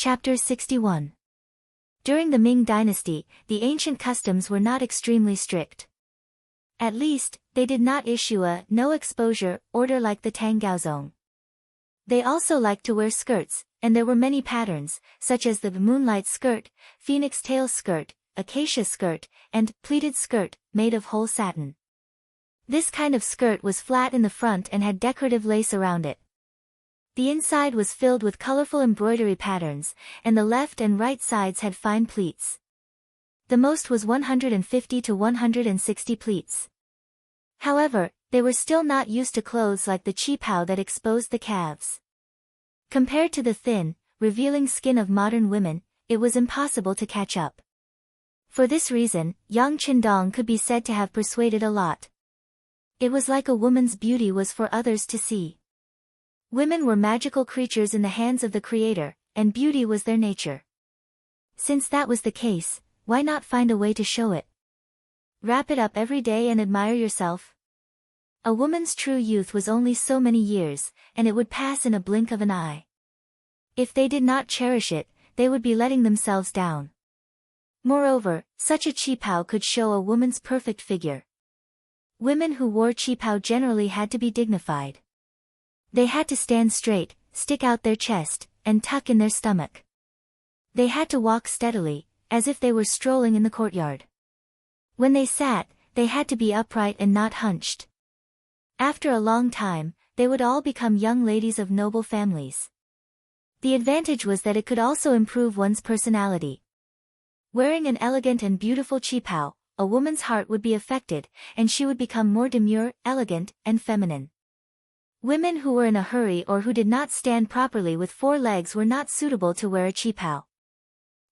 Chapter 61. During the Ming Dynasty, the ancient customs were not extremely strict. At least, they did not issue a no exposure order like the Tanggaozong. They also liked to wear skirts, and there were many patterns, such as the moonlight skirt, phoenix tail skirt, acacia skirt, and pleated skirt, made of whole satin. This kind of skirt was flat in the front and had decorative lace around it. The inside was filled with colorful embroidery patterns, and the left and right sides had fine pleats. The most was 150 to 160 pleats. However, they were still not used to clothes like the qipao that exposed the calves. Compared to the thin, revealing skin of modern women, it was impossible to catch up. For this reason, Yang Qindong could be said to have persuaded a lot. It was like a woman's beauty was for others to see. Women were magical creatures in the hands of the Creator, and beauty was their nature. Since that was the case, why not find a way to show it? Wrap it up every day and admire yourself. A woman's true youth was only so many years, and it would pass in a blink of an eye. If they did not cherish it, they would be letting themselves down. Moreover, such a qipao could show a woman's perfect figure. Women who wore qipao generally had to be dignified. They had to stand straight, stick out their chest, and tuck in their stomach. They had to walk steadily, as if they were strolling in the courtyard. When they sat, they had to be upright and not hunched. After a long time, they would all become young ladies of noble families. The advantage was that it could also improve one's personality. Wearing an elegant and beautiful qipao, a woman's heart would be affected, and she would become more demure, elegant, and feminine. Women who were in a hurry or who did not stand properly with 4 legs were not suitable to wear a qipao.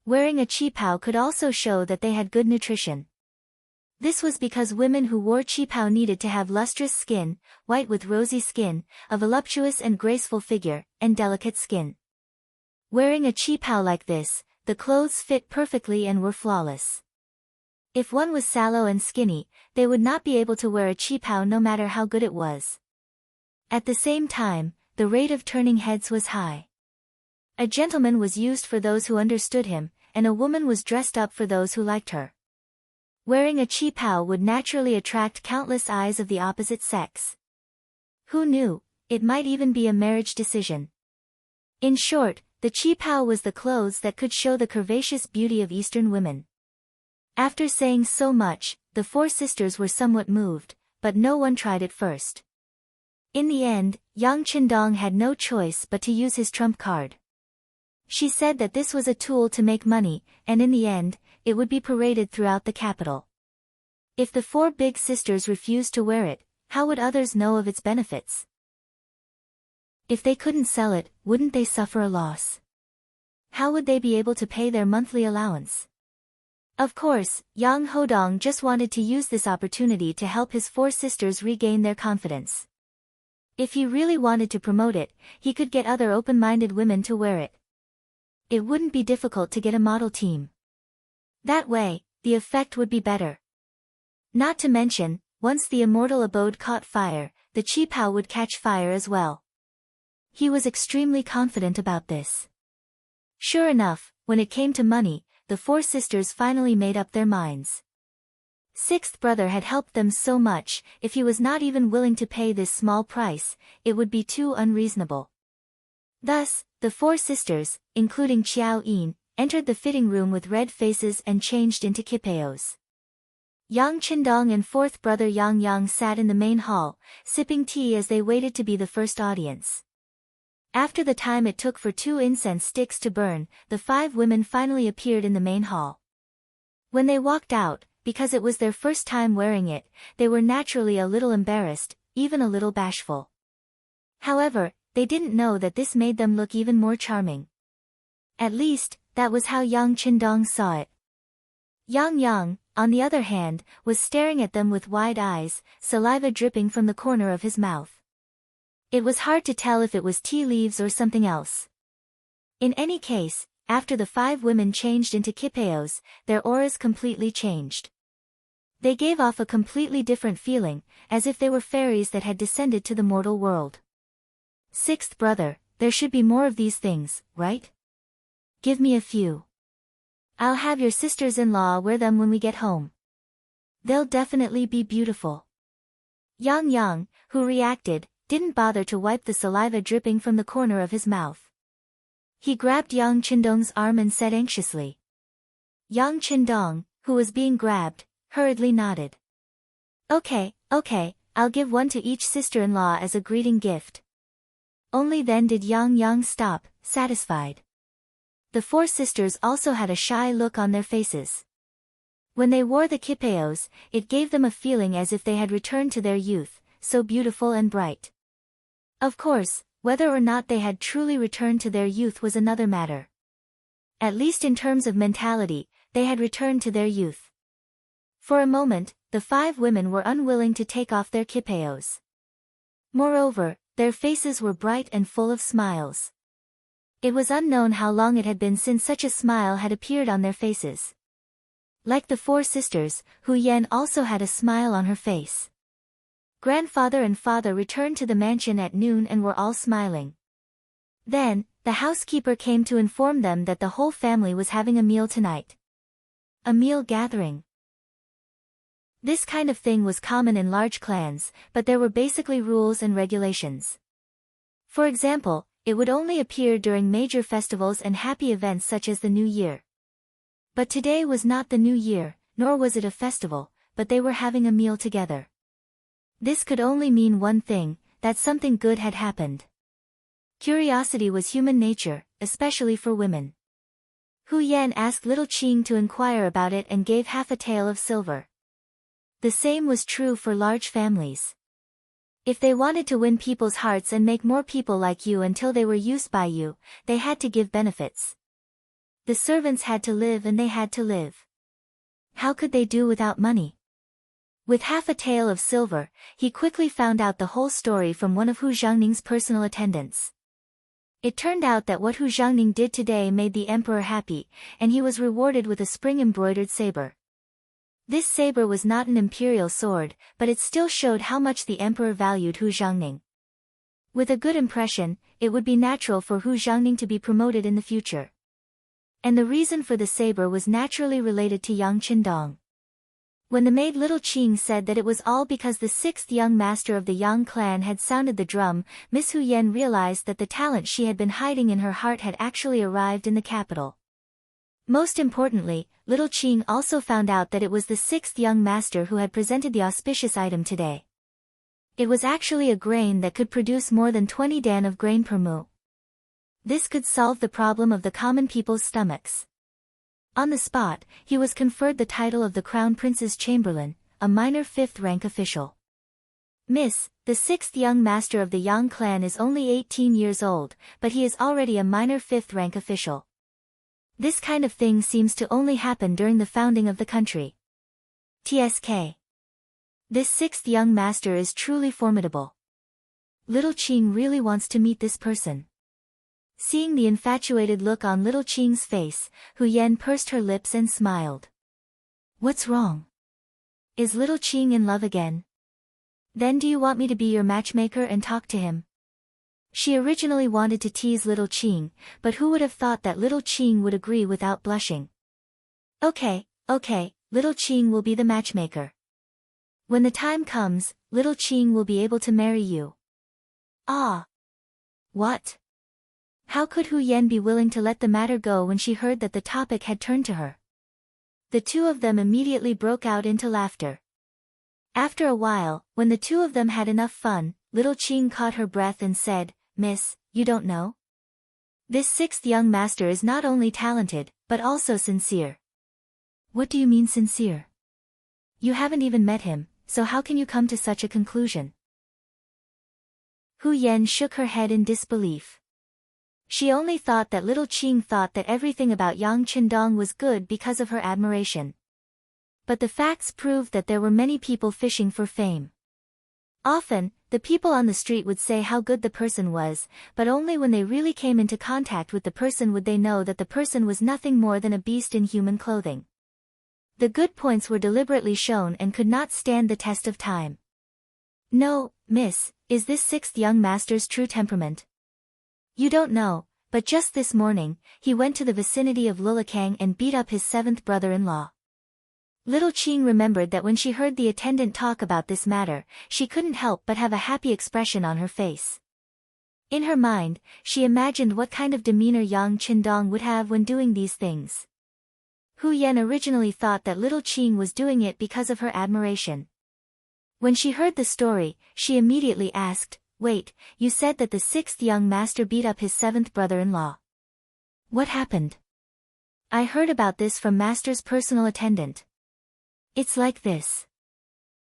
Wearing a qipao could also show that they had good nutrition. This was because women who wore qipao needed to have lustrous skin, white with rosy skin, a voluptuous and graceful figure, and delicate skin. Wearing a qipao like this, the clothes fit perfectly and were flawless. If one was sallow and skinny, they would not be able to wear a qipao no matter how good it was. At the same time, the rate of turning heads was high. A gentleman was used for those who understood him, and a woman was dressed up for those who liked her. Wearing a qipao would naturally attract countless eyes of the opposite sex. Who knew, it might even be a marriage decision. In short, the qipao was the clothes that could show the curvaceous beauty of Eastern women. After saying so much, the 4 sisters were somewhat moved, but no one tried it first. In the end, Yang Qindong had no choice but to use his trump card. She said that this was a tool to make money, and in the end, it would be paraded throughout the capital. If the 4 big sisters refused to wear it, how would others know of its benefits? If they couldn't sell it, wouldn't they suffer a loss? How would they be able to pay their monthly allowance? Of course, Yang Hodong just wanted to use this opportunity to help his 4 sisters regain their confidence. If he really wanted to promote it, he could get other open-minded women to wear it. It wouldn't be difficult to get a model team. That way, the effect would be better. Not to mention, once the immortal abode caught fire, the qipao would catch fire as well. He was extremely confident about this. Sure enough, when it came to money, the 4 sisters finally made up their minds. 6th brother had helped them so much, if he was not even willing to pay this small price, it would be too unreasonable. Thus, the 4 sisters, including Qiao Yin, entered the fitting room with red faces and changed into qipaos. Yang Qindong and 4th brother Yang Yang sat in the main hall, sipping tea as they waited to be the first audience. After the time it took for 2 incense sticks to burn, the 5 women finally appeared in the main hall. When they walked out, because it was their first time wearing it, they were naturally a little embarrassed, even a little bashful. However, they didn't know that this made them look even more charming. At least, that was how Yang Qindong saw it. Yang Yang, on the other hand, was staring at them with wide eyes, saliva dripping from the corner of his mouth. It was hard to tell if it was tea leaves or something else. In any case, after the 5 women changed into qipaos, their auras completely changed. They gave off a completely different feeling, as if they were fairies that had descended to the mortal world. 6th brother, there should be more of these things, right? give me a few. I'll have your sisters-in-law wear them when we get home. They'll definitely be beautiful. Yang, who reacted, didn't bother to wipe the saliva dripping from the corner of his mouth. He grabbed Yang Qindong's arm and said anxiously. Yang Qindong, who was being grabbed, hurriedly nodded. Okay, I'll give one to each sister-in-law as a greeting gift. Only then did Yang stop, satisfied. The four sisters also had a shy look on their faces. When they wore the kipeos, it gave them a feeling as if they had returned to their youth, so beautiful and bright. Of course, whether or not they had truly returned to their youth was another matter. At least in terms of mentality, they had returned to their youth. For a moment, the five women were unwilling to take off their kipeos. Moreover, their faces were bright and full of smiles. It was unknown how long it had been since such a smile had appeared on their faces. Like the four sisters, Hu Yan also had a smile on her face. Grandfather and father returned to the mansion at noon and were all smiling. Then, the housekeeper came to inform them that the whole family was having a meal tonight. A meal gathering. This kind of thing was common in large clans, but there were basically rules and regulations. For example, it would only appear during major festivals and happy events such as the New Year. But today was not the New Year, nor was it a festival, but they were having a meal together. This could only mean one thing, that something good had happened. Curiosity was human nature, especially for women. Hu Yan asked little Qing to inquire about it and gave half a tael of silver. The same was true for large families. If they wanted to win people's hearts and make more people like you until they were used by you, they had to give benefits. The servants had to live and they had to live. How could they do without money? With half a tael of silver, he quickly found out the whole story from one of Hu Jiangning's personal attendants. It turned out that what Hu Jiangning did today made the emperor happy, and he was rewarded with a spring-embroidered saber. This saber was not an imperial sword, but it still showed how much the emperor valued Hu Jiangning. With a good impression, it would be natural for Hu Jiangning to be promoted in the future. And the reason for the saber was naturally related to Yang Qindong. When the maid little Qing said that it was all because the sixth young master of the Yang clan had sounded the drum, Miss Hu Yan realized that the talent she had been hiding in her heart had actually arrived in the capital. Most importantly, little Qing also found out that it was the sixth young master who had presented the auspicious item today. It was actually a grain that could produce more than 20 dan of grain per mu. This could solve the problem of the common people's stomachs. On the spot, he was conferred the title of the Crown Prince's Chamberlain, a minor fifth-rank official. Miss, the sixth young master of the Yang clan is only 18 years old, but he is already a minor fifth-rank official. This kind of thing seems to only happen during the founding of the country. TSK. This sixth young master is truly formidable. Little Qing really wants to meet this person. Seeing the infatuated look on little Qing's face, Hu Yan pursed her lips and smiled. What's wrong? Is little Qing in love again? Then do you want me to be your matchmaker and talk to him? She originally wanted to tease little Qing, but who would have thought that little Qing would agree without blushing? Okay, little Qing will be the matchmaker. When the time comes, little Qing will be able to marry you. Ah! What? How could Hu Yan be willing to let the matter go when she heard that the topic had turned to her? The two of them immediately broke out into laughter. After a while, when the two of them had enough fun, little Qing caught her breath and said, Miss, you don't know? This sixth young master is not only talented, but also sincere. What do you mean sincere? You haven't even met him, so how can you come to such a conclusion? Hu Yan shook her head in disbelief. She only thought that little Qing thought that everything about Yang Qindong was good because of her admiration. But the facts proved that there were many people fishing for fame. Often, the people on the street would say how good the person was, but only when they really came into contact with the person would they know that the person was nothing more than a beast in human clothing. The good points were deliberately shown and could not stand the test of time. No, miss, is this sixth young master's true temperament? You don't know, But just this morning, he went to the vicinity of Lulikang and beat up his seventh brother-in-law. Little Qing remembered that when she heard the attendant talk about this matter, she couldn't help but have a happy expression on her face. In her mind, she imagined what kind of demeanor Yang Qindong would have when doing these things. Hu Yan originally thought that little Qing was doing it because of her admiration. When she heard the story, she immediately asked, "Wait, you said that the sixth young master beat up his seventh brother-in-law. What happened?" "I heard about this from master's personal attendant. It's like this."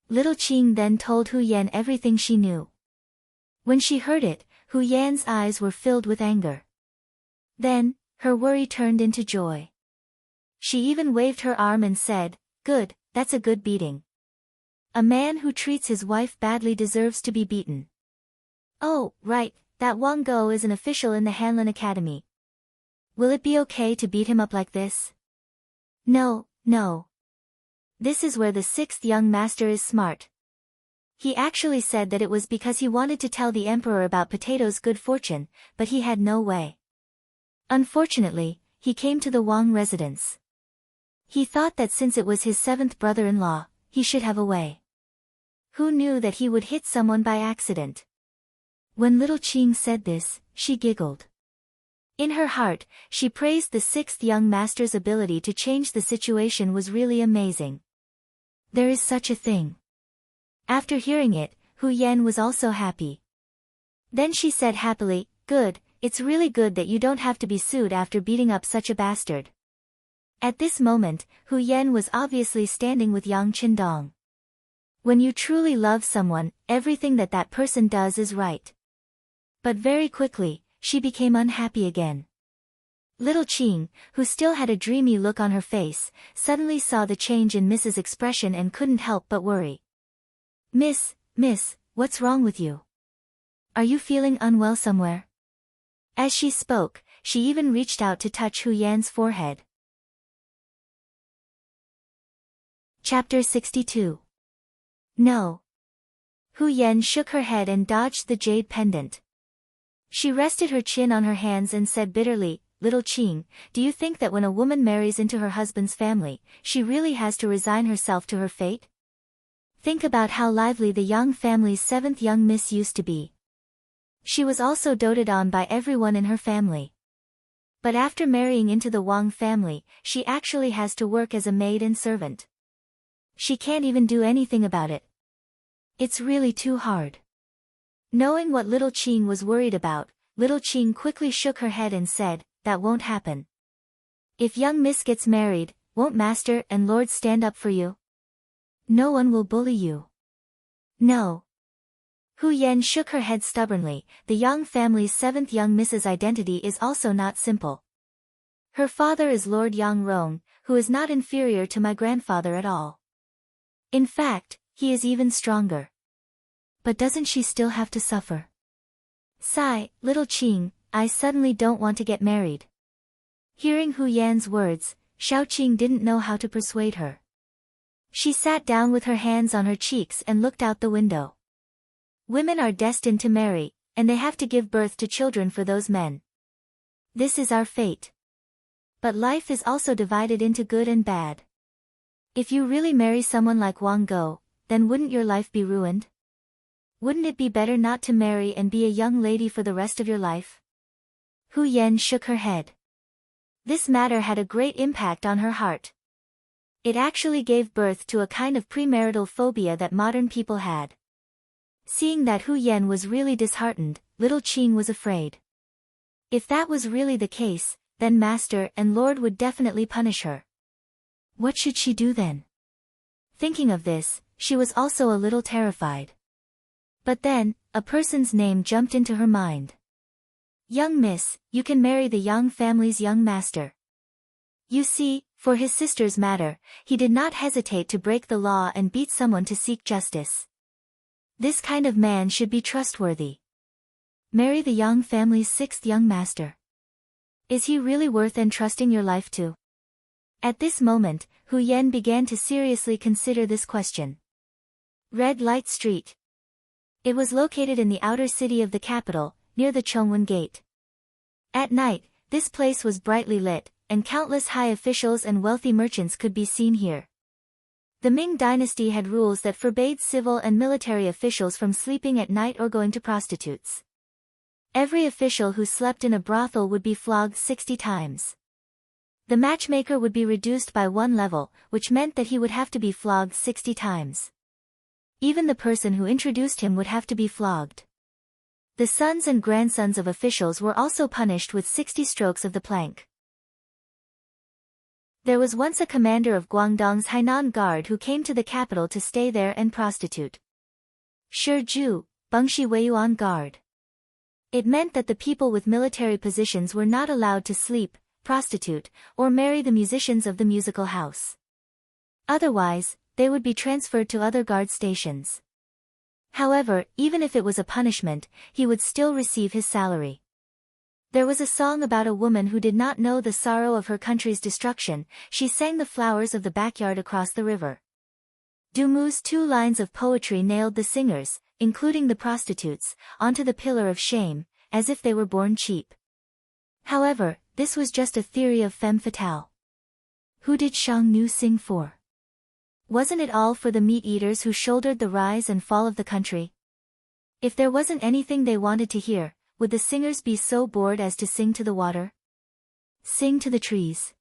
Little Qing then told Hu Yan everything she knew. When she heard it, Hu Yan's eyes were filled with anger. Then, her worry turned into joy. She even waved her arm and said, "Good, that's a good beating. A man who treats his wife badly deserves to be beaten." "Oh, right, that Wang Go is an official in the Hanlin Academy. Will it be okay to beat him up like this?" "No, no. This is where the sixth young master is smart. He actually said that it was because he wanted to tell the emperor about Potato's good fortune, but he had no way. Unfortunately, he came to the Wang residence. He thought that since it was his seventh brother-in-law, he should have a way. Who knew that he would hit someone by accident?" When little Qing said this, she giggled. In her heart, she praised the sixth young master's ability to change the situation was really amazing. There is such a thing. After hearing it, Hu Yan was also happy. Then she said happily, "Good, it's really good that you don't have to be sued after beating up such a bastard." At this moment, Hu Yan was obviously standing with Yang Qindong. When you truly love someone, everything that person does is right. But very quickly, she became unhappy again. Little Qing, who still had a dreamy look on her face, suddenly saw the change in Miss's expression and couldn't help but worry. Miss, what's wrong with you? Are you feeling unwell somewhere?" As she spoke, she even reached out to touch Hu Yan's forehead. Chapter 62. No. Hu Yan shook her head and dodged the jade pendant. She rested her chin on her hands and said bitterly, "Little Qing, do you think that when a woman marries into her husband's family, she really has to resign herself to her fate? Think about how lively the Yang family's seventh young miss used to be. She was also doted on by everyone in her family. But after marrying into the Wang family, she actually has to work as a maid and servant. She can't even do anything about it. It's really too hard." Knowing what little Qing was worried about, little Qing quickly shook her head and said, "That won't happen. If young miss gets married, won't master and lord stand up for you? No one will bully you." "No." Hu Yan shook her head stubbornly. The Yang family's seventh young miss's identity is also not simple. Her father is Lord Yang Rong, who is not inferior to my grandfather at all. In fact, he is even stronger. But doesn't she still have to suffer? Sigh, little Qing, I suddenly don't want to get married. Hearing Hu Yan's words, Xiao Qing didn't know how to persuade her. She sat down with her hands on her cheeks and looked out the window. Women are destined to marry, and they have to give birth to children for those men. This is our fate. But life is also divided into good and bad. If you really marry someone like Wang Go, then wouldn't your life be ruined? Wouldn't it be better not to marry and be a young lady for the rest of your life? Hu Yan shook her head. This matter had a great impact on her heart. It actually gave birth to a kind of premarital phobia that modern people had. Seeing that Hu Yan was really disheartened, little Qing was afraid. If that was really the case, then master and lord would definitely punish her. What should she do then? Thinking of this, she was also a little terrified. But then, a person's name jumped into her mind. Young miss, you can marry the Yang family's young master. You see, for his sister's matter, he did not hesitate to break the law and beat someone to seek justice. This kind of man should be trustworthy. Marry the Yang family's sixth young master. Is he really worth entrusting your life to? At this moment, Hu Yan began to seriously consider this question. Red Light Street. It was located in the outer city of the capital, near the Chongwen Gate. At night, this place was brightly lit, and countless high officials and wealthy merchants could be seen here. The Ming dynasty had rules that forbade civil and military officials from sleeping at night or going to prostitutes. Every official who slept in a brothel would be flogged 60 times. The matchmaker would be reduced by 1 level, which meant that he would have to be flogged 60 times. Even the person who introduced him would have to be flogged. The sons and grandsons of officials were also punished with 60 strokes of the plank. There was once a commander of Guangdong's Hainan Guard who came to the capital to stay there and prostitute. Shiju, Bengshi Weiyuan Guard. It meant that the people with military positions were not allowed to sleep, prostitute, or marry the musicians of the musical house. Otherwise, they would be transferred to other guard stations. However, even if it was a punishment, he would still receive his salary. There was a song about a woman who did not know the sorrow of her country's destruction. She sang the flowers of the backyard across the river. Dumu's 2 lines of poetry nailed the singers, including the prostitutes, onto the pillar of shame, as if they were born cheap. However, this was just a theory of femme fatale. Who did Shang Nu sing for? Wasn't it all for the meat-eaters who shouldered the rise and fall of the country? If there wasn't anything they wanted to hear, would the singers be so bored as to sing to the water? Sing to the trees?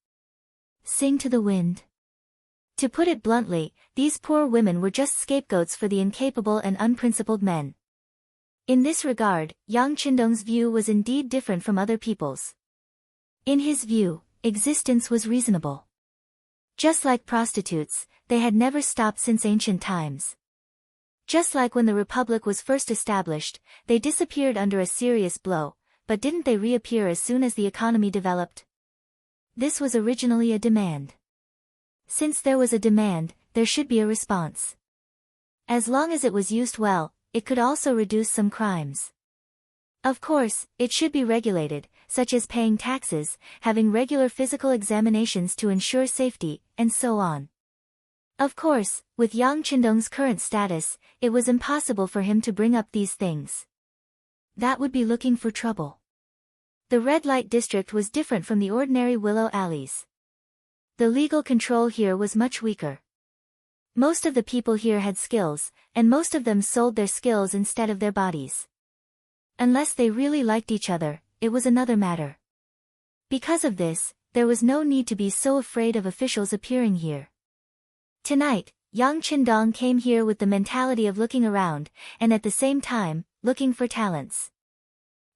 Sing to the wind? To put it bluntly, these poor women were just scapegoats for the incapable and unprincipled men. In this regard, Yang Qindong's view was indeed different from other people's. In his view, existence was reasonable. Just like prostitutes, they had never stopped since ancient times. Just like when the Republic was first established, they disappeared under a serious blow, but didn't they reappear as soon as the economy developed? This was originally a demand. Since there was a demand, there should be a response. As long as it was used well, it could also reduce some crimes. Of course, it should be regulated, such as paying taxes, having regular physical examinations to ensure safety, and so on. Of course, with Yang Qindong's current status, it was impossible for him to bring up these things. That would be looking for trouble. The red light district was different from the ordinary willow alleys. The legal control here was much weaker. Most of the people here had skills, and most of them sold their skills instead of their bodies. Unless they really liked each other, it was another matter. Because of this, there was no need to be so afraid of officials appearing here. Tonight, Yang Qindong came here with the mentality of looking around, and at the same time, looking for talents.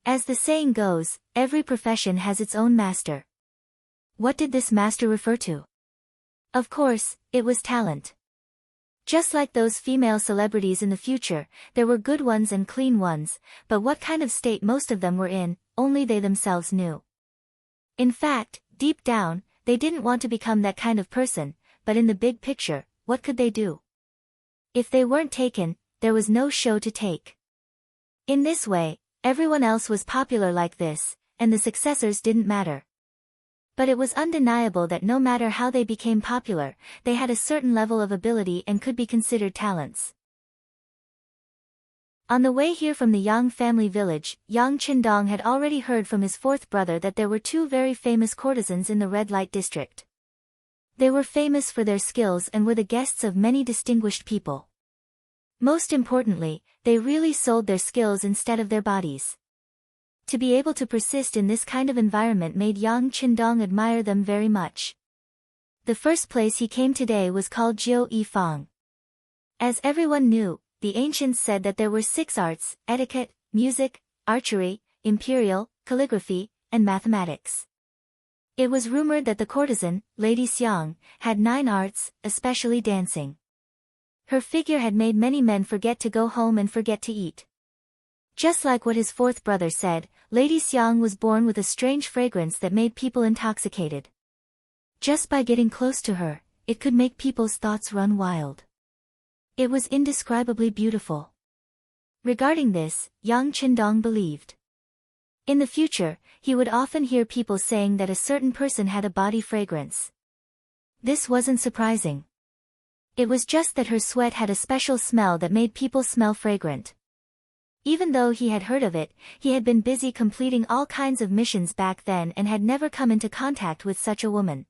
As the saying goes, every profession has its own master. What did this master refer to? Of course, it was talent. Just like those female celebrities in the future, there were good ones and clean ones, but what kind of state most of them were in, only they themselves knew. In fact, deep down, they didn't want to become that kind of person, but in the big picture, what could they do? If they weren't taken, there was no show to take. In this way, everyone else was popular like this, and the successors didn't matter. But it was undeniable that no matter how they became popular, they had a certain level of ability and could be considered talents. On the way here from the Yang family village, Yang Qindong had already heard from his 4th brother that there were 2 very famous courtesans in the red light district. They were famous for their skills and were the guests of many distinguished people. Most importantly, they really sold their skills instead of their bodies. To be able to persist in this kind of environment made Yang Qindong admire them very much. The first place he came today was called Jiu Yi Fang. As everyone knew, the ancients said that there were 6 arts: etiquette, music, archery, imperial, calligraphy, and mathematics. It was rumored that the courtesan, Lady Xiang, had 9 arts, especially dancing. Her figure had made many men forget to go home and forget to eat. Just like what his 4th brother said, Lady Xiang was born with a strange fragrance that made people intoxicated. Just by getting close to her, it could make people's thoughts run wild. It was indescribably beautiful. Regarding this, Yang Qindong believed. In the future, he would often hear people saying that a certain person had a body fragrance. This wasn't surprising. It was just that her sweat had a special smell that made people smell fragrant. Even though he had heard of it, he had been busy completing all kinds of missions back then and had never come into contact with such a woman.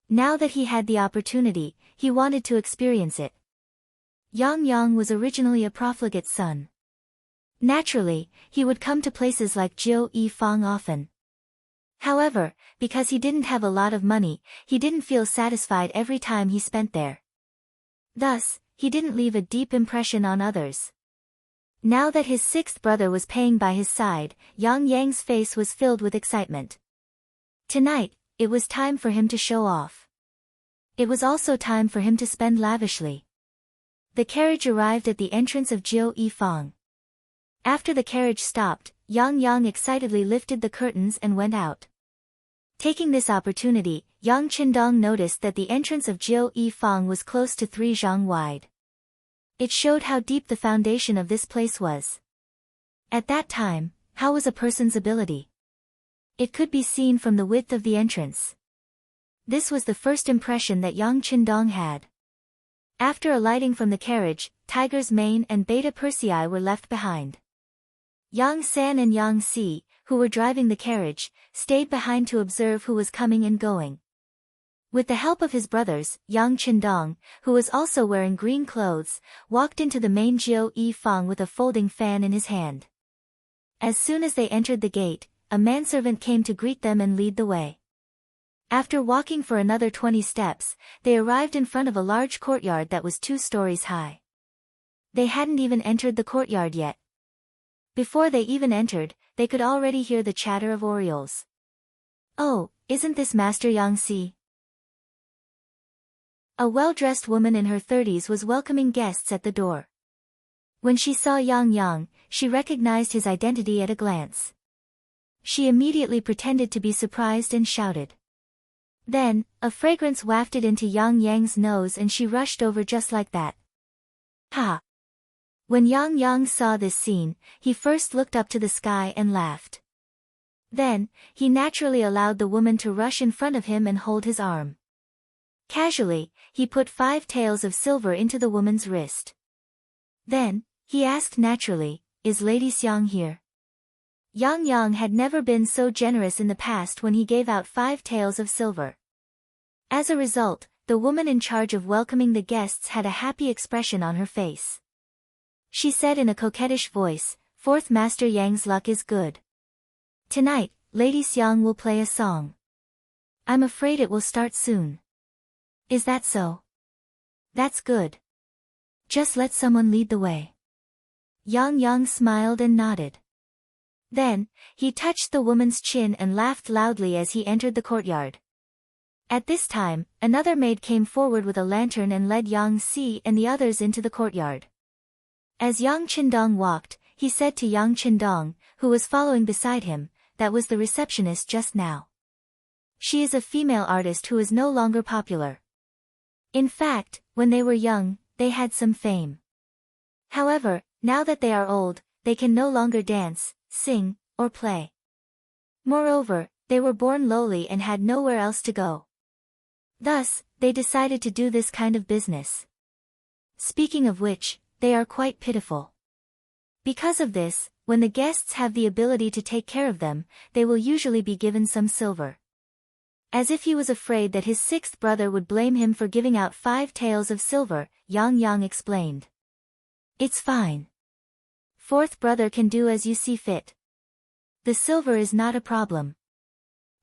Now that he had the opportunity, he wanted to experience it. Yang Yang was originally a profligate son. Naturally, he would come to places like Jiu Yi Fang often. However, because he didn't have a lot of money, he didn't feel satisfied every time he spent there. Thus, he didn't leave a deep impression on others. Now that his sixth brother was paying by his side, Yang Yang's face was filled with excitement. Tonight, it was time for him to show off. It was also time for him to spend lavishly. The carriage arrived at the entrance of Jiu Yi Fang. After the carriage stopped, Yang Yang excitedly lifted the curtains and went out. Taking this opportunity, Yang Qindong noticed that the entrance of Jiu Yi Fang was close to 3 zhang wide. It showed how deep the foundation of this place was. At that time, how was a person's ability? It could be seen from the width of the entrance. This was the first impression that Yang Qindong had. After alighting from the carriage, Tiger's Mane and Beta Persei were left behind. Yang San and Yang Si, who were driving the carriage, stayed behind to observe who was coming and going. With the help of his brothers, Yang Qindong, who was also wearing green clothes, walked into the main Jiu Yi Fang with a folding fan in his hand. As soon as they entered the gate, a manservant came to greet them and lead the way. After walking for another 20 steps, they arrived in front of a large courtyard that was 2 stories high. They hadn't even entered the courtyard yet. Before they even entered, they could already hear the chatter of orioles. "Oh, isn't this Master Yang Si?" A well-dressed woman in her 30s was welcoming guests at the door. When she saw Yang Yang, she recognized his identity at a glance. She immediately pretended to be surprised and shouted. Then, a fragrance wafted into Yang Yang's nose and she rushed over just like that. Ha! When Yang Yang saw this scene, he first looked up to the sky and laughed. Then, he naturally allowed the woman to rush in front of him and hold his arm. Casually, he put 5 taels of silver into the woman's wrist. Then, he asked naturally, "Is Lady Xiang here?" Yang Yang had never been so generous in the past when he gave out 5 taels of silver. As a result, the woman in charge of welcoming the guests had a happy expression on her face. She said in a coquettish voice, "Fourth Master Yang's luck is good. Tonight, Lady Xiang will play a song. I'm afraid it will start soon." "Is that so?" "That's good. Just let someone lead the way." Yang Yang smiled and nodded. Then, he touched the woman's chin and laughed loudly as he entered the courtyard. At this time, another maid came forward with a lantern and led Yang Si and the others into the courtyard. As Yang Qindong walked, he said to Yang Qindong, who was following beside him, "That was the receptionist just now. She is a female artist who is no longer popular. In fact, when they were young, they had some fame. However, now that they are old, they can no longer dance, sing, or play. Moreover, they were born lowly and had nowhere else to go. Thus, they decided to do this kind of business. Speaking of which, they are quite pitiful. Because of this, when the guests have the ability to take care of them, they will usually be given some silver." As if he was afraid that his 6th brother would blame him for giving out 5 taels of silver, Yang Yang explained. "It's fine. 4th brother can do as you see fit. The silver is not a problem."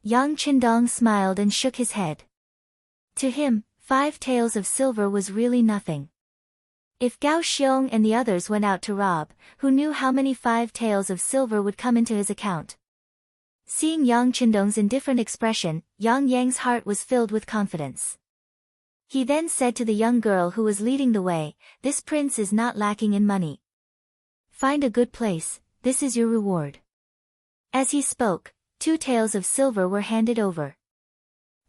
Yang Qindong smiled and shook his head. To him, 5 taels of silver was really nothing. If Gao Xiong and the others went out to rob, who knew how many 5 taels of silver would come into his account? Seeing Yang Qindong's indifferent expression, Yang Yang's heart was filled with confidence. He then said to the young girl who was leading the way, "This prince is not lacking in money. Find a good place, this is your reward." As he spoke, 2 taels of silver were handed over.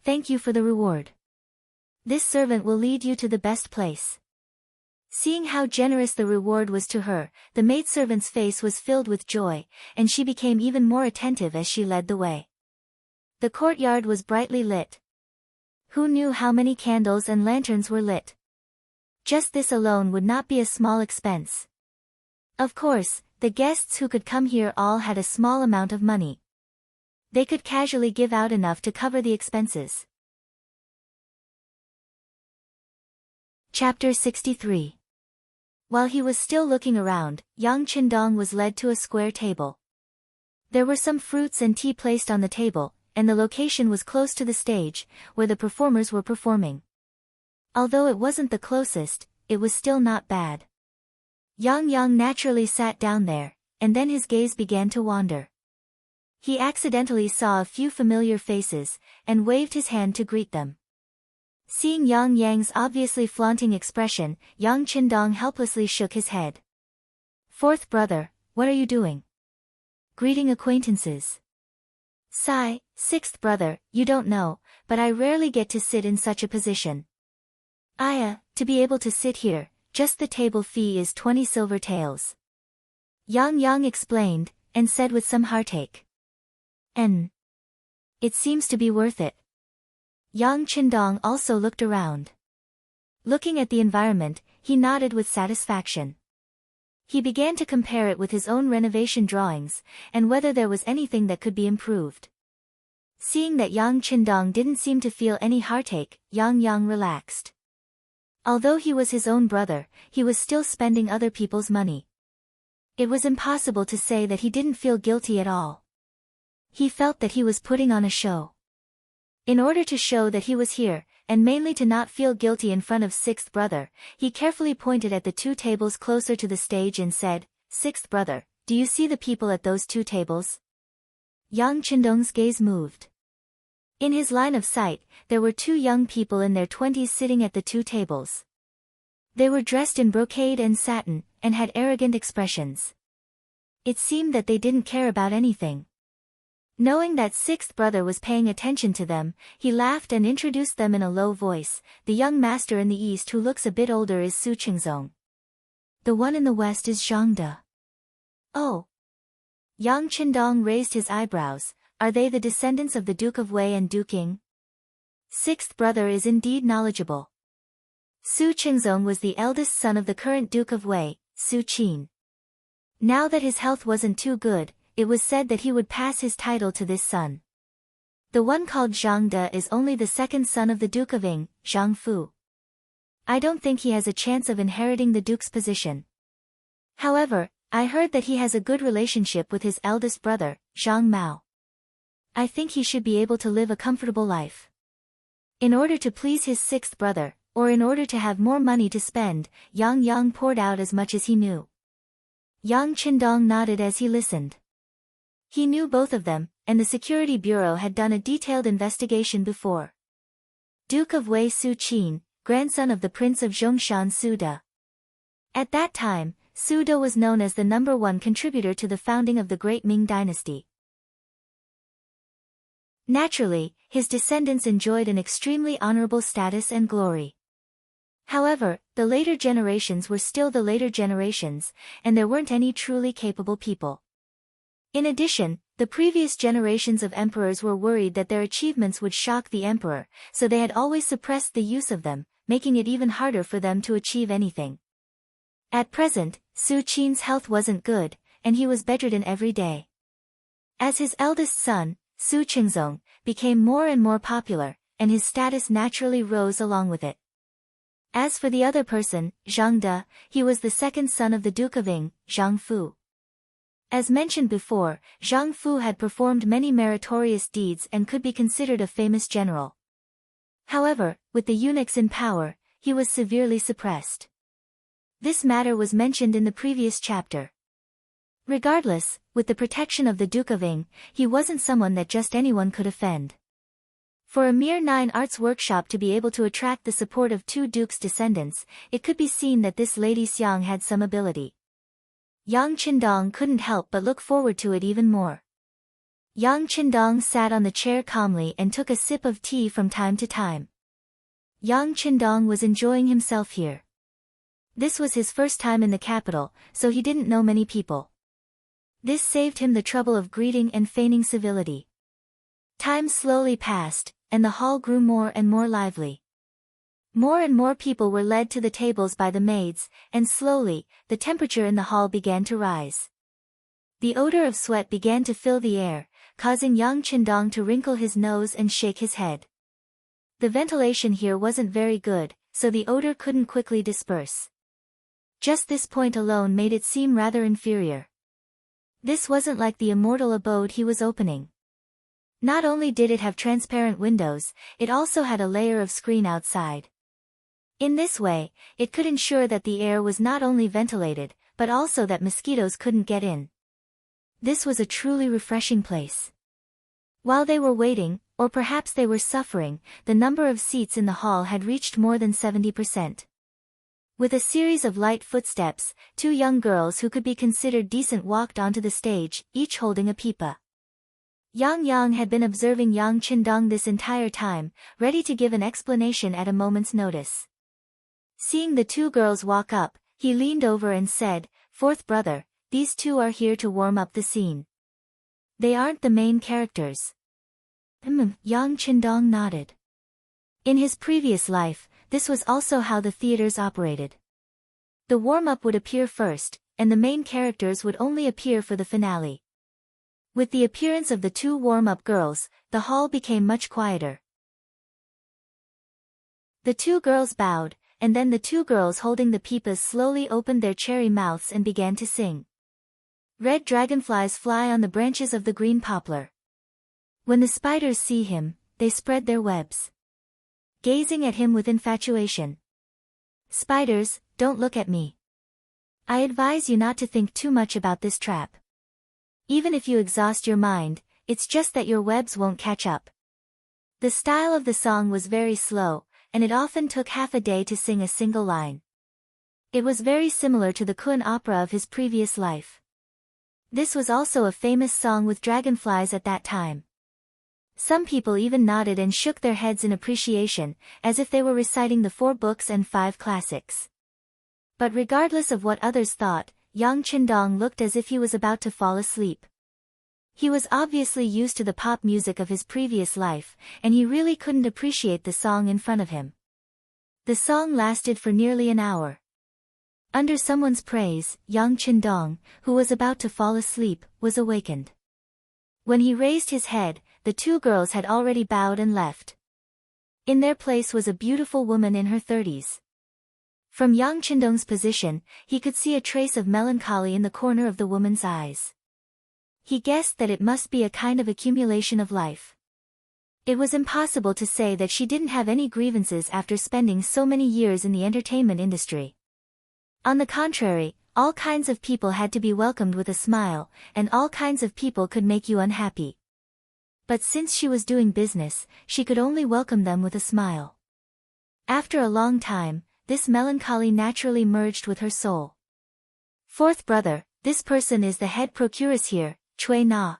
"Thank you for the reward. This servant will lead you to the best place." Seeing how generous the reward was to her, the maidservant's face was filled with joy, and she became even more attentive as she led the way. The courtyard was brightly lit. Who knew how many candles and lanterns were lit? Just this alone would not be a small expense. Of course, the guests who could come here all had a small amount of money. They could casually give out enough to cover the expenses. Chapter 63. While he was still looking around, Yang Qindong was led to a square table. There were some fruits and tea placed on the table, and the location was close to the stage, where the performers were performing. Although it wasn't the closest, it was still not bad. Yang naturally sat down there, and then his gaze began to wander. He accidentally saw a few familiar faces, and waved his hand to greet them. Seeing Yang's obviously flaunting expression, Yang Qindong helplessly shook his head. "Fourth brother, what are you doing?" "Greeting acquaintances." "Sigh, sixth brother, you don't know, but I rarely get to sit in such a position. To be able to sit here, just the table fee is 20 silver taels." Yang explained, and said with some heartache. It seems to be worth it." Yang Qindong also looked around. Looking at the environment, he nodded with satisfaction. He began to compare it with his own renovation drawings, and whether there was anything that could be improved. Seeing that Yang Qindong didn't seem to feel any heartache, Yang relaxed. Although he was his own brother, he was still spending other people's money. It was impossible to say that he didn't feel guilty at all. He felt that he was putting on a show. In order to show that he was here, and mainly to not feel guilty in front of sixth brother, he carefully pointed at the two tables closer to the stage and said, "Sixth brother, do you see the people at those two tables?" Yang Qindong's gaze moved. In his line of sight, there were two young people in their 20s sitting at the two tables. They were dressed in brocade and satin, and had arrogant expressions. It seemed that they didn't care about anything. Knowing that sixth brother was paying attention to them, he laughed and introduced them in a low voice. "The young master in the east who looks a bit older is Su Qingzong. The one in the west is Zhang De." "Oh." Yang Qindong raised his eyebrows. "Are they the descendants of the Duke of Wei and Duke Qing?" Sixth brother is indeed knowledgeable. Su Qingzong was the eldest son of the current Duke of Wei, Su Qin. Now that his health wasn't too good, it was said that he would pass his title to this son. The one called Zhang De is only the second son of the Duke of Qing, Zhang Fu. I don't think he has a chance of inheriting the duke's position. However, I heard that he has a good relationship with his eldest brother, Zhang Mao. I think he should be able to live a comfortable life. In order to please his sixth brother, or in order to have more money to spend, Yang poured out as much as he knew. Yang Qindong nodded as he listened. He knew both of them, and the Security Bureau had done a detailed investigation before. Duke of Wei Su Qin, grandson of the Prince of Zhongshan Su De. At that time, Su De was known as the #1 contributor to the founding of the Great Ming Dynasty. Naturally, his descendants enjoyed an extremely honorable status and glory. However, the later generations were still the later generations, and there weren't any truly capable people. In addition, the previous generations of emperors were worried that their achievements would shock the emperor, so they had always suppressed the use of them, making it even harder for them to achieve anything. At present, Su Qin's health wasn't good, and he was bedridden every day. As his eldest son, Su Qingzong, became more and more popular, and his status naturally rose along with it. As for the other person, Zhang De, he was the second son of the Duke of Qing, Zhang Fu. As mentioned before, Zhang Fu had performed many meritorious deeds and could be considered a famous general. However, with the eunuchs in power, he was severely suppressed. This matter was mentioned in the previous chapter. Regardless, with the protection of the Duke of Qing, he wasn't someone that just anyone could offend. For a mere 9 arts workshop to be able to attract the support of 2 dukes' descendants, it could be seen that this Lady Xiang had some ability. Yang Qindong couldn't help but look forward to it even more. Yang Qindong sat on the chair calmly and took a sip of tea from time to time. Yang Qindong was enjoying himself here. This was his first time in the capital, so he didn't know many people. This saved him the trouble of greeting and feigning civility. Time slowly passed, and the hall grew more and more lively. More and more people were led to the tables by the maids, and slowly, the temperature in the hall began to rise. The odor of sweat began to fill the air, causing Yang Qindong to wrinkle his nose and shake his head. The ventilation here wasn't very good, so the odor couldn't quickly disperse. Just this point alone made it seem rather inferior. This wasn't like the immortal abode he was opening. Not only did it have transparent windows, it also had a layer of screen outside. In this way, it could ensure that the air was not only ventilated, but also that mosquitoes couldn't get in. This was a truly refreshing place. While they were waiting, or perhaps they were suffering, the number of seats in the hall had reached more than 70%. With a series of light footsteps, two young girls who could be considered decent walked onto the stage, each holding a pipa. Yang had been observing Yang Qindong this entire time, ready to give an explanation at a moment's notice. Seeing the two girls walk up, he leaned over and said, "Fourth brother, these two are here to warm up the scene. They aren't the main characters." Yang Qindong nodded. In his previous life, this was also how the theaters operated. The warm-up would appear first, and the main characters would only appear for the finale. With the appearance of the two warm-up girls, the hall became much quieter. The two girls bowed, and then the two girls holding the pipas slowly opened their cherry mouths and began to sing. Red dragonflies fly on the branches of the green poplar. When the spiders see him, they spread their webs, gazing at him with infatuation. "Spiders, don't look at me. I advise you not to think too much about this trap. Even if you exhaust your mind, it's just that your webs won't catch up." The style of the song was very slow, and it often took half a day to sing a single line. It was very similar to the Qing opera of his previous life. This was also a famous song with dragonflies at that time. Some people even nodded and shook their heads in appreciation, as if they were reciting the 4 books and 5 classics. But regardless of what others thought, Yang Qindong looked as if he was about to fall asleep. He was obviously used to the pop music of his previous life, and he really couldn't appreciate the song in front of him. The song lasted for nearly an hour. Under someone's praise, Yang Qindong, who was about to fall asleep, was awakened. When he raised his head, the two girls had already bowed and left. In their place was a beautiful woman in her 30s. From Yang Qindong's position, he could see a trace of melancholy in the corner of the woman's eyes. He guessed that it must be a kind of accumulation of life. It was impossible to say that she didn't have any grievances after spending so many years in the entertainment industry. On the contrary, all kinds of people had to be welcomed with a smile, and all kinds of people could make you unhappy. But since she was doing business, she could only welcome them with a smile. After a long time, this melancholy naturally merged with her soul. "Fourth brother, this person is the head procuress here, Cui Na,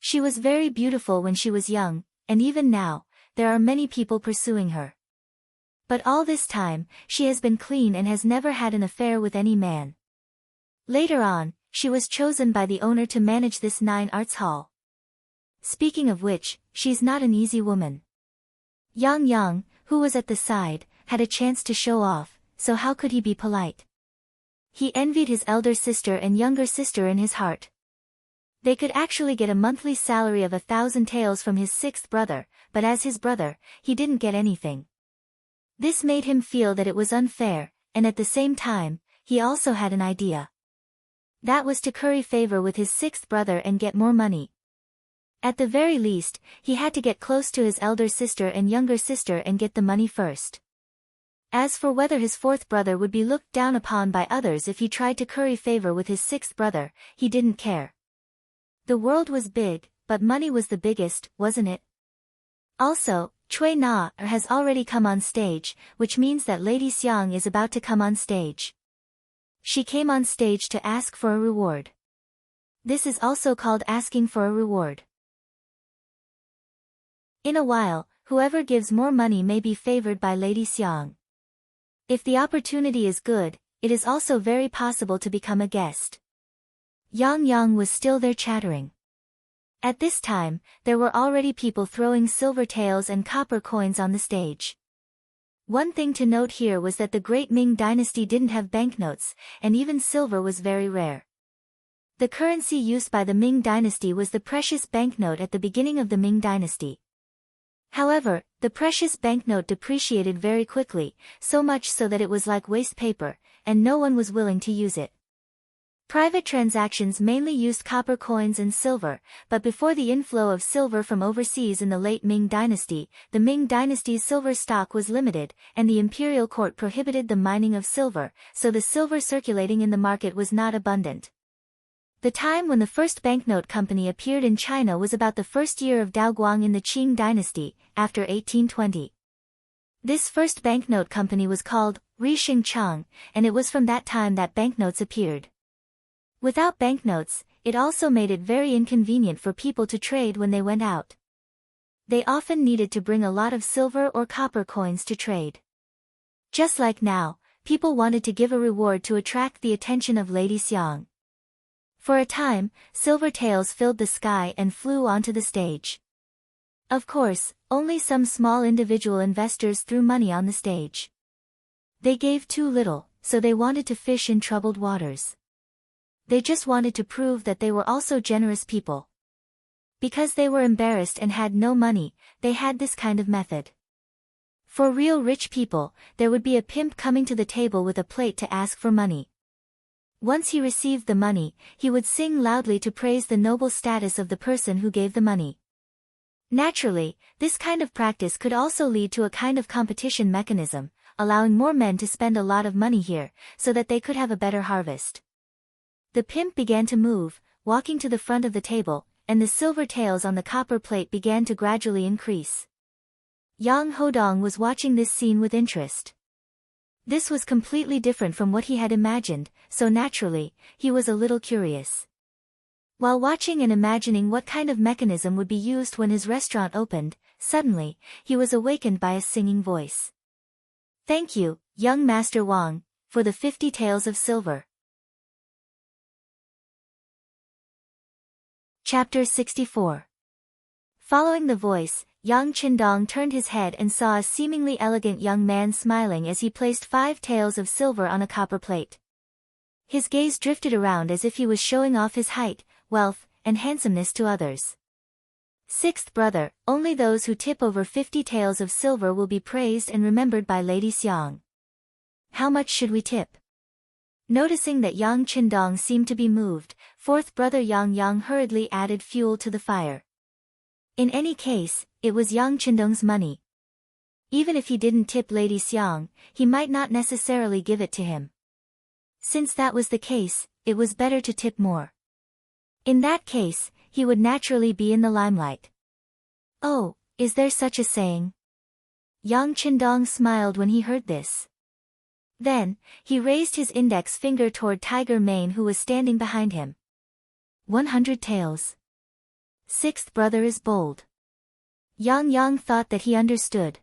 She was very beautiful when she was young, and even now, there are many people pursuing her. But all this time, she has been clean and has never had an affair with any man. Later on, she was chosen by the owner to manage this 9 arts hall. Speaking of which, she's not an easy woman." Yang, who was at the side, had a chance to show off, so how could he be polite? He envied his elder sister and younger sister in his heart. They could actually get a monthly salary of 1,000 taels from his 6th brother, but as his brother, he didn't get anything. This made him feel that it was unfair, and at the same time, he also had an idea. That was to curry favor with his 6th brother and get more money. At the very least, he had to get close to his elder sister and younger sister and get the money first. As for whether his 4th brother would be looked down upon by others if he tried to curry favor with his 6th brother, he didn't care. The world was big, but money was the biggest, wasn't it? Also, Cui Na has already come on stage, which means that Lady Xiang is about to come on stage. She came on stage to ask for a reward. This is also called asking for a reward. In a while, whoever gives more money may be favored by Lady Xiang. If the opportunity is good, it is also very possible to become a guest. Yang was still there chattering. At this time, there were already people throwing silver taels and copper coins on the stage. One thing to note here was that the Great Ming dynasty didn't have banknotes, and even silver was very rare. The currency used by the Ming dynasty was the precious banknote at the beginning of the Ming dynasty. However, the precious banknote depreciated very quickly, so much so that it was like waste paper, and no one was willing to use it. Private transactions mainly used copper coins and silver, but before the inflow of silver from overseas in the late Ming dynasty, the Ming dynasty's silver stock was limited, and the imperial court prohibited the mining of silver, so the silver circulating in the market was not abundant. The time when the first banknote company appeared in China was about the first year of Daoguang in the Qing dynasty, after 1820. This first banknote company was called Rixing Chang, and it was from that time that banknotes appeared. Without banknotes, it also made it very inconvenient for people to trade when they went out. They often needed to bring a lot of silver or copper coins to trade. Just like now, people wanted to give a reward to attract the attention of Lady Xiang. For a time, silver tails filled the sky and flew onto the stage. Of course, only some small individual investors threw money on the stage. They gave too little, so they wanted to fish in troubled waters. They just wanted to prove that they were also generous people. Because they were embarrassed and had no money, they had this kind of method. For real rich people, there would be a pimp coming to the table with a plate to ask for money. Once he received the money, he would sing loudly to praise the noble status of the person who gave the money. Naturally, this kind of practice could also lead to a kind of competition mechanism, allowing more men to spend a lot of money here, so that they could have a better harvest. The pimp began to move, walking to the front of the table, and the silver tails on the copper plate began to gradually increase. Yang Hodong was watching this scene with interest. This was completely different from what he had imagined, so naturally, he was a little curious. While watching and imagining what kind of mechanism would be used when his restaurant opened, suddenly, he was awakened by a singing voice. "Thank you, young Master Wang, for the 50 taels of silver." Chapter 64. Following the voice, Yang Qindong turned his head and saw a seemingly elegant young man smiling as he placed 5 taels of silver on a copper plate. His gaze drifted around as if he was showing off his height, wealth, and handsomeness to others. Sixth brother, only those who tip over 50 taels of silver will be praised and remembered by Lady Xiang. How much should we tip? Noticing that Yang Qindong seemed to be moved, fourth brother Yang hurriedly added fuel to the fire. In any case, it was Yang Qindong's money. Even if he didn't tip Lady Xiang, he might not necessarily give it to him. Since that was the case, it was better to tip more. In that case, he would naturally be in the limelight. Oh, is there such a saying? Yang Qindong smiled when he heard this. Then, he raised his index finger toward Tiger Mane who was standing behind him. 100 taels. Sixth brother is bold. Yang thought that he understood.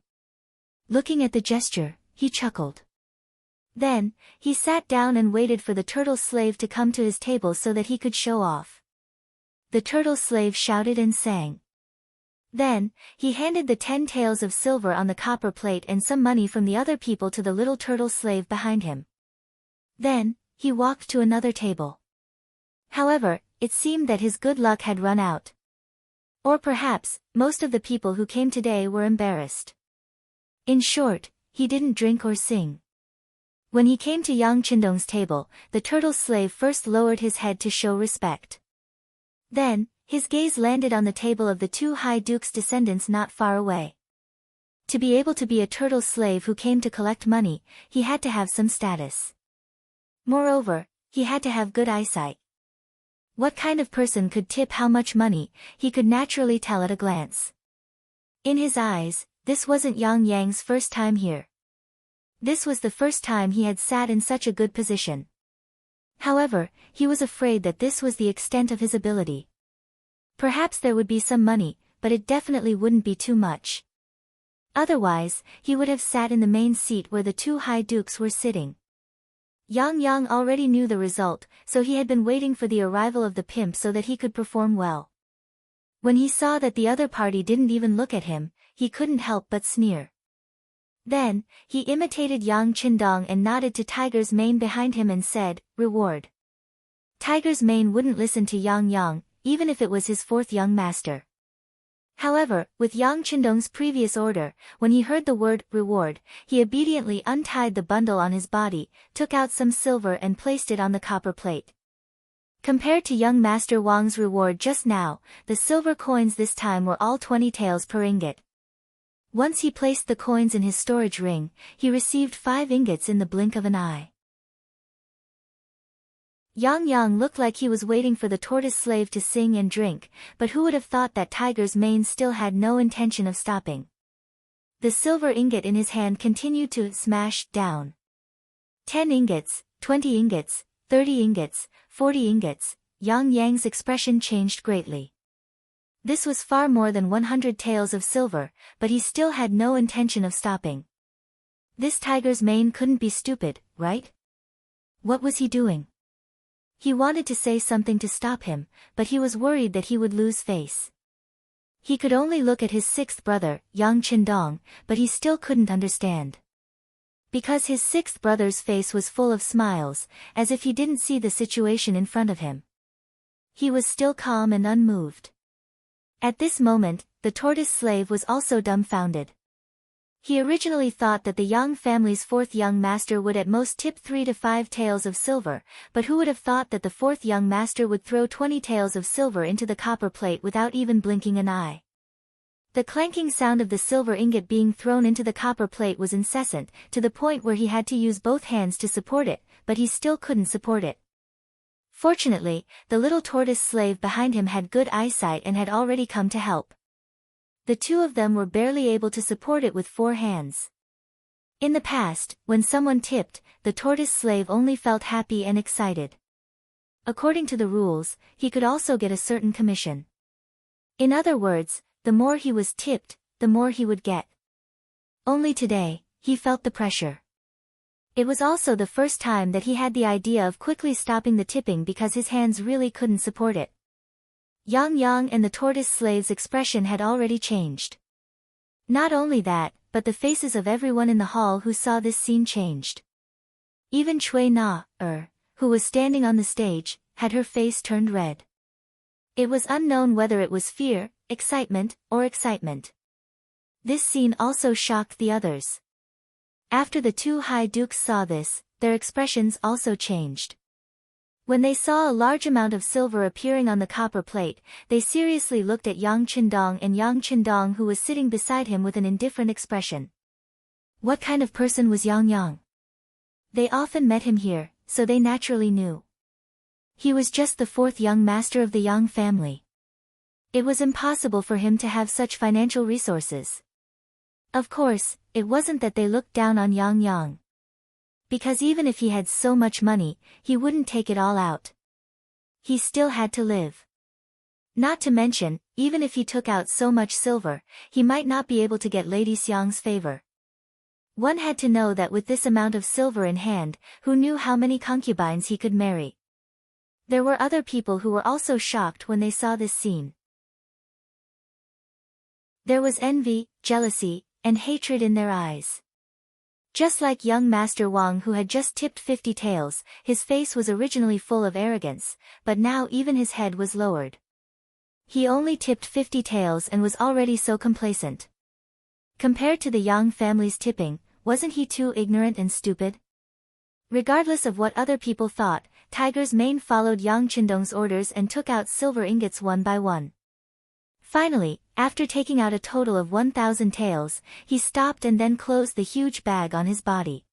Looking at the gesture, he chuckled. Then, he sat down and waited for the turtle slave to come to his table so that he could show off. The turtle slave shouted and sang. Then, he handed the 10 taels of silver on the copper plate and some money from the other people to the little turtle slave behind him. Then, he walked to another table. However, it seemed that his good luck had run out. Or perhaps, most of the people who came today were embarrassed. In short, he didn't drink or sing. When he came to Yang Qindong's table, the turtle slave first lowered his head to show respect. Then, his gaze landed on the table of the 2 high dukes' descendants not far away. To be able to be a turtle slave who came to collect money, he had to have some status. Moreover, he had to have good eyesight. What kind of person could tip how much money, he could naturally tell at a glance. In his eyes, this wasn't Yang's first time here. This was the first time he had sat in such a good position. However, he was afraid that this was the extent of his ability. Perhaps there would be some money, but it definitely wouldn't be too much. Otherwise, he would have sat in the main seat where the 2 high dukes were sitting. Yang already knew the result, so he had been waiting for the arrival of the pimp so that he could perform well. When he saw that the other party didn't even look at him, he couldn't help but sneer. Then, he imitated Yang Qindong and nodded to Tiger's Mane behind him and said, "Reward." Tiger's mane wouldn't listen to Yang Yang, even if it was his fourth young master. However, with Yang Qindong's previous order, when he heard the word reward, he obediently untied the bundle on his body, took out some silver and placed it on the copper plate. Compared to young Master Wang's reward just now, the silver coins this time were all 20 taels per ingot. Once he placed the coins in his storage ring, he received 5 ingots in the blink of an eye. Yang Yang looked like he was waiting for the tortoise slave to sing and drink, but who would have thought that Tiger's mane still had no intention of stopping. The silver ingot in his hand continued to smash down. 10 ingots, 20 ingots, 30 ingots, 40 ingots, Yang Yang's expression changed greatly. This was far more than 100 taels of silver, but he still had no intention of stopping. This tiger's mane couldn't be stupid, right? What was he doing? He wanted to say something to stop him, but he was worried that he would lose face. He could only look at his sixth brother, Yang Qindong, but he still couldn't understand. Because his sixth brother's face was full of smiles, as if he didn't see the situation in front of him. He was still calm and unmoved. At this moment, the tortoise slave was also dumbfounded. He originally thought that the Yang family's fourth young master would at most tip 3 to 5 taels of silver, but who would have thought that the fourth young master would throw 20 taels of silver into the copper plate without even blinking an eye? The clanking sound of the silver ingot being thrown into the copper plate was incessant, to the point where he had to use both hands to support it, but he still couldn't support it. Fortunately, the little tortoise slave behind him had good eyesight and had already come to help. The two of them were barely able to support it with 4 hands. In the past, when someone tipped, the tortoise slave only felt happy and excited. According to the rules, he could also get a certain commission. In other words, the more he was tipped, the more he would get. Only today, he felt the pressure. It was also the first time that he had the idea of quickly stopping the tipping because his hands really couldn't support it. Yang Yang and the tortoise slave's expression had already changed. Not only that, but the faces of everyone in the hall who saw this scene changed. Even Cui Na, who was standing on the stage, had her face turned red. It was unknown whether it was fear, excitement, or excitement. This scene also shocked the others. After the 2 high dukes saw this, their expressions also changed. When they saw a large amount of silver appearing on the copper plate, they seriously looked at Yang Qindong and Yang Qindong, who was sitting beside him with an indifferent expression. What kind of person was Yang Yang? They often met him here, so they naturally knew. He was just the 4th young master of the Yang family. It was impossible for him to have such financial resources. Of course, it wasn't that they looked down on Yang Yang. Because even if he had so much money, he wouldn't take it all out. He still had to live. Not to mention, even if he took out so much silver, he might not be able to get Lady Xiang's favor. One had to know that with this amount of silver in hand, who knew how many concubines he could marry. There were other people who were also shocked when they saw this scene. There was envy, jealousy, and hatred in their eyes. Just like young Master Wang, who had just tipped 50 taels, his face was originally full of arrogance, but now even his head was lowered. He only tipped 50 taels and was already so complacent. Compared to the Yang family's tipping, wasn't he too ignorant and stupid? Regardless of what other people thought, Tiger's mane followed Yang Qindong's orders and took out silver ingots one by one. Finally, after taking out a total of 1,000 taels, he stopped and then closed the huge bag on his body.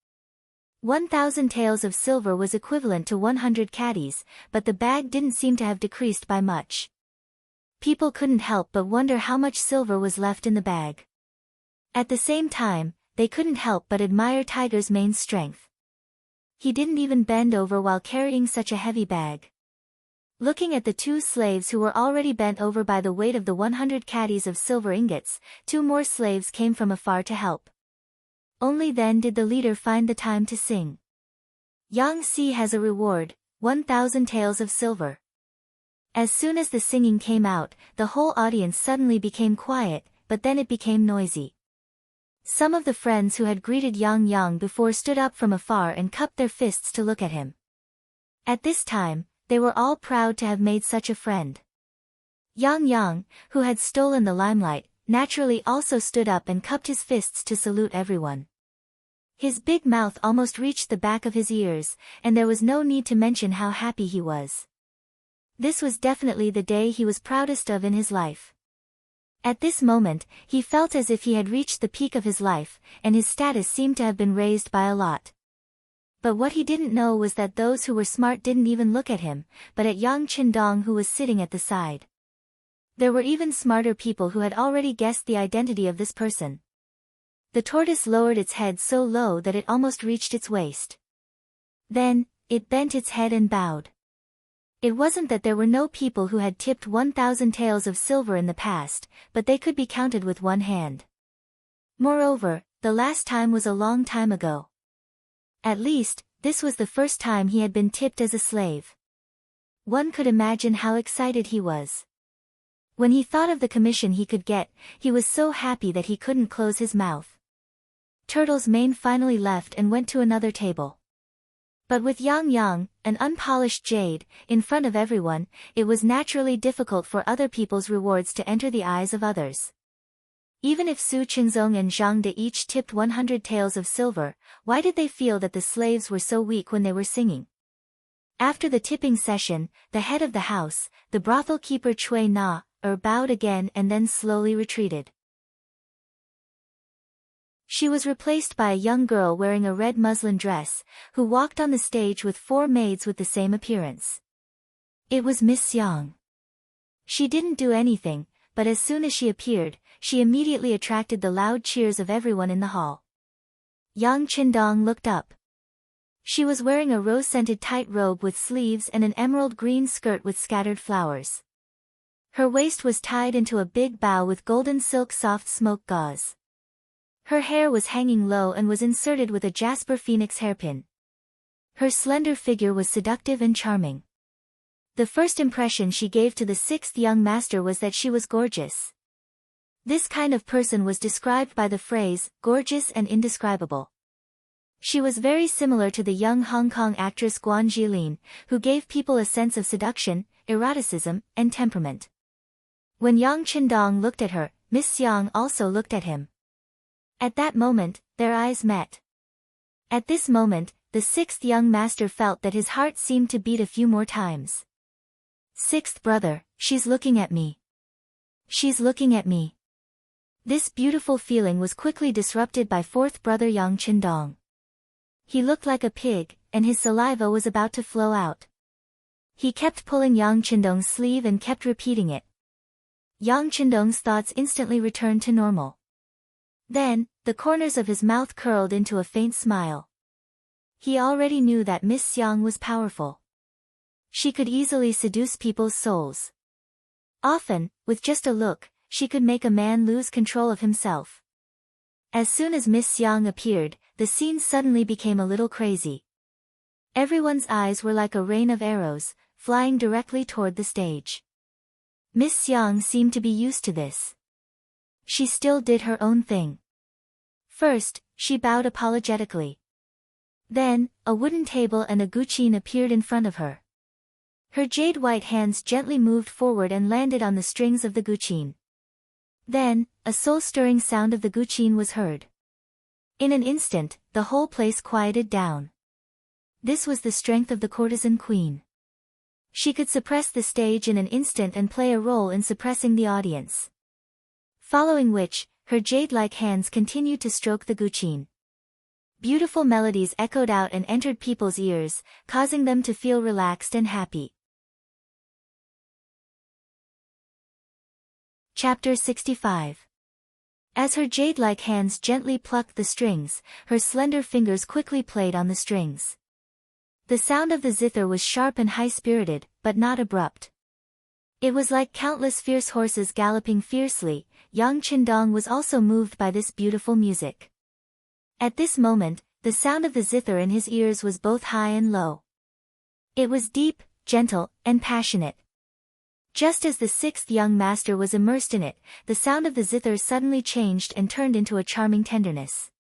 1,000 taels of silver was equivalent to 100 caddies, but the bag didn't seem to have decreased by much. People couldn't help but wonder how much silver was left in the bag. At the same time, they couldn't help but admire Tiger's mane's strength. He didn't even bend over while carrying such a heavy bag. Looking at the 2 slaves who were already bent over by the weight of the 100 caddies of silver ingots, 2 more slaves came from afar to help. Only then did the leader find the time to sing. Yang Si has a reward, 1,000 taels of silver. As soon as the singing came out, the whole audience suddenly became quiet, but then it became noisy. Some of the friends who had greeted Yang Yang before stood up from afar and cupped their fists to look at him. At this time, they were all proud to have made such a friend. Yang, who had stolen the limelight, naturally also stood up and cupped his fists to salute everyone. His big mouth almost reached the back of his ears, and there was no need to mention how happy he was. This was definitely the day he was proudest of in his life. At this moment, he felt as if he had reached the peak of his life, and his status seemed to have been raised by a lot. But what he didn't know was that those who were smart didn't even look at him, but at Yang Qindong, who was sitting at the side. There were even smarter people who had already guessed the identity of this person. The tortoise lowered its head so low that it almost reached its waist. Then, it bent its head and bowed. It wasn't that there were no people who had tipped 1,000 taels of silver in the past, but they could be counted with one hand. Moreover, the last time was a long time ago. At least, this was the first time he had been tipped as a slave. One could imagine how excited he was. When he thought of the commission he could get, he was so happy that he couldn't close his mouth. Turtle's mane finally left and went to another table. But with Yang, an unpolished jade, in front of everyone, it was naturally difficult for other people's rewards to enter the eyes of others. Even if Su Qingzong and Zhang De each tipped 100 taels of silver, why did they feel that the slaves were so weak when they were singing? After the tipping session, the head of the house, the brothel keeper Cui Na, bowed again and then slowly retreated. She was replaced by a young girl wearing a red muslin dress, who walked on the stage with 4 maids with the same appearance. It was Miss Yang. She didn't do anything, but as soon as she appeared, she immediately attracted the loud cheers of everyone in the hall. Yang Qindong looked up. She was wearing a rose-scented tight robe with sleeves and an emerald green skirt with scattered flowers. Her waist was tied into a big bow with golden silk soft smoke gauze. Her hair was hanging low and was inserted with a jasper phoenix hairpin. Her slender figure was seductive and charming. The first impression she gave to the 6th young master was that she was gorgeous. This kind of person was described by the phrase, gorgeous and indescribable. She was very similar to the young Hong Kong actress Guan Jilin, who gave people a sense of seduction, eroticism, and temperament. When Yang Qindong looked at her, Miss Yang also looked at him. At that moment, their eyes met. At this moment, the 6th young master felt that his heart seemed to beat a few more times. 6th brother, she's looking at me. She's looking at me. This beautiful feeling was quickly disrupted by 4th brother Yang Qindong. He looked like a pig, and his saliva was about to flow out. He kept pulling Yang Qindong's sleeve and kept repeating it. Yang Qindong's thoughts instantly returned to normal. Then, the corners of his mouth curled into a faint smile. He already knew that Miss Yang was powerful. She could easily seduce people's souls. Often, with just a look, she could make a man lose control of himself. As soon as Miss Yang appeared, the scene suddenly became a little crazy. Everyone's eyes were like a rain of arrows, flying directly toward the stage. Miss Yang seemed to be used to this. She still did her own thing. First, she bowed apologetically. Then, a wooden table and a guqin appeared in front of her. Her jade-white hands gently moved forward and landed on the strings of the guqin. Then, a soul-stirring sound of the guqin was heard. In an instant, the whole place quieted down. This was the strength of the courtesan queen. She could suppress the stage in an instant and play a role in suppressing the audience. Following which, her jade-like hands continued to stroke the guqin. Beautiful melodies echoed out and entered people's ears, causing them to feel relaxed and happy. Chapter 65. As her jade-like hands gently plucked the strings, her slender fingers quickly played on the strings. The sound of the zither was sharp and high-spirited, but not abrupt. It was like countless fierce horses galloping fiercely. Yang Qindong was also moved by this beautiful music. At this moment, the sound of the zither in his ears was both high and low. It was deep, gentle, and passionate. Just as the 6th young master was immersed in it, the sound of the zither suddenly changed and turned into a charming tenderness.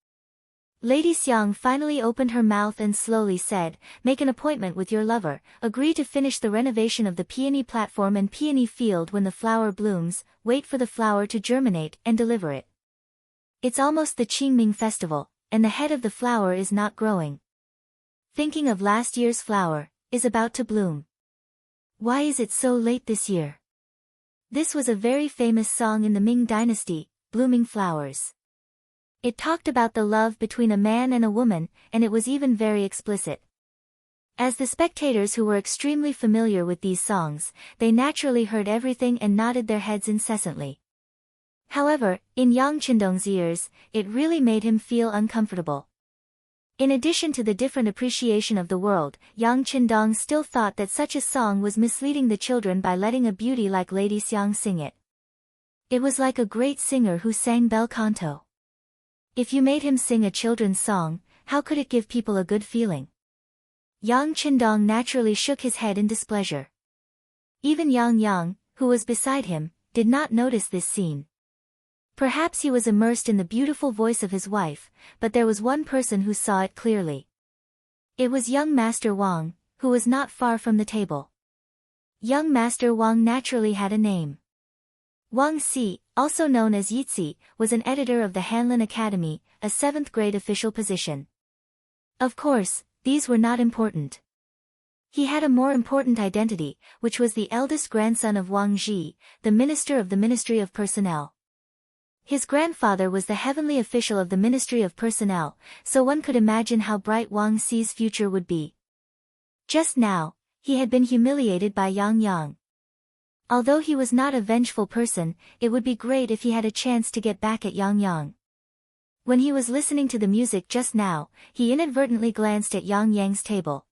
Lady Xiang finally opened her mouth and slowly said, "Make an appointment with your lover, agree to finish the renovation of the peony platform and peony field when the flower blooms, wait for the flower to germinate and deliver it. It's almost the Qing festival, and the head of the flower is not growing. Thinking of last year's flower, is about to bloom. Why is it so late this year?" This was a very famous song in the Ming Dynasty, Blooming Flowers. It talked about the love between a man and a woman, and it was even very explicit. As the spectators who were extremely familiar with these songs, they naturally heard everything and nodded their heads incessantly. However, in Yang Qindong's ears, it really made him feel uncomfortable. In addition to the different appreciation of the world, Yang Qindong still thought that such a song was misleading the children by letting a beauty like Lady Xiang sing it. It was like a great singer who sang bel canto. If you made him sing a children's song, how could it give people a good feeling? Yang Qindong naturally shook his head in displeasure. Even Yang, who was beside him, did not notice this scene. Perhaps he was immersed in the beautiful voice of his wife, but there was one person who saw it clearly. It was young Master Wang, who was not far from the table. Young Master Wang naturally had a name. Wang Si, also known as Yitzi, was an editor of the Hanlin Academy, a 7th grade official position. Of course, these were not important. He had a more important identity, which was the eldest grandson of Wang Ji, the minister of the Ministry of Personnel. His grandfather was the heavenly official of the Ministry of Personnel, so one could imagine how bright Wang Si's future would be. Just now, he had been humiliated by Yang. Although he was not a vengeful person, it would be great if he had a chance to get back at Yang. When he was listening to the music just now, he inadvertently glanced at Yang's table.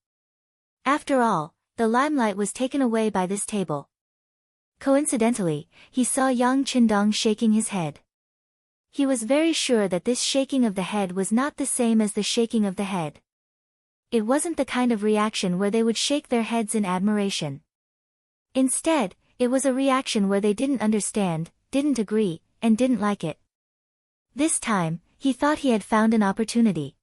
After all, the limelight was taken away by this table. Coincidentally, he saw Yang Qindong shaking his head. He was very sure that this shaking of the head was not the same as the shaking of the head. It wasn't the kind of reaction where they would shake their heads in admiration. Instead, it was a reaction where they didn't understand, didn't agree, and didn't like it. This time, he thought he had found an opportunity.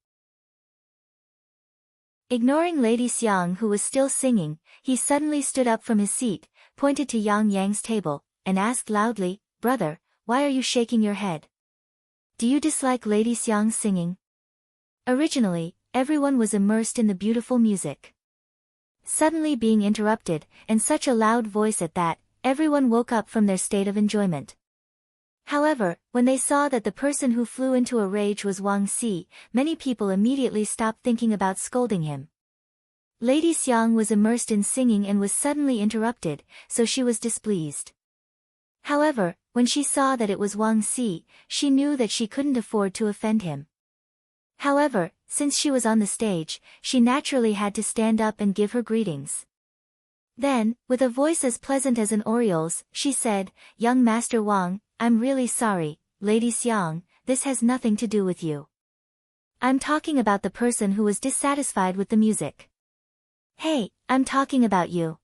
Ignoring Lady Xiang who was still singing, he suddenly stood up from his seat, pointed to Yang's table, and asked loudly, "Brother, why are you shaking your head? Do you dislike Lady Xiang's singing?" Originally, everyone was immersed in the beautiful music. Suddenly being interrupted, and such a loud voice at that, everyone woke up from their state of enjoyment. However, when they saw that the person who flew into a rage was Wang Si, many people immediately stopped thinking about scolding him. Lady Xiang was immersed in singing and was suddenly interrupted, so she was displeased. However, when she saw that it was Wang Si, she knew that she couldn't afford to offend him. However, since she was on the stage, she naturally had to stand up and give her greetings. Then, with a voice as pleasant as an oriole's, she said, "Young Master Wang, I'm really sorry, Lady Xiang, this has nothing to do with you. I'm talking about the person who was dissatisfied with the music. Hey, I'm talking about you.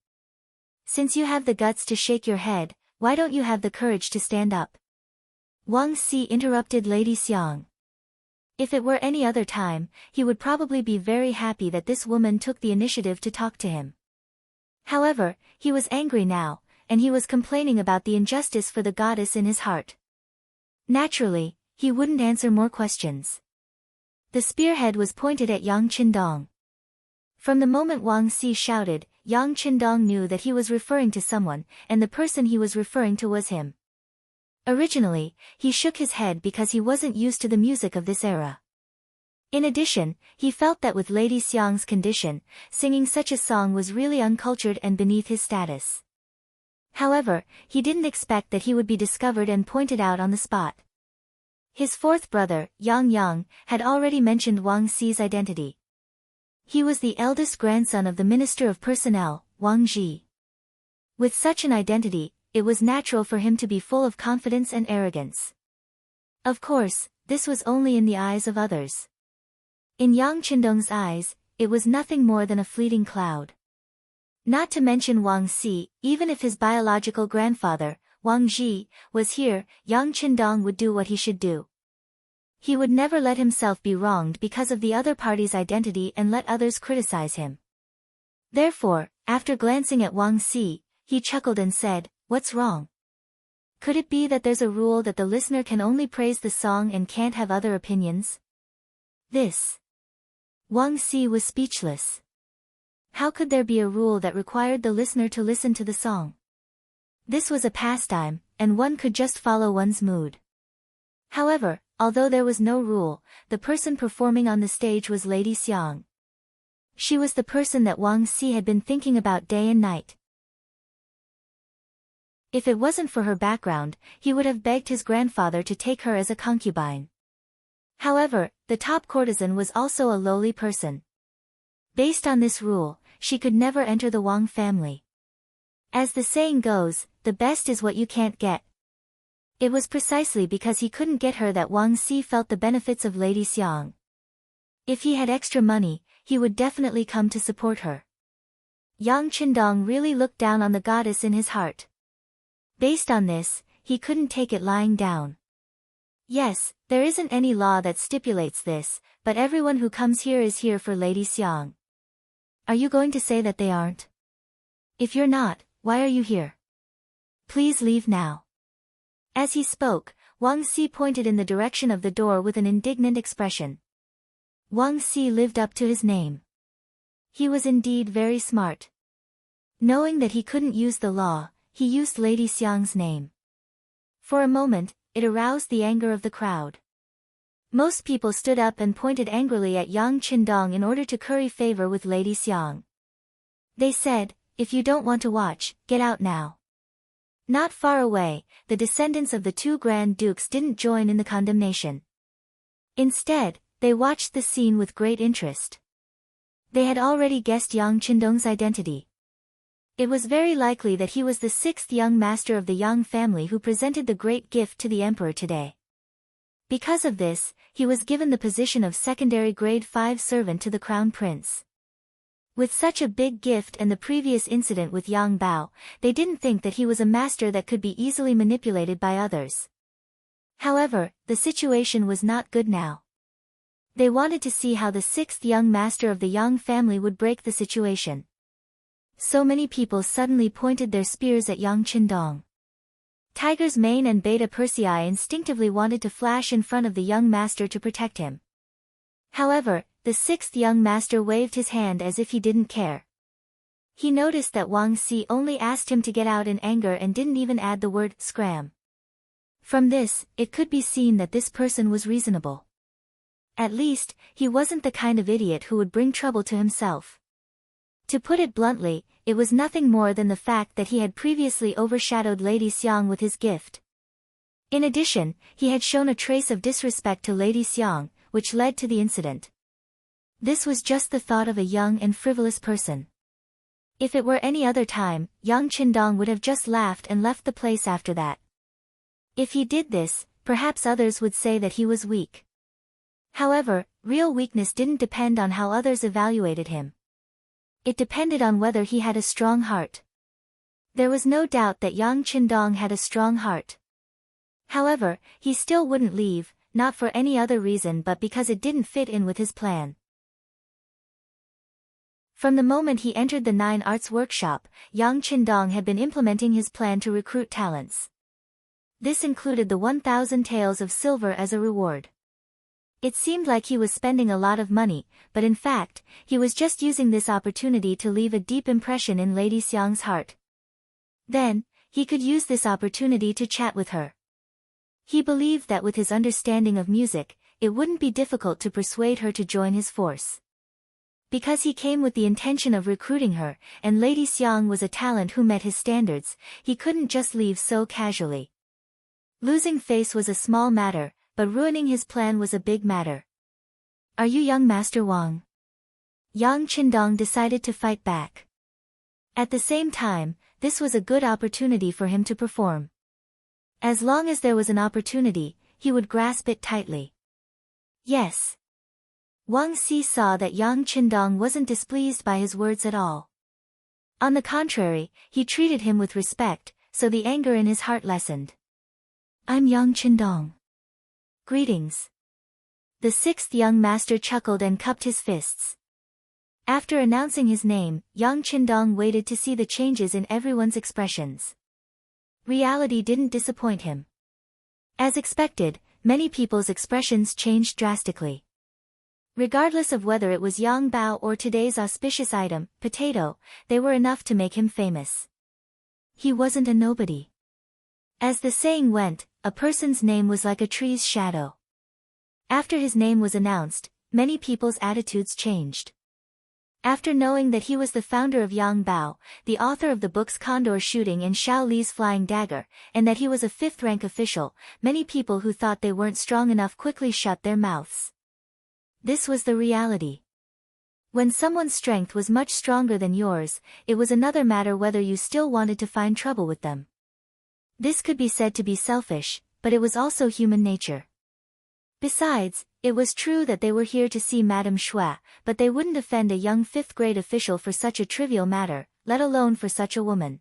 Since you have the guts to shake your head, why don't you have the courage to stand up?" Wang Si interrupted Lady Xiang. If it were any other time, he would probably be very happy that this woman took the initiative to talk to him. However, he was angry now, and he was complaining about the injustice for the goddess in his heart. Naturally, he wouldn't answer more questions. The spearhead was pointed at Yang Qindong. From the moment Wang Si shouted, Yang Qindong knew that he was referring to someone, and the person he was referring to was him. Originally, he shook his head because he wasn't used to the music of this era. In addition, he felt that with Lady Xiang's condition, singing such a song was really uncultured and beneath his status. However, he didn't expect that he would be discovered and pointed out on the spot. His fourth brother, Yang, had already mentioned Wang Si's identity. He was the eldest grandson of the Minister of Personnel, Wang Ji. With such an identity, it was natural for him to be full of confidence and arrogance. Of course, this was only in the eyes of others. In Yang Qindong's eyes, it was nothing more than a fleeting cloud. Not to mention Wang Si, even if his biological grandfather, Wang Ji, was here, Yang Qindong would do what he should do. He would never let himself be wronged because of the other party's identity and let others criticize him. Therefore, after glancing at Wang Si, he chuckled and said, "What's wrong? Could it be that there's a rule that the listener can only praise the song and can't have other opinions?" This. Wang Si was speechless. How could there be a rule that required the listener to listen to the song? This was a pastime, and one could just follow one's mood. However, although there was no rule, the person performing on the stage was Lady Xiang. She was the person that Wang Si had been thinking about day and night. If it wasn't for her background, he would have begged his grandfather to take her as a concubine. However, the top courtesan was also a lowly person. Based on this rule, she could never enter the Wang family. As the saying goes, the best is what you can't get. It was precisely because he couldn't get her that Wang Si felt the benefits of Lady Xiang. If he had extra money, he would definitely come to support her. Yang Qindong really looked down on the goddess in his heart. Based on this, he couldn't take it lying down. Yes, there isn't any law that stipulates this, but everyone who comes here is here for Lady Xiang. Are you going to say that they aren't? If you're not, why are you here? Please leave now. As he spoke, Wang Si pointed in the direction of the door with an indignant expression. Wang Si lived up to his name. He was indeed very smart. Knowing that he couldn't use the law, he used Lady Xiang's name. For a moment, it aroused the anger of the crowd. Most people stood up and pointed angrily at Yang Qindong in order to curry favor with Lady Xiang. They said, "If you don't want to watch, get out now." Not far away, the descendants of the two Grand Dukes didn't join in the condemnation. Instead, they watched the scene with great interest. They had already guessed Yang Qindong's identity. It was very likely that he was the sixth young master of the Yang family who presented the great gift to the emperor today. Because of this, he was given the position of secondary grade 5 servant to the crown prince. With such a big gift and the previous incident with Yang Bao, they didn't think that he was a master that could be easily manipulated by others. However, the situation was not good now. They wanted to see how the sixth young master of the Yang family would break the situation. So many people suddenly pointed their spears at Yang Qindong. Tiger's Mane and Beta Persei instinctively wanted to flash in front of the young master to protect him. However, the sixth young master waved his hand as if he didn't care. He noticed that Wang Si only asked him to get out in anger and didn't even add the word scram. From this, it could be seen that this person was reasonable. At least, he wasn't the kind of idiot who would bring trouble to himself. To put it bluntly, it was nothing more than the fact that he had previously overshadowed Lady Xiang with his gift. In addition, he had shown a trace of disrespect to Lady Xiang, which led to the incident. This was just the thought of a young and frivolous person. If it were any other time, Yang Qindong would have just laughed and left the place after that. If he did this, perhaps others would say that he was weak. However, real weakness didn't depend on how others evaluated him. It depended on whether he had a strong heart. There was no doubt that Yang Qindong had a strong heart. However, he still wouldn't leave, not for any other reason but because it didn't fit in with his plan. From the moment he entered the Nine Arts workshop, Yang Qindong had been implementing his plan to recruit talents. This included the 1,000 taels of silver as a reward. It seemed like he was spending a lot of money, but in fact, he was just using this opportunity to leave a deep impression in Lady Xiang's heart. Then, he could use this opportunity to chat with her. He believed that with his understanding of music, it wouldn't be difficult to persuade her to join his force. Because he came with the intention of recruiting her, and Lady Xiang was a talent who met his standards, he couldn't just leave so casually. Losing face was a small matter, but ruining his plan was a big matter. "Are you young Master Wang?" Yang Qindong decided to fight back. At the same time, this was a good opportunity for him to perform. As long as there was an opportunity, he would grasp it tightly. Yes. Wang Si saw that Yang Qindong wasn't displeased by his words at all. On the contrary, he treated him with respect, so the anger in his heart lessened. "I'm Yang Qindong. Greetings." The sixth young master chuckled and cupped his fists. After announcing his name, Yang Qindong waited to see the changes in everyone's expressions. Reality didn't disappoint him. As expected, many people's expressions changed drastically. Regardless of whether it was Yang Bao or today's auspicious item, potato, they were enough to make him famous. He wasn't a nobody. As the saying went, a person's name was like a tree's shadow. After his name was announced, many people's attitudes changed. After knowing that he was the founder of Yang Bao, the author of the books Condor Shooting and Xiao Li's Flying Dagger, and that he was a fifth-rank official, many people who thought they weren't strong enough quickly shut their mouths. This was the reality. When someone's strength was much stronger than yours, it was another matter whether you still wanted to find trouble with them. This could be said to be selfish, but it was also human nature. Besides, it was true that they were here to see Madame Xue, but they wouldn't offend a young fifth-grade official for such a trivial matter, let alone for such a woman.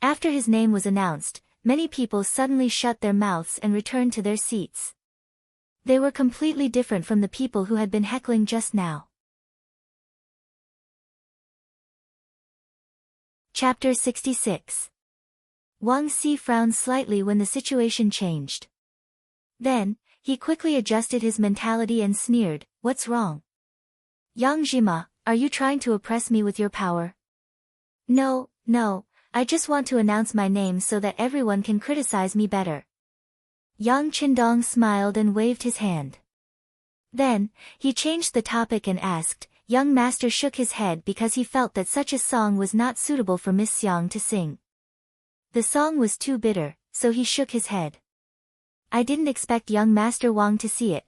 After his name was announced, many people suddenly shut their mouths and returned to their seats. They were completely different from the people who had been heckling just now. Chapter 66. Wang Xi frowned slightly when the situation changed. Then, he quickly adjusted his mentality and sneered, "What's wrong? Yang Zhima, are you trying to oppress me with your power?" No, I just want to announce my name so that everyone can criticize me better." Yang Qindong smiled and waved his hand. Then, he changed the topic and asked. Young master shook his head because he felt that such a song was not suitable for Miss Xiang to sing. The song was too bitter, so he shook his head. "I didn't expect young master Wang to see it."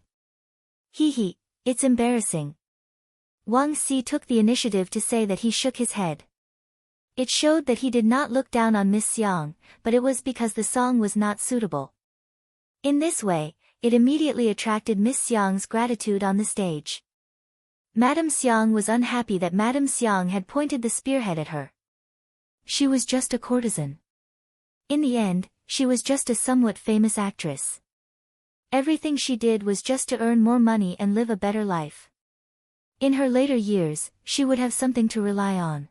Hee, it's embarrassing." Wang Xi took the initiative to say that he shook his head. It showed that he did not look down on Miss Xiang, but it was because the song was not suitable. In this way, it immediately attracted Miss Xiang's gratitude on the stage. Madame Xiang was unhappy that Madame Xiang had pointed the spearhead at her. She was just a courtesan. In the end, she was just a somewhat famous actress. Everything she did was just to earn more money and live a better life. In her later years, she would have something to rely on.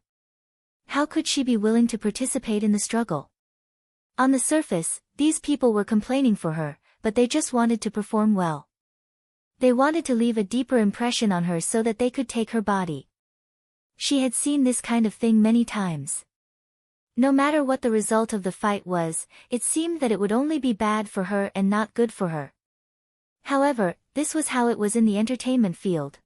How could she be willing to participate in the struggle? On the surface, these people were complaining for her, but they just wanted to perform well. They wanted to leave a deeper impression on her so that they could take her body. She had seen this kind of thing many times. No matter what the result of the fight was, it seemed that it would only be bad for her and not good for her. However, this was how it was in the entertainment field.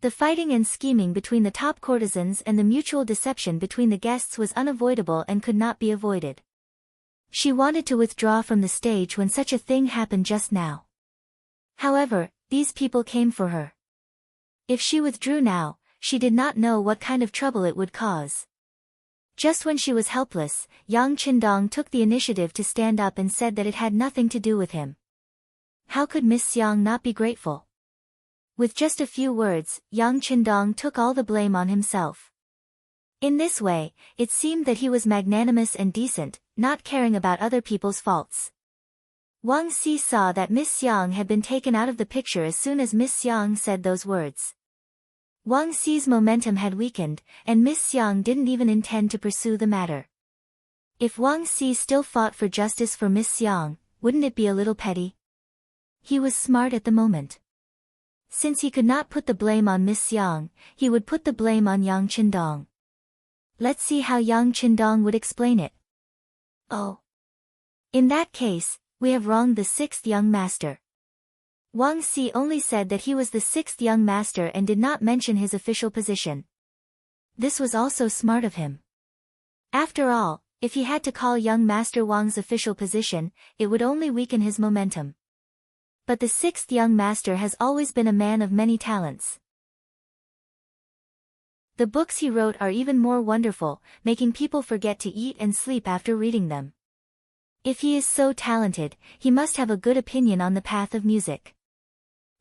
The fighting and scheming between the top courtesans and the mutual deception between the guests was unavoidable and could not be avoided. She wanted to withdraw from the stage when such a thing happened just now. However, these people came for her. If she withdrew now, she did not know what kind of trouble it would cause. Just when she was helpless, Yang Qindong took the initiative to stand up and said that it had nothing to do with him. How could Miss Xiang not be grateful? With just a few words, Yang Qindong took all the blame on himself. In this way, it seemed that he was magnanimous and decent, not caring about other people's faults. Wang Xi saw that Miss Xiang had been taken out of the picture as soon as Miss Xiang said those words. Wang Xi's momentum had weakened, and Miss Xiang didn't even intend to pursue the matter. If Wang Xi still fought for justice for Miss Xiang, wouldn't it be a little petty? He was smart at the moment. Since he could not put the blame on Miss Xiang, he would put the blame on Yang Qindong. Let's see how Yang Qindong would explain it. "Oh. In that case, we have wronged the sixth young master." Wang Xi only said that he was the sixth young master and did not mention his official position. This was also smart of him. After all, if he had to call young master Wang's official position, it would only weaken his momentum. But the sixth young master has always been a man of many talents. The books he wrote are even more wonderful, making people forget to eat and sleep after reading them. If he is so talented, he must have a good opinion on the path of music.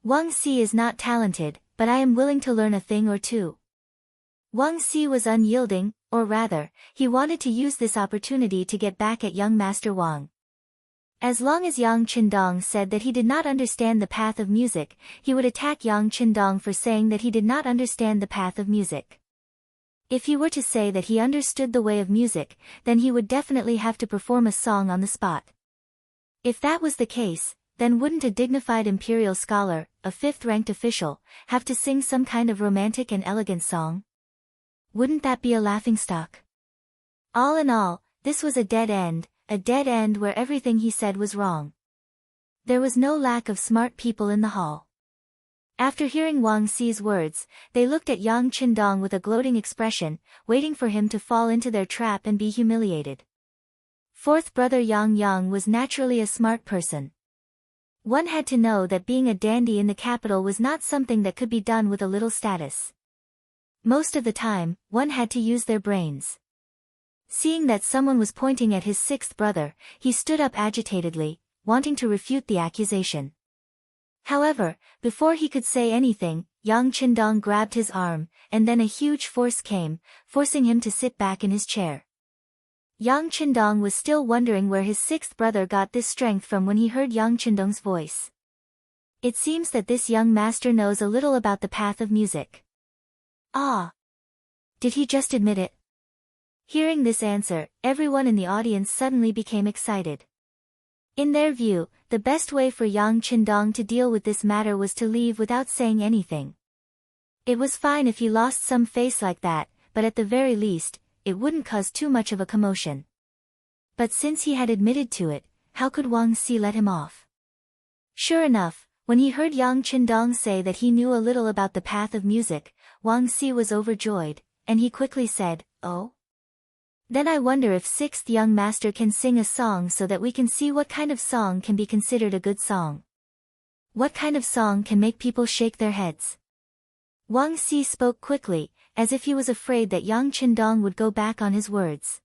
Wang Xi is not talented, but I am willing to learn a thing or two. Wang Xi was unyielding, or rather, he wanted to use this opportunity to get back at young Master Wang. As long as Yang Qindong said that he did not understand the path of music, he would attack Yang Qindong for saying that he did not understand the path of music. If he were to say that he understood the way of music, then he would definitely have to perform a song on the spot. If that was the case, then wouldn't a dignified imperial scholar, a fifth-ranked official, have to sing some kind of romantic and elegant song? Wouldn't that be a laughingstock? All in all, this was a dead end where everything he said was wrong. There was no lack of smart people in the hall. After hearing Wang Xi's words, they looked at Yang Qindong with a gloating expression, waiting for him to fall into their trap and be humiliated. Fourth brother Yang was naturally a smart person. One had to know that being a dandy in the capital was not something that could be done with a little status. Most of the time, one had to use their brains. Seeing that someone was pointing at his sixth brother, he stood up agitatedly, wanting to refute the accusation. However, before he could say anything, Yang Qindong grabbed his arm, and then a huge force came, forcing him to sit back in his chair. Yang Qindong was still wondering where his sixth brother got this strength from when he heard Yang Qindong's voice. It seems that this young master knows a little about the path of music. Ah! Did he just admit it? Hearing this answer, everyone in the audience suddenly became excited. In their view, the best way for Yang Qindong to deal with this matter was to leave without saying anything. It was fine if he lost some face like that, but at the very least, it wouldn't cause too much of a commotion. But since he had admitted to it, how could Wang Xi let him off? Sure enough, when he heard Yang Qindong say that he knew a little about the path of music, Wang Xi was overjoyed, and he quickly said, "Oh? Then I wonder if sixth young master can sing a song so that we can see what kind of song can be considered a good song. What kind of song can make people shake their heads?" Wang Xi spoke quickly, as if he was afraid that Yang Qindong would go back on his words.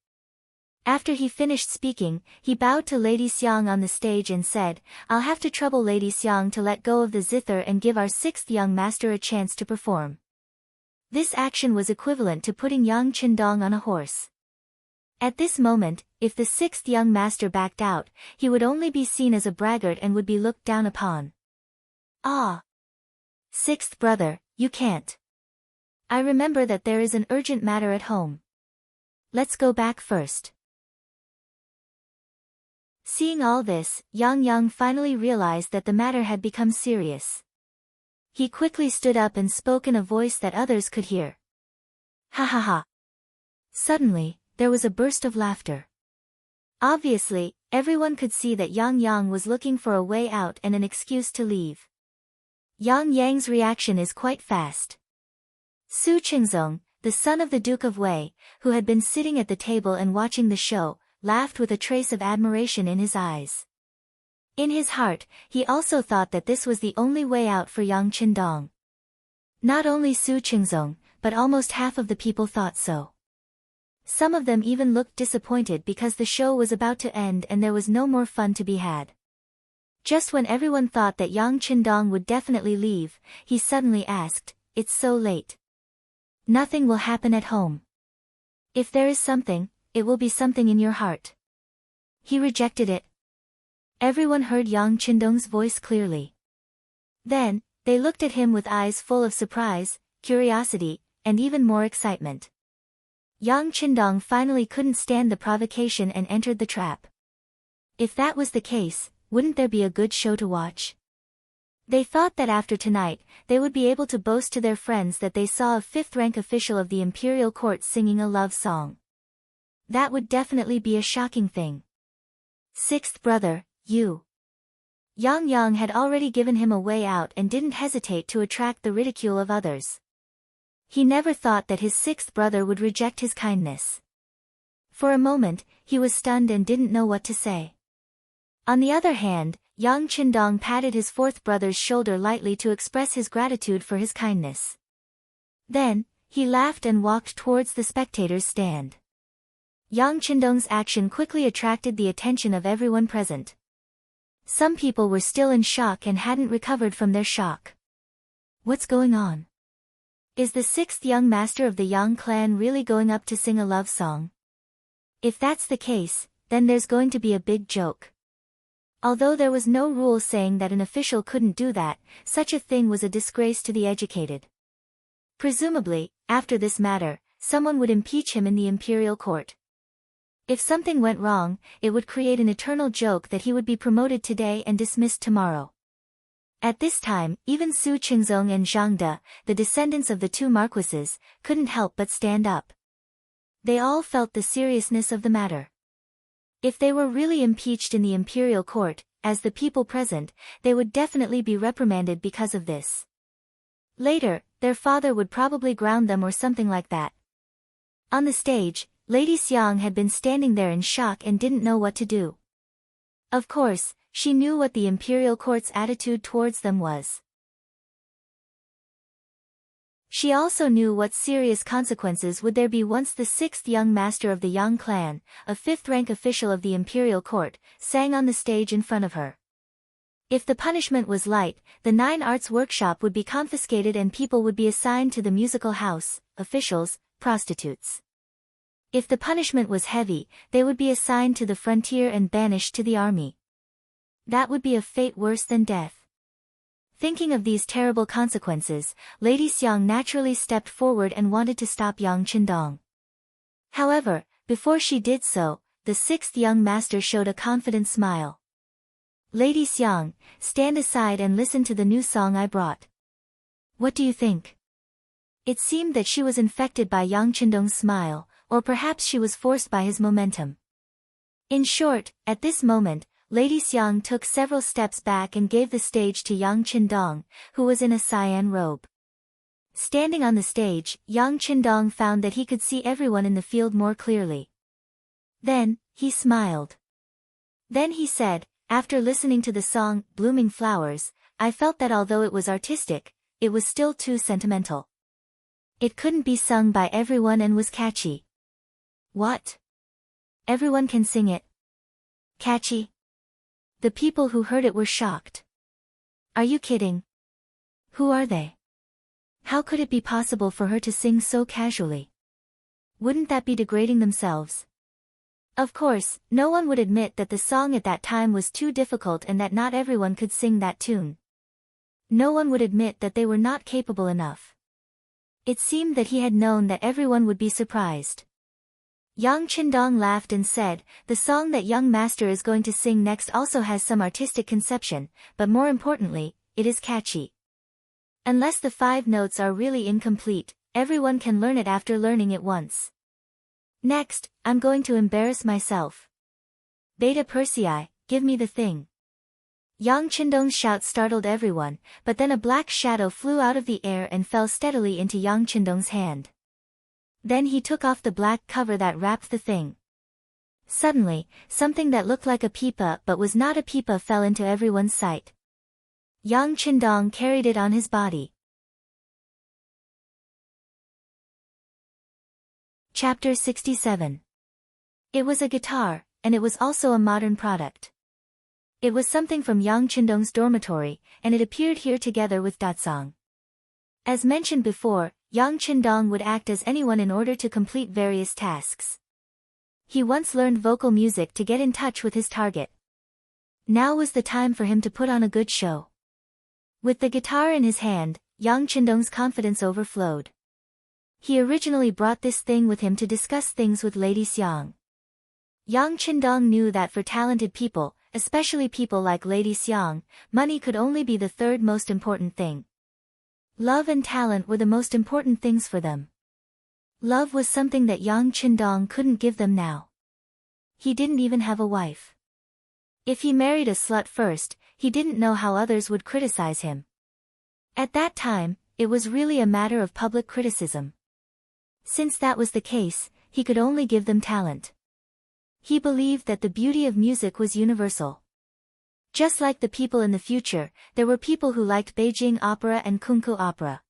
After he finished speaking, he bowed to Lady Xiang on the stage and said, "I'll have to trouble Lady Xiang to let go of the zither and give our sixth young master a chance to perform." This action was equivalent to putting Yang Qindong on a horse. At this moment, if the sixth young master backed out, he would only be seen as a braggart and would be looked down upon. "Ah! Sixth brother, you can't. I remember that there is an urgent matter at home. Let's go back first." Seeing all this, Yang finally realized that the matter had become serious. He quickly stood up and spoke in a voice that others could hear. "Ha ha ha!" Suddenly, there was a burst of laughter. Obviously, everyone could see that Yang was looking for a way out and an excuse to leave. Yang's reaction is quite fast. Su Qingzong, the son of the Duke of Wei, who had been sitting at the table and watching the show, laughed with a trace of admiration in his eyes. In his heart, he also thought that this was the only way out for Yang Qindong. Not only Su Qingzong, but almost half of the people thought so. Some of them even looked disappointed because the show was about to end and there was no more fun to be had. Just when everyone thought that Yang Qindong would definitely leave, he suddenly asked, "It's so late. Nothing will happen at home. If there is something, it will be something in your heart." He rejected it. Everyone heard Yang Qindong's voice clearly. Then, they looked at him with eyes full of surprise, curiosity, and even more excitement. Yang Qindong finally couldn't stand the provocation and entered the trap. If that was the case, wouldn't there be a good show to watch? They thought that after tonight, they would be able to boast to their friends that they saw a fifth-rank official of the imperial court singing a love song. That would definitely be a shocking thing. "Sixth brother, you." Yang had already given him a way out and didn't hesitate to attract the ridicule of others. He never thought that his sixth brother would reject his kindness. For a moment, he was stunned and didn't know what to say. On the other hand, Yang Qindong patted his fourth brother's shoulder lightly to express his gratitude for his kindness. Then, he laughed and walked towards the spectators' stand. Yang Qindong's action quickly attracted the attention of everyone present. Some people were still in shock and hadn't recovered from their shock. What's going on? Is the sixth young master of the Yang clan really going up to sing a love song? If that's the case, then there's going to be a big joke. Although there was no rule saying that an official couldn't do that, such a thing was a disgrace to the educated. Presumably, after this matter, someone would impeach him in the imperial court. If something went wrong, it would create an eternal joke that he would be promoted today and dismissed tomorrow. At this time, even Su Qingzong and Zhang De, the descendants of the two marquises, couldn't help but stand up. They all felt the seriousness of the matter. If they were really impeached in the imperial court, as the people present, they would definitely be reprimanded because of this. Later, their father would probably ground them or something like that. On the stage, Lady Xiang had been standing there in shock and didn't know what to do. Of course, she knew what the imperial court's attitude towards them was. She also knew what serious consequences would there be once the sixth young master of the Yang clan, a fifth-rank official of the imperial court, sang on the stage in front of her. If the punishment was light, the 9 Arts workshop would be confiscated and people would be assigned to the musical house, officials, prostitutes. If the punishment was heavy, they would be assigned to the frontier and banished to the army. That would be a fate worse than death. Thinking of these terrible consequences, Lady Xiang naturally stepped forward and wanted to stop Yang Qindong. However, before she did so, the sixth young master showed a confident smile. "Lady Xiang, stand aside and listen to the new song I brought. What do you think?" It seemed that she was infected by Yang Qindong's smile, or perhaps she was forced by his momentum. In short, at this moment, Lady Xiang took several steps back and gave the stage to Yang Qindong, who was in a cyan robe. Standing on the stage, Yang Qindong found that he could see everyone in the field more clearly. Then, he smiled. Then he said, "After listening to the song, Blooming Flowers, I felt that although it was artistic, it was still too sentimental. It couldn't be sung by everyone and was catchy." "What? Everyone can sing it? Catchy?" The people who heard it were shocked. "Are you kidding? Who are they? How could it be possible for her to sing so casually? Wouldn't that be degrading themselves?" Of course, no one would admit that the song at that time was too difficult and that not everyone could sing that tune. No one would admit that they were not capable enough. It seemed that he had known that everyone would be surprised. Yang Qindong laughed and said, "The song that young master is going to sing next also has some artistic conception, but more importantly, it is catchy. Unless the 5 notes are really incomplete, everyone can learn it after learning it once. Next, I'm going to embarrass myself. Beta Persei, give me the thing." Yang Qindong's shout startled everyone, but then a black shadow flew out of the air and fell steadily into Yang Qindong's hand. Then he took off the black cover that wrapped the thing. Suddenly, something that looked like a pipa but was not a pipa fell into everyone's sight. Yang Qindong carried it on his body. Chapter 67. It was a guitar, and it was also a modern product. It was something from Yang Qindong's dormitory, and it appeared here together with datsang. As mentioned before, Yang Qindong would act as anyone in order to complete various tasks. He once learned vocal music to get in touch with his target. Now was the time for him to put on a good show. With the guitar in his hand, Yang Qindong's confidence overflowed. He originally brought this thing with him to discuss things with Lady Xiang. Yang Qindong knew that for talented people, especially people like Lady Xiang, money could only be the 3rd most important thing. Love and talent were the most important things for them. Love was something that Yang Qindong couldn't give them now. He didn't even have a wife. If he married a slut first, he didn't know how others would criticize him. At that time, it was really a matter of public criticism. Since that was the case, he could only give them talent. He believed that the beauty of music was universal. Just like the people in the future, there were people who liked Beijing opera and Kunku opera.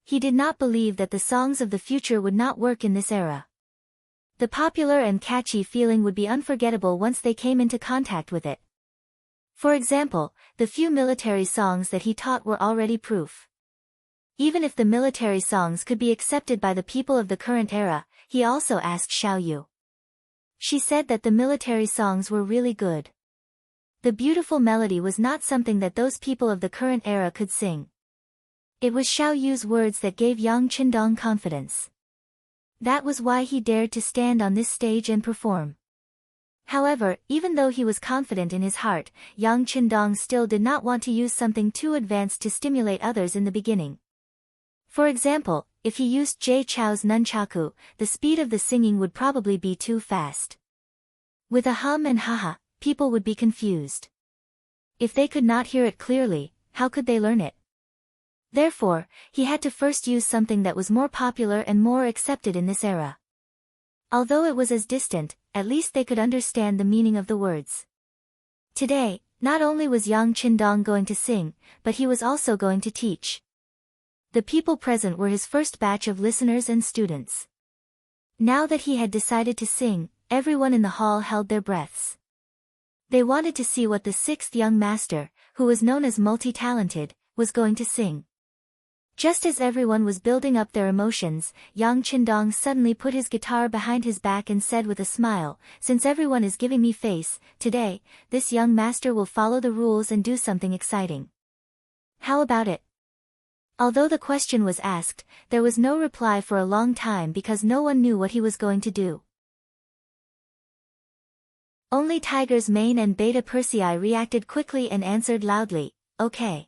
He did not believe that the songs of the future would not work in this era. The popular and catchy feeling would be unforgettable once they came into contact with it. For example, the few military songs that he taught were already proof. Even if the military songs could be accepted by the people of the current era, he also asked Xiao Yu. She said that the military songs were really good. The beautiful melody was not something that those people of the current era could sing. It was Xiao Yu's words that gave Yang Qindong confidence. That was why he dared to stand on this stage and perform. However, even though he was confident in his heart, Yang Qindong still did not want to use something too advanced to stimulate others in the beginning. For example, if he used Jie Chao's nunchaku, the speed of the singing would probably be too fast. With a hum and haha, people would be confused. If they could not hear it clearly, how could they learn it? Therefore, he had to first use something that was more popular and more accepted in this era. Although it was as distant, at least they could understand the meaning of the words. Today, not only was Yang Qindong going to sing, but he was also going to teach. The people present were his first batch of listeners and students. Now that he had decided to sing, everyone in the hall held their breaths. They wanted to see what the sixth young master, who was known as multi-talented, was going to sing. Just as everyone was building up their emotions, Yang Qindong suddenly put his guitar behind his back and said with a smile, "Since everyone is giving me face, today, this young master will follow the rules and do something exciting. How about it?" Although the question was asked, there was no reply for a long time because no one knew what he was going to do. Only tigers Mane and Beta Persei reacted quickly and answered loudly, "Okay."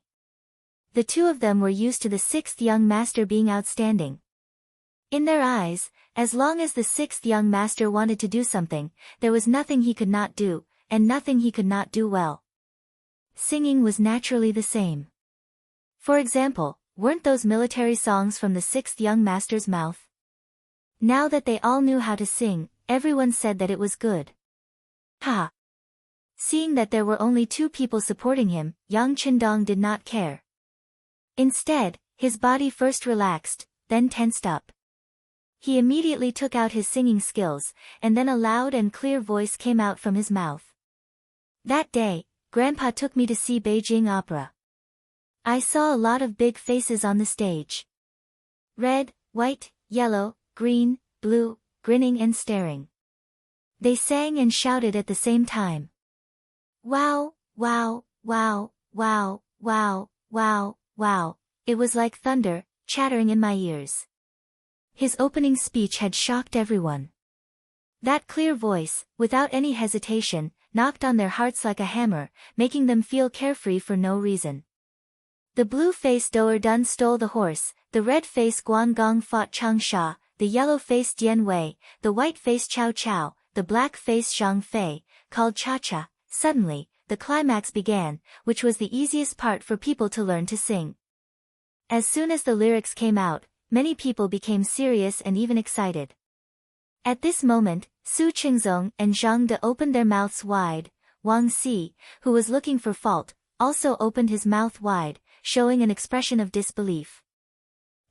The two of them were used to the sixth young master being outstanding. In their eyes, as long as the sixth young master wanted to do something, there was nothing he could not do, and nothing he could not do well. Singing was naturally the same. For example, weren't those military songs from the sixth young master's mouth? Now that they all knew how to sing, everyone said that it was good. Ha! Seeing that there were only two people supporting him, Yang Qindong did not care. Instead, his body first relaxed, then tensed up. He immediately took out his singing skills, and then a loud and clear voice came out from his mouth. "That day, Grandpa took me to see Beijing Opera. I saw a lot of big faces on the stage. Red, white, yellow, green, blue, grinning and staring. They sang and shouted at the same time. Wow, wow, wow, wow, wow, wow, wow. It was like thunder, chattering in my ears." His opening speech had shocked everyone. That clear voice, without any hesitation, knocked on their hearts like a hammer, making them feel carefree for no reason. The blue-faced Doer Dun stole the horse, the red-faced Guan Gong fought Chang Sha, the yellow-faced Dian Wei, the white-faced Chao Chao, the black-faced Zhang Fei, called Cha-Cha. Suddenly, the climax began, which was the easiest part for people to learn to sing. As soon as the lyrics came out, many people became serious and even excited. At this moment, Su Qingzong and Zhang De opened their mouths wide. Wang Si, who was looking for fault, also opened his mouth wide, showing an expression of disbelief.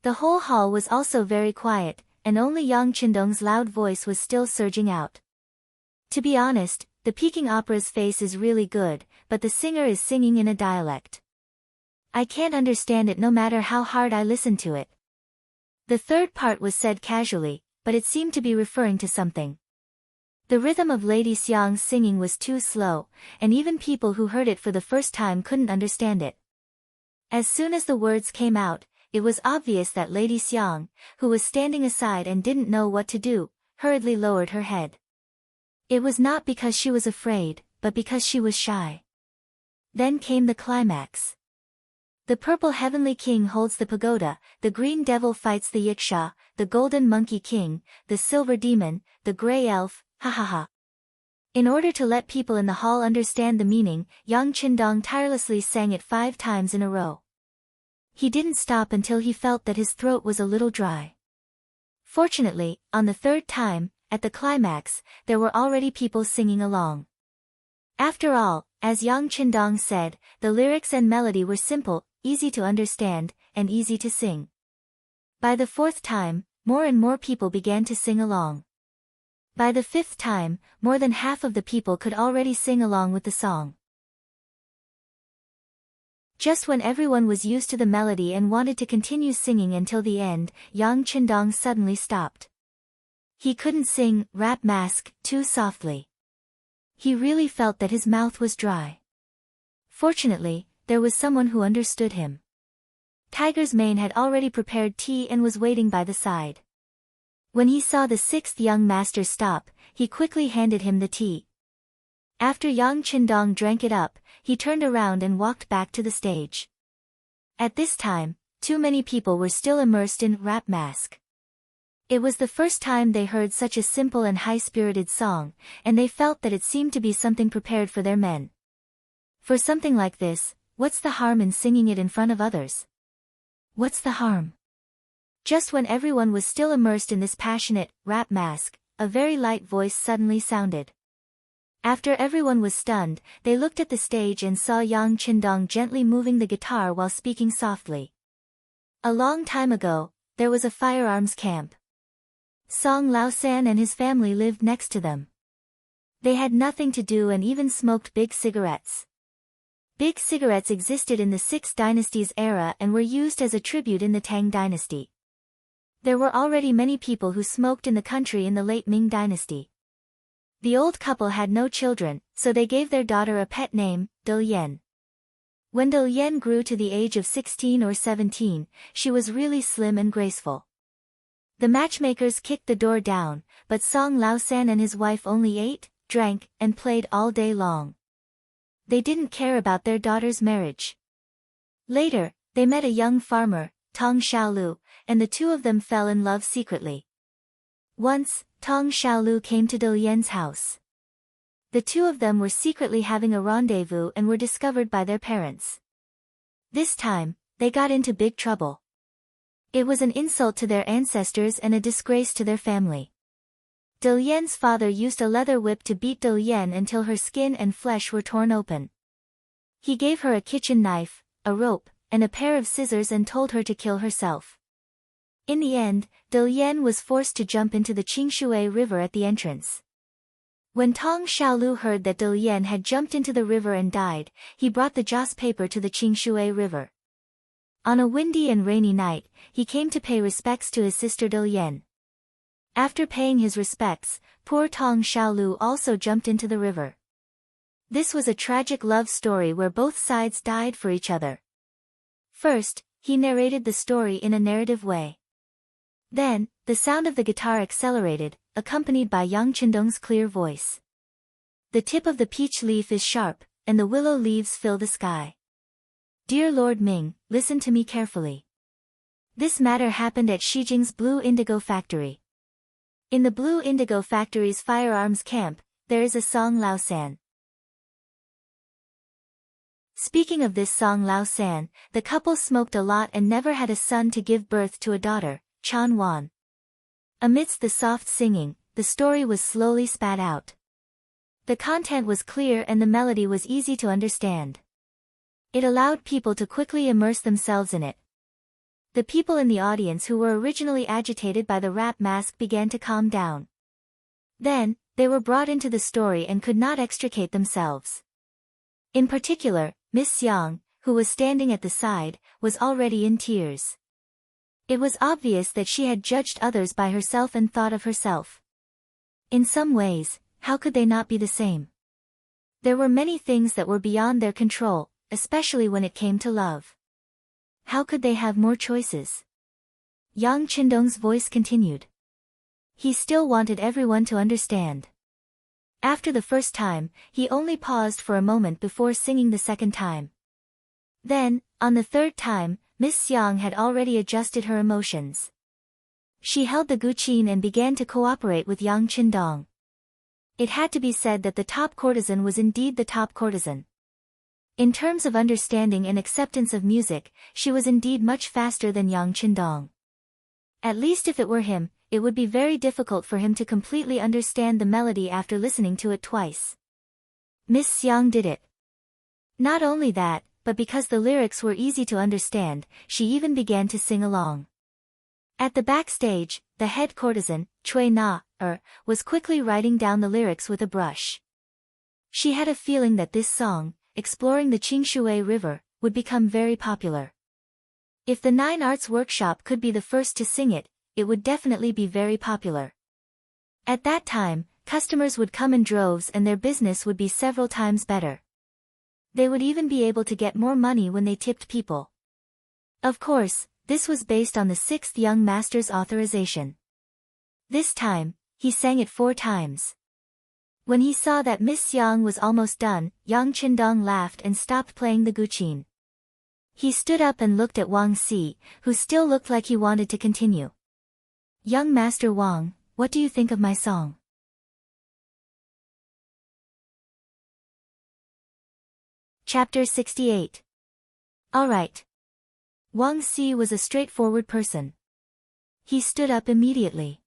The whole hall was also very quiet, and only Yang Qindong's loud voice was still surging out. To be honest, the Peking opera's face is really good, but the singer is singing in a dialect. I can't understand it no matter how hard I listen to it. The third part was said casually, but it seemed to be referring to something. The rhythm of Lady Xiang's singing was too slow, and even people who heard it for the first time couldn't understand it. As soon as the words came out, it was obvious that Lady Xiang, who was standing aside and didn't know what to do, hurriedly lowered her head. It was not because she was afraid, but because she was shy. Then came the climax. The purple heavenly king holds the pagoda, the green devil fights the yiksha, the golden monkey king, the silver demon, the gray elf, ha ha ha. In order to let people in the hall understand the meaning, Yang Qindong tirelessly sang it 5 times in a row. He didn't stop until he felt that his throat was a little dry. Fortunately, on the 3rd time, at the climax, there were already people singing along. After all, as Yang Qindong said, the lyrics and melody were simple, easy to understand, and easy to sing. By the 4th time, more and more people began to sing along. By the 5th time, more than half of the people could already sing along with the song. Just when everyone was used to the melody and wanted to continue singing until the end, Yang Qindong suddenly stopped. He couldn't sing "Rap Mask" too softly. He really felt that his mouth was dry. Fortunately, there was someone who understood him. Tiger's mane had already prepared tea and was waiting by the side. When he saw the sixth young master stop, he quickly handed him the tea. After Yang Qindong drank it up, he turned around and walked back to the stage. At this time, too many people were still immersed in rap mask. It was the first time they heard such a simple and high-spirited song, and they felt that it seemed to be something prepared for their men. For something like this, what's the harm in singing it in front of others? What's the harm? Just when everyone was still immersed in this passionate rap mask, a very light voice suddenly sounded. After everyone was stunned, they looked at the stage and saw Yang Qindong gently moving the guitar while speaking softly. A long time ago, there was a firearms camp. Song Laosan and his family lived next to them. They had nothing to do and even smoked big cigarettes. Big cigarettes existed in the 6th dynasty's era and were used as a tribute in the Tang dynasty. There were already many people who smoked in the country in the late Ming dynasty. The old couple had no children, so they gave their daughter a pet name, Delian. When Delian grew to the age of 16 or 17, she was really slim and graceful. The matchmakers kicked the door down, but Song Laosan and his wife only ate, drank, and played all day long. They didn't care about their daughter's marriage. Later, they met a young farmer, Tong Xiaolu, and the two of them fell in love secretly. Once, Tong Xiaolu came to Delian's house. The two of them were secretly having a rendezvous and were discovered by their parents. This time, they got into big trouble. It was an insult to their ancestors and a disgrace to their family. Delian's father used a leather whip to beat Delian until her skin and flesh were torn open. He gave her a kitchen knife, a rope, and a pair of scissors and told her to kill herself. In the end, Delian was forced to jump into the Qingshui River at the entrance. When Tong Xiaolu heard that Delian had jumped into the river and died, he brought the joss paper to the Qingshui River. On a windy and rainy night, he came to pay respects to his sister Delian. After paying his respects, poor Tong Xiaolu also jumped into the river. This was a tragic love story where both sides died for each other. First, he narrated the story in a narrative way. Then, the sound of the guitar accelerated, accompanied by Yang Qindong's clear voice. The tip of the peach leaf is sharp, and the willow leaves fill the sky. Dear Lord Ming, listen to me carefully. This matter happened at Shijing's Blue Indigo Factory. In the Blue Indigo Factory's firearms camp, there is a Song Laosan. Speaking of this Song Laosan, the couple smoked a lot and never had a son to give birth to a daughter, Chan Wan. Amidst the soft singing, the story was slowly spat out. The content was clear and the melody was easy to understand. It allowed people to quickly immerse themselves in it. The people in the audience who were originally agitated by the rap mask began to calm down. Then, they were brought into the story and could not extricate themselves. In particular, Miss Xiang, who was standing at the side, was already in tears. It was obvious that she had judged others by herself and thought of herself. In some ways, how could they not be the same? There were many things that were beyond their control, especially when it came to love. How could they have more choices? Yang Qindong's voice continued. He still wanted everyone to understand. After the first time, he only paused for a moment before singing the second time. Then, on the third time, Miss Xiang had already adjusted her emotions. She held the guqin and began to cooperate with Yang Qindong. It had to be said that the top courtesan was indeed the top courtesan. In terms of understanding and acceptance of music, she was indeed much faster than Yang Qindong. At least if it were him, it would be very difficult for him to completely understand the melody after listening to it twice. Miss Xiang did it. Not only that, but because the lyrics were easy to understand, she even began to sing along. At the backstage, the head courtesan, Cui Na, was quickly writing down the lyrics with a brush. She had a feeling that this song, exploring the Qingshui River, would become very popular. If the Nine Arts Workshop could be the first to sing it, it would definitely be very popular. At that time, customers would come in droves and their business would be several times better. They would even be able to get more money when they tipped people. Of course, this was based on the sixth young master's authorization. This time, he sang it 4 times. When he saw that Miss Yang was almost done, Yang Qindong laughed and stopped playing the guqin. He stood up and looked at Wang Si, who still looked like he wanted to continue. "Young Master Wang, what do you think of my song?" Chapter 68. Alright. Wang Si was a straightforward person. He stood up immediately.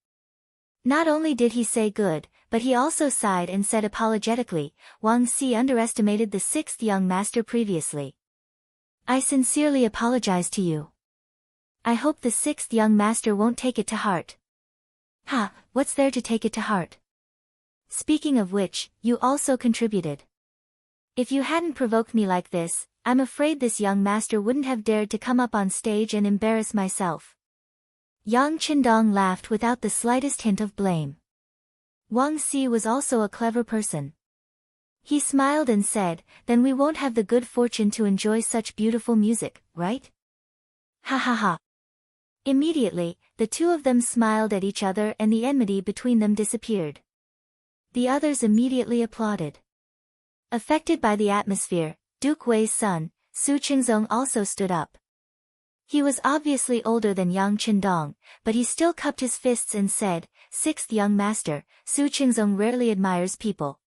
Not only did he say good, but he also sighed and said apologetically, "Wang Si underestimated the sixth young master previously. I sincerely apologize to you. I hope the sixth young master won't take it to heart." "Ha, what's there to take it to heart? Speaking of which, you also contributed. If you hadn't provoked me like this, I'm afraid this young master wouldn't have dared to come up on stage and embarrass myself." Yang Qindong laughed without the slightest hint of blame. Wang Si was also a clever person. He smiled and said, "Then we won't have the good fortune to enjoy such beautiful music, right?" Ha ha ha. Immediately, the two of them smiled at each other and the enmity between them disappeared. The others immediately applauded. Affected by the atmosphere, Duke Wei's son, Su Qingzong also stood up. He was obviously older than Yang Qindong, but he still cupped his fists and said, "Sixth young master, Su Qingzong rarely admires people.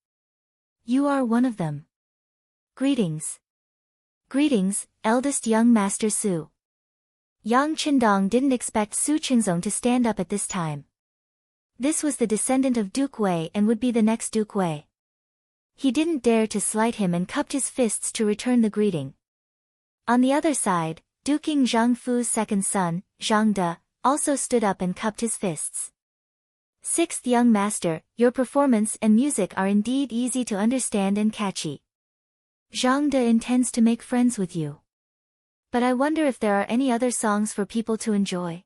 You are one of them. Greetings." "Greetings, eldest young master Su." Yang Qindong didn't expect Su Qingzong to stand up at this time. This was the descendant of Duke Wei and would be the next Duke Wei. He didn't dare to slight him and cupped his fists to return the greeting. On the other side, Duking Zhangfu's second son, Zhang De, also stood up and cupped his fists. "Sixth young master, your performance and music are indeed easy to understand and catchy. Zhang De intends to make friends with you. But I wonder if there are any other songs for people to enjoy."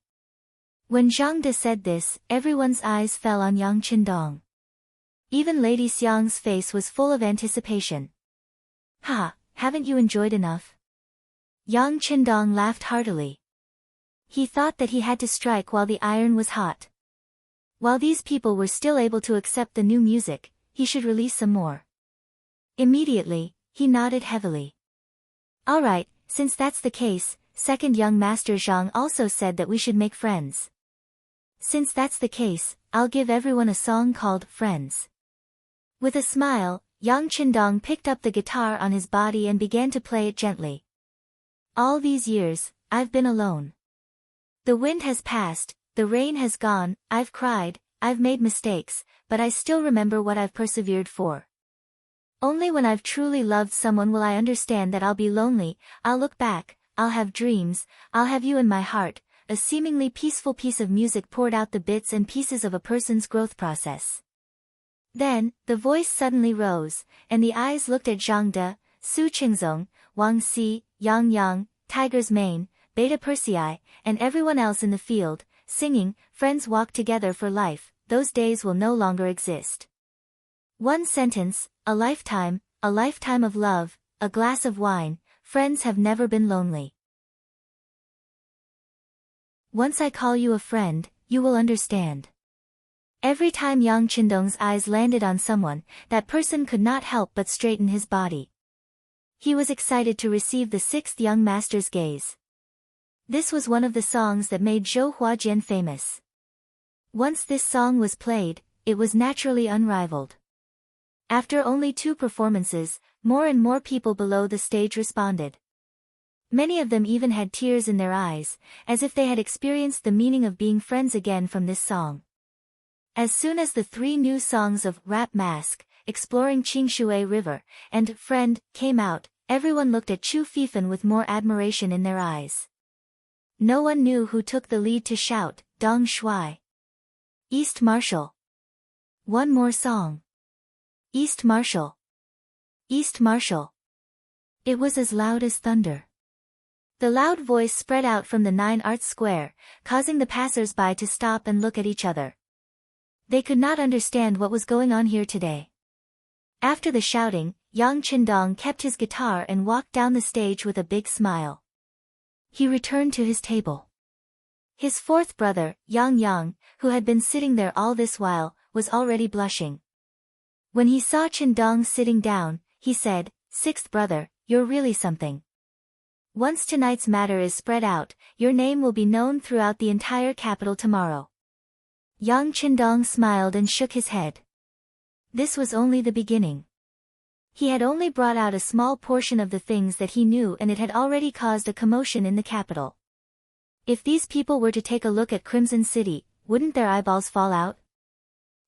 When Zhang De said this, everyone's eyes fell on Yang Qindong. Even Lady Xiang's face was full of anticipation. "Ha, haven't you enjoyed enough?" Yang Qindong laughed heartily. He thought that he had to strike while the iron was hot. While these people were still able to accept the new music, he should release some more. Immediately, he nodded heavily. "Alright, since that's the case," second young master Zhang also said that we should make friends. "Since that's the case, I'll give everyone a song called Friends." With a smile, Yang Qindong picked up the guitar on his body and began to play it gently. "All these years, I've been alone. The wind has passed, the rain has gone, I've cried, I've made mistakes, but I still remember what I've persevered for. Only when I've truly loved someone will I understand that I'll be lonely, I'll look back, I'll have dreams, I'll have you in my heart." A seemingly peaceful piece of music poured out the bits and pieces of a person's growth process. Then, the voice suddenly rose, and the eyes looked at Zhang De, Su Qingzong, Wang Si, Yang Yang, Tiger's Mane, Beta Persei, and everyone else in the field, singing, "Friends walk together for life, those days will no longer exist. One sentence, a lifetime of love, a glass of wine, friends have never been lonely. Once I call you a friend, you will understand." Every time Yang Qindong's eyes landed on someone, that person could not help but straighten his body. He was excited to receive the sixth young master's gaze. This was one of the songs that made Zhou Huajian famous. Once this song was played, it was naturally unrivaled. After only 2 performances, more and more people below the stage responded. Many of them even had tears in their eyes, as if they had experienced the meaning of being friends again from this song. As soon as the 3 new songs of Rap Mask, Exploring Qingshui River, and Friend came out, everyone looked at Chu Fifan with more admiration in their eyes. No one knew who took the lead to shout, "Dong Shui! East Marshal! One more song! East Marshal! East Marshal!" It was as loud as thunder. The loud voice spread out from the 9 Arts Square, causing the passers-by to stop and look at each other. They could not understand what was going on here today. After the shouting, Yang Qindong kept his guitar and walked down the stage with a big smile. He returned to his table. His fourth brother, Yang Yang, who had been sitting there all this while, was already blushing. When he saw Qindong sitting down, he said, "Sixth brother, you're really something. Once tonight's matter is spread out, your name will be known throughout the entire capital tomorrow." Yang Qindong smiled and shook his head. This was only the beginning. He had only brought out a small portion of the things that he knew, and it had already caused a commotion in the capital. If these people were to take a look at Crimson City, wouldn't their eyeballs fall out?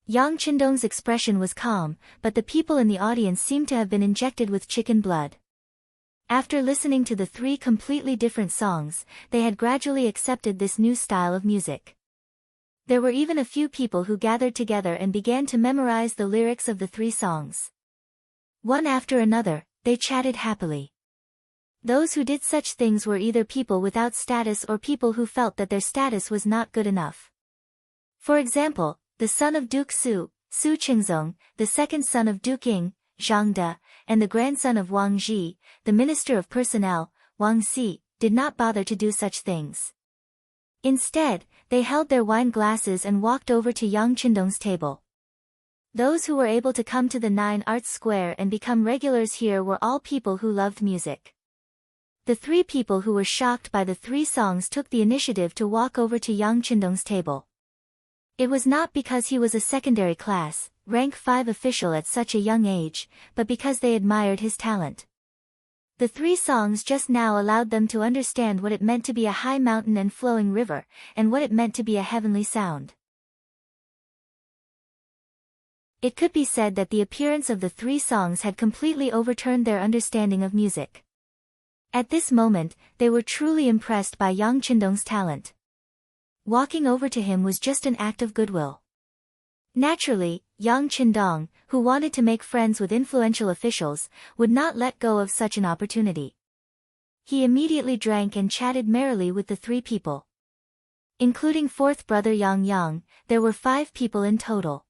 Yang Qindong's expression was calm, but the people in the audience seemed to have been injected with chicken blood. After listening to the three completely different songs, they had gradually accepted this new style of music. There were even a few people who gathered together and began to memorize the lyrics of the three songs. One after another, they chatted happily. Those who did such things were either people without status or people who felt that their status was not good enough. For example, the son of Duke Su, Su Qingzong, the second son of Duke Qing, Zhang De, and the grandson of Wang Ji, the minister of personnel, Wang Si, did not bother to do such things. Instead, they held their wine glasses and walked over to Yang Qindong's table. Those who were able to come to the 9 Arts Square and become regulars here were all people who loved music. The three people who were shocked by the three songs took the initiative to walk over to Yang Qindong's table. It was not because he was a secondary class, rank 5 official at such a young age, but because they admired his talent. The three songs just now allowed them to understand what it meant to be a high mountain and flowing river, and what it meant to be a heavenly sound. It could be said that the appearance of the three songs had completely overturned their understanding of music. At this moment, they were truly impressed by Yang Qindong's talent. Walking over to him was just an act of goodwill. Naturally, Yang Qindong, who wanted to make friends with influential officials, would not let go of such an opportunity. He immediately drank and chatted merrily with the three people. Including fourth brother Yang Yang, there were 5 people in total.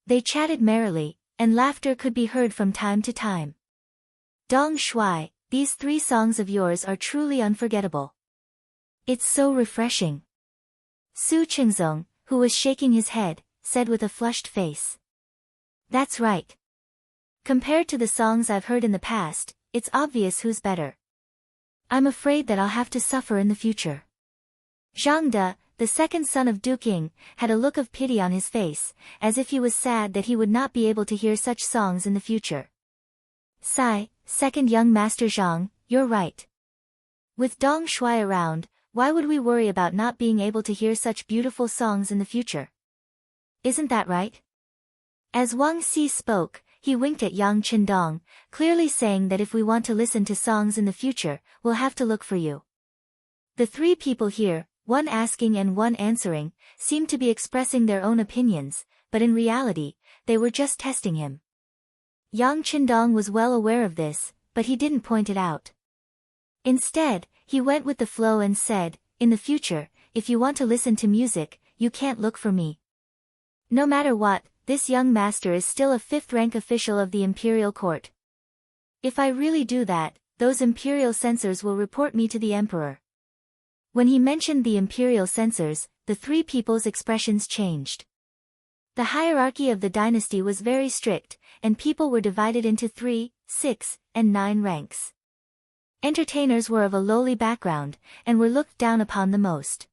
They chatted merrily, and laughter could be heard from time to time. Dong Shui, these three songs of yours are truly unforgettable. It's so refreshing. Su Qingzong, who was shaking his head, said with a flushed face. That's right. Compared to the songs I've heard in the past, it's obvious who's better. I'm afraid that I'll have to suffer in the future. Zhang De, the second son of Duke Qing, had a look of pity on his face, as if he was sad that he would not be able to hear such songs in the future. Sai, second young master Zhang, you're right. With Dong Shui around, why would we worry about not being able to hear such beautiful songs in the future? Isn't that right? As Wang Si spoke, he winked at Yang Qindong, clearly saying that if we want to listen to songs in the future, we'll have to look for you. The three people here, one asking and one answering, seemed to be expressing their own opinions, but in reality, they were just testing him. Yang Qindong was well aware of this, but he didn't point it out. Instead, he went with the flow and said, in the future, if you want to listen to music, you can't look for me. No matter what, this young master is still a 5th rank official of the imperial court. If I really do that, those imperial censors will report me to the emperor. When he mentioned the imperial censors, the three people's expressions changed. The hierarchy of the dynasty was very strict, and people were divided into 3, 6, and 9 ranks. Entertainers were of a lowly background, and were looked down upon the most.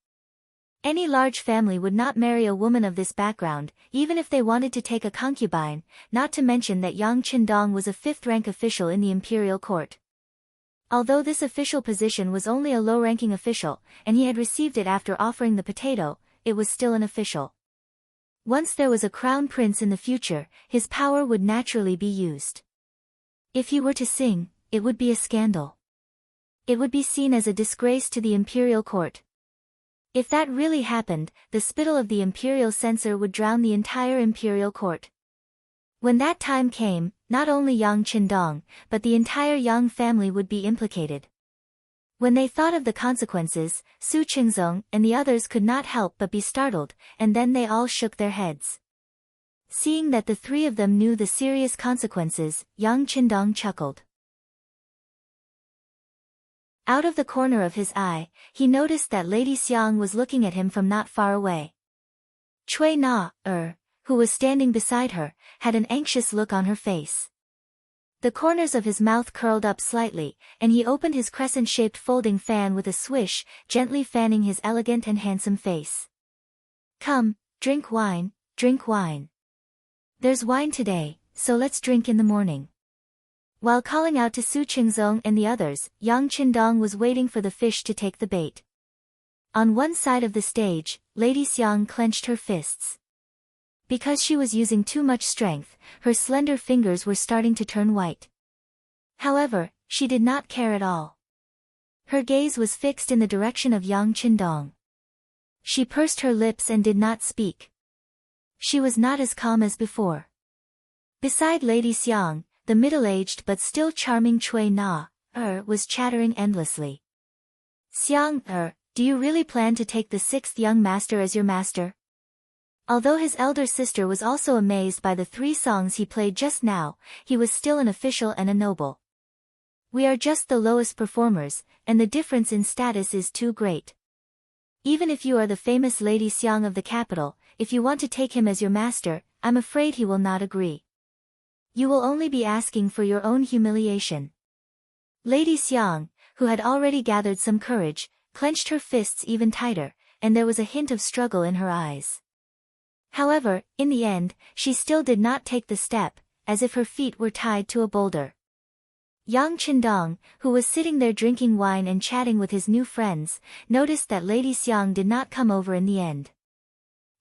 Any large family would not marry a woman of this background, even if they wanted to take a concubine, not to mention that Yang Qindong was a 5th rank official in the imperial court. Although this official position was only a low-ranking official, and he had received it after offering the potato, it was still an official. Once there was a crown prince in the future, his power would naturally be used. If he were to sing, it would be a scandal. It would be seen as a disgrace to the imperial court. If that really happened, the spittle of the imperial censor would drown the entire imperial court. When that time came, not only Yang Qindong, but the entire Yang family would be implicated. When they thought of the consequences, Su Qingzong and the others could not help but be startled, and then they all shook their heads. Seeing that the three of them knew the serious consequences, Yang Qindong chuckled. Out of the corner of his eye, he noticed that Lady Xiang was looking at him from not far away. Cui Na, who was standing beside her, had an anxious look on her face. The corners of his mouth curled up slightly, and he opened his crescent-shaped folding fan with a swish, gently fanning his elegant and handsome face. Come, drink wine, drink wine. There's wine today, so let's drink in the morning. While calling out to Su Qingzong and the others, Yang Qindong was waiting for the fish to take the bait. On one side of the stage, Lady Xiang clenched her fists. Because she was using too much strength, her slender fingers were starting to turn white. However, she did not care at all. Her gaze was fixed in the direction of Yang Qindong. She pursed her lips and did not speak. She was not as calm as before. Beside Lady Xiang, the middle-aged but still charming Cui Na, was chattering endlessly. Xiang, do you really plan to take the sixth young master as your master? Although his elder sister was also amazed by the 3 songs he played just now, he was still an official and a noble. We are just the lowest performers, and the difference in status is too great. Even if you are the famous Lady Xiang of the capital, if you want to take him as your master, I'm afraid he will not agree. You will only be asking for your own humiliation. Lady Xiang, who had already gathered some courage, clenched her fists even tighter, and there was a hint of struggle in her eyes. However, in the end, she still did not take the step, as if her feet were tied to a boulder. Yang Qindong, who was sitting there drinking wine and chatting with his new friends, noticed that Lady Xiang did not come over in the end.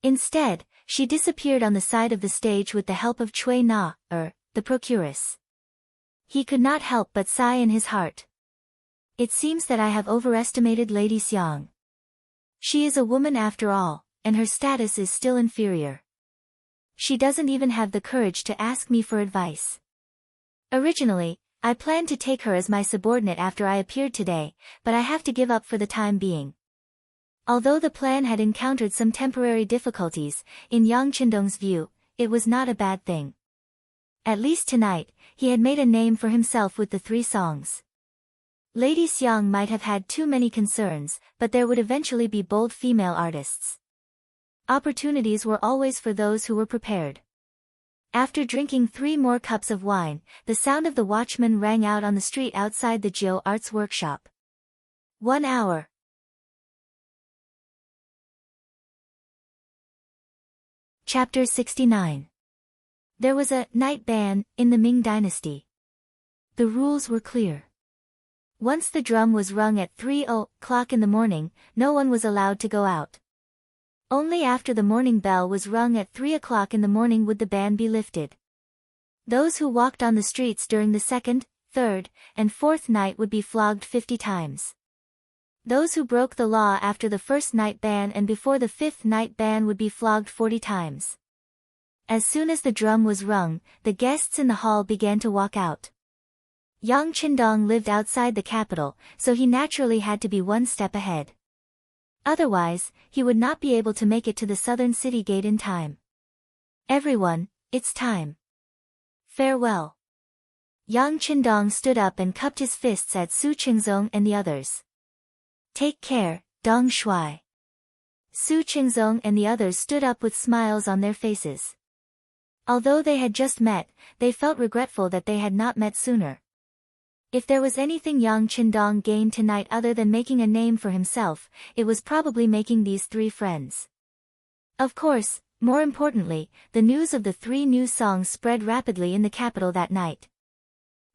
Instead, she disappeared on the side of the stage with the help of Cui Na, the procuress. He could not help but sigh in his heart. It seems that I have overestimated Lady Xiang. She is a woman after all, and her status is still inferior. She doesn't even have the courage to ask me for advice. Originally, I planned to take her as my subordinate after I appeared today, but I have to give up for the time being. Although the plan had encountered some temporary difficulties, in Yang Qindong's view, it was not a bad thing. At least tonight, he had made a name for himself with the 3 songs. Lady Xiang might have had too many concerns, but there would eventually be bold female artists. Opportunities were always for those who were prepared. After drinking 3 more cups of wine, the sound of the watchman rang out on the street outside the Jiu Arts Workshop. 1 hour. Chapter 69. There was a night ban in the Ming dynasty. The rules were clear. Once the drum was rung at 3:00 in the morning, no one was allowed to go out. Only after the morning bell was rung at 3:00 in the morning would the ban be lifted. Those who walked on the streets during the 2nd, 3rd, and 4th night would be flogged 50 times. Those who broke the law after the 1st night ban and before the 5th night ban would be flogged 40 times. As soon as the drum was rung, the guests in the hall began to walk out. Yang Qindong lived outside the capital, so he naturally had to be 1 step ahead. Otherwise, he would not be able to make it to the southern city gate in time. Everyone, it's time. Farewell. Yang Qindong stood up and cupped his fists at Su Qingzong and the others. Take care, Dong Shuai. Su Qingzong and the others stood up with smiles on their faces. Although they had just met, they felt regretful that they had not met sooner. If there was anything Yang Qindong gained tonight other than making a name for himself, it was probably making these 3 friends. Of course, more importantly, the news of the 3 new songs spread rapidly in the capital that night.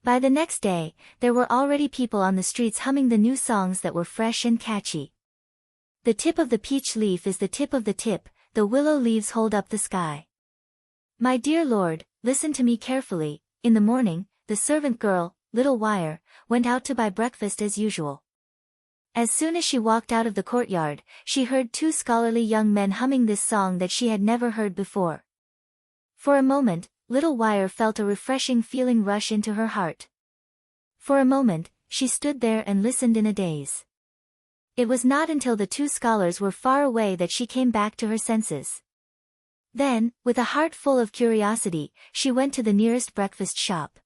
By the next day, there were already people on the streets humming the new songs that were fresh and catchy. The tip of the peach leaf is the tip of the tip, the willow leaves hold up the sky. My dear lord, listen to me carefully. In the morning, the servant girl, Little Wire, went out to buy breakfast as usual. As soon as she walked out of the courtyard, she heard 2 scholarly young men humming this song that she had never heard before. For a moment, Little Wire felt a refreshing feeling rush into her heart. For a moment, she stood there and listened in a daze. It was not until the 2 scholars were far away that she came back to her senses. Then, with a heart full of curiosity, she went to the nearest breakfast shop.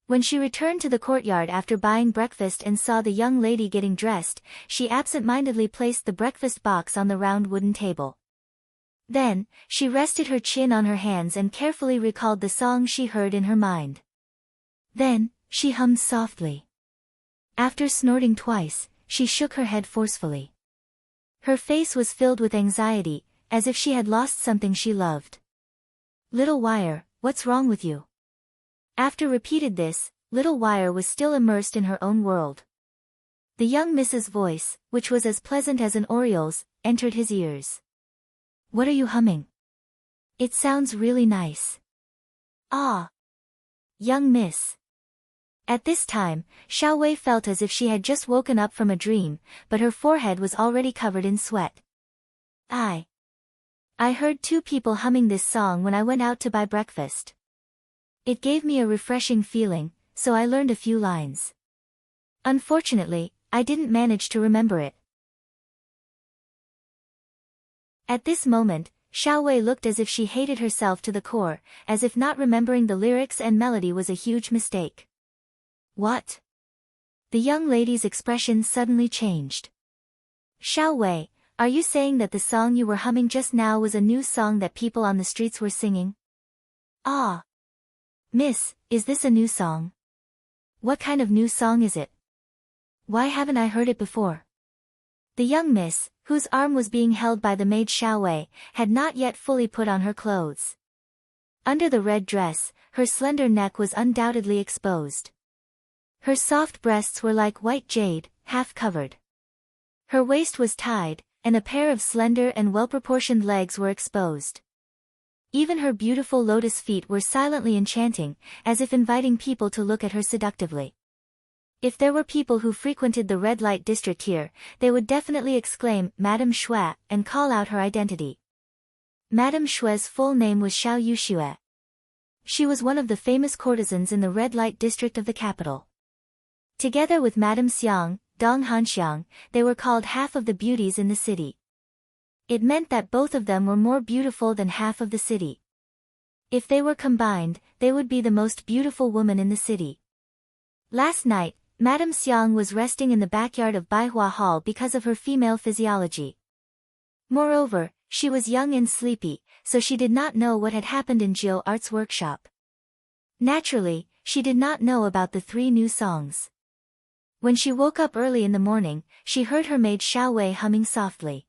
When she returned to the courtyard after buying breakfast and saw the young lady getting dressed, she absent-mindedly placed the breakfast box on the round wooden table. Then, she rested her chin on her hands and carefully recalled the song she heard in her mind. Then, she hummed softly. After snorting twice, she shook her head forcefully. Her face was filled with anxiety, as if she had lost something she loved. "Little Wire, what's wrong with you?" After repeated this, Little Wire was still immersed in her own world. The young Mrs. voice, which was as pleasant as an oriole's, entered his ears. "What are you humming? It sounds really nice." "Ah, young miss." At this time, Xiao Wei felt as if she had just woken up from a dream, but her forehead was already covered in sweat. I heard two people humming this song when I went out to buy breakfast. It gave me a refreshing feeling, so I learned a few lines. Unfortunately, I didn't manage to remember it. At this moment, Xiao Wei looked as if she hated herself to the core, as if not remembering the lyrics and melody was a huge mistake. "What?" The young lady's expression suddenly changed. "Xiao Wei, are you saying that the song you were humming just now was a new song that people on the streets were singing?" "Ah. Miss, is this a new song? What kind of new song is it? Why haven't I heard it before?" The young miss, whose arm was being held by the maid Xiao Wei, had not yet fully put on her clothes. Under the red dress, her slender neck was undoubtedly exposed. Her soft breasts were like white jade, half covered. Her waist was tied, and a pair of slender and well-proportioned legs were exposed. Even her beautiful lotus feet were silently enchanting, as if inviting people to look at her seductively. If there were people who frequented the red light district here, they would definitely exclaim, "Madame Xue," and call out her identity. Madame Xue's full name was Xiao Yuxue. She was one of the famous courtesans in the red light district of the capital. Together with Madame Xiang, Dong Hanxiang, they were called half of the beauties in the city. It meant that both of them were more beautiful than half of the city. If they were combined, they would be the most beautiful woman in the city. Last night, Madame Xiang was resting in the backyard of Baihua Hall because of her female physiology. Moreover, she was young and sleepy, so she did not know what had happened in Jiu Art's workshop. Naturally, she did not know about the 3 new songs. When she woke up early in the morning, she heard her maid Xiao Wei humming softly.